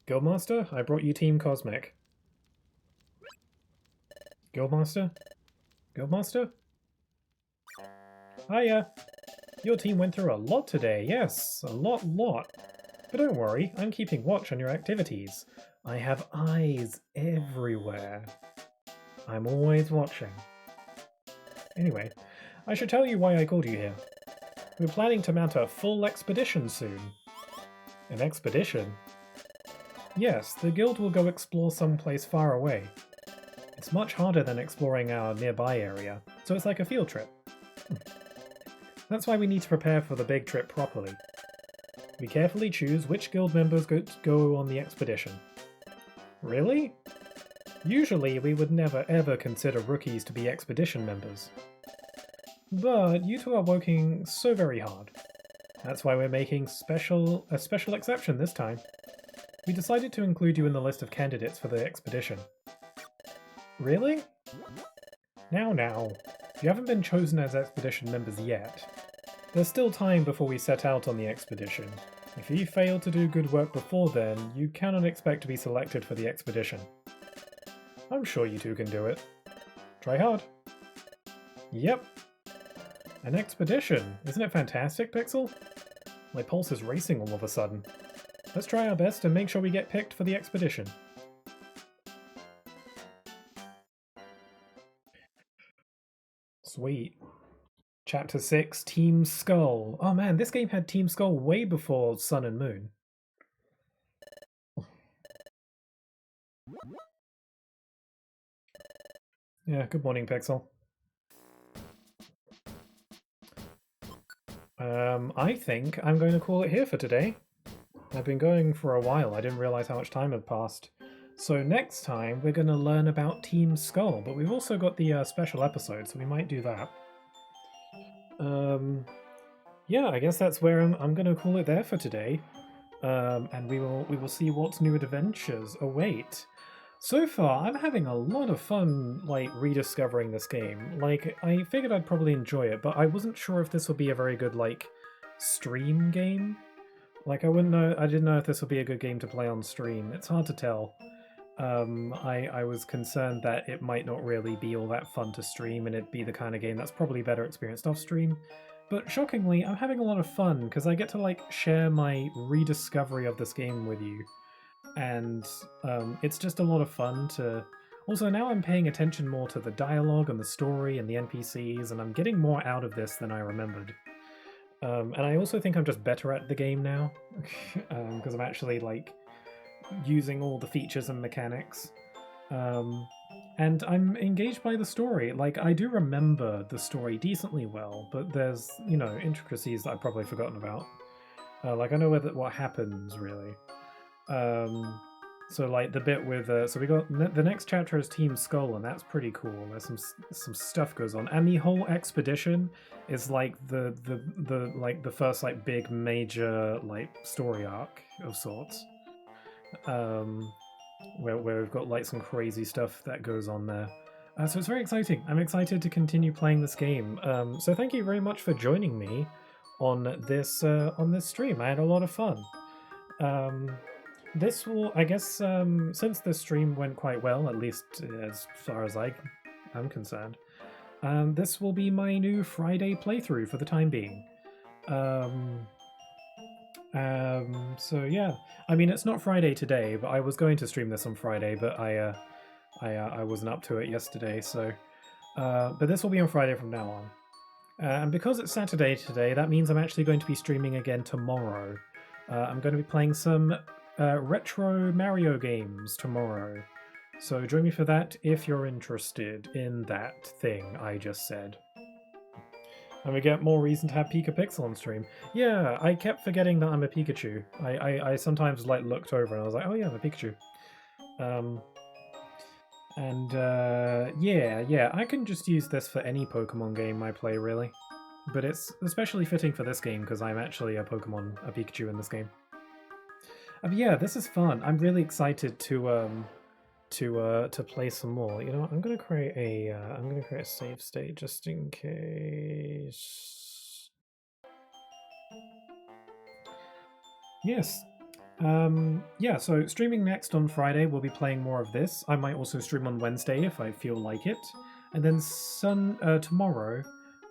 Guildmaster, I brought you Team Cosmic. Guildmaster? Guildmaster? Hiya! Your team went through a lot today, yes, a lot. But don't worry, I'm keeping watch on your activities. I have eyes everywhere. I'm always watching. Anyway, I should tell you why I called you here. We're planning to mount a full expedition soon. An expedition? Yes, the guild will go explore someplace far away. It's much harder than exploring our nearby area, so it's like a field trip. That's why we need to prepare for the big trip properly. We carefully choose which guild members go on the expedition. Really? Usually we would never ever consider rookies to be expedition members. But you two are working so very hard. That's why we're making a special exception this time. We decided to include you in the list of candidates for the expedition. Really? Now. You haven't been chosen as expedition members yet. There's still time before we set out on the expedition. If you fail to do good work before then, you cannot expect to be selected for the expedition. I'm sure you two can do it. Try hard. Yep. An expedition! Isn't it fantastic, Pixel? My pulse is racing all of a sudden. Let's try our best and make sure we get picked for the expedition. Sweet. Chapter 6, Team Skull. Oh man, this game had Team Skull way before Sun and Moon. Yeah, good morning, Pixel. I think I'm going to call it here for today. I've been going for a while, I didn't realize how much time had passed. So next time we're going to learn about Team Skull, but we've also got the special episode, so we might do that. Yeah, I guess that's where I'm going to call it there for today. And we will see what new adventures await. So far, I'm having a lot of fun, like, rediscovering this game. Like, I figured I'd probably enjoy it, but I wasn't sure if this would be a very good, like, stream game. Like, I didn't know if this would be a good game to play on stream. It's hard to tell. I was concerned that it might not really be all that fun to stream, and it'd be the kind of game that's probably better experienced off stream. But shockingly, I'm having a lot of fun, because I get to, like, share my rediscovery of this game with you. And it's just a lot of fun to... Also, now I'm paying attention more to the dialogue and the story and the NPCs, and I'm getting more out of this than I remembered. And I also think I'm just better at the game now, because I'm actually, like, using all the features and mechanics. And I'm engaged by the story. Like, I do remember the story decently well, but there's, you know, intricacies that I've probably forgotten about. Like, I know what happens, really. So like the bit with so we got the next chapter is Team Skull, and that's pretty cool. There's some stuff goes on, and the whole expedition is like the first like big major like story arc of sorts. Where we've got like some crazy stuff that goes on there. So it's very exciting. I'm excited to continue playing this game. So thank you very much for joining me on this stream. I had a lot of fun. This will, I guess, since the stream went quite well, at least as far as I'm concerned, this will be my new Friday playthrough for the time being. So yeah, I mean, it's not Friday today, but I was going to stream this on Friday, but I wasn't up to it yesterday, so... but this will be on Friday from now on. And because it's Saturday today, that means I'm actually going to be streaming again tomorrow. I'm going to be playing some retro Mario games tomorrow. So join me for that if you're interested in that thing I just said. And we get more reason to have Pikachu on stream. Yeah, I kept forgetting that I'm a Pikachu. I sometimes like looked over and I was like, oh yeah, I'm a Pikachu. Yeah, I can just use this for any Pokemon game I play, really. But it's especially fitting for this game because I'm actually a Pikachu in this game. Yeah, this is fun. I'm really excited to play some more. You know what? I'm gonna create a save state just in case. Yes. Yeah, so streaming next on Friday, we'll be playing more of this. I might also stream on Wednesday if I feel like it. And then tomorrow,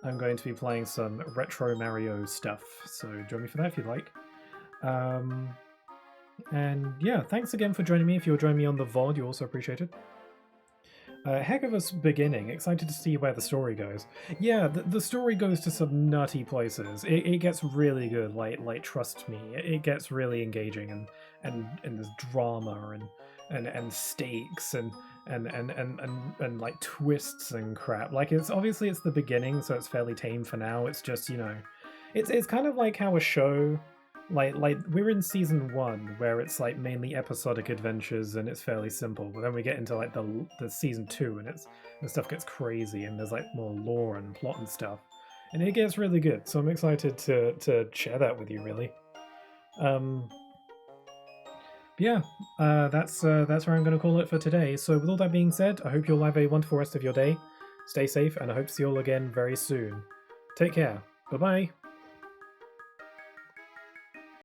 I'm going to be playing some retro Mario stuff. So join me for that if you'd like. And yeah, thanks again for joining me. If you'll join me on the VOD, you also appreciate it. Heck of a beginning. Excited to see where the story goes. Yeah, the story goes to some nutty places. It gets really good. Like trust me, it gets really engaging, and there's drama and stakes and like twists and crap. Like it's the beginning, so it's fairly tame for now. It's just, you know, it's kind of like how a show Like we're in season 1 where it's like mainly episodic adventures and it's fairly simple, but then we get into like the season 2 and the stuff gets crazy and there's like more lore and plot and stuff, and it gets really good. So I'm excited to share that with you, really. Um, yeah, that's where I'm going to call it for today. So with all that being said, I hope you'll have a wonderful rest of your day. Stay safe, and I hope to see you all again very soon. Take care. Bye bye.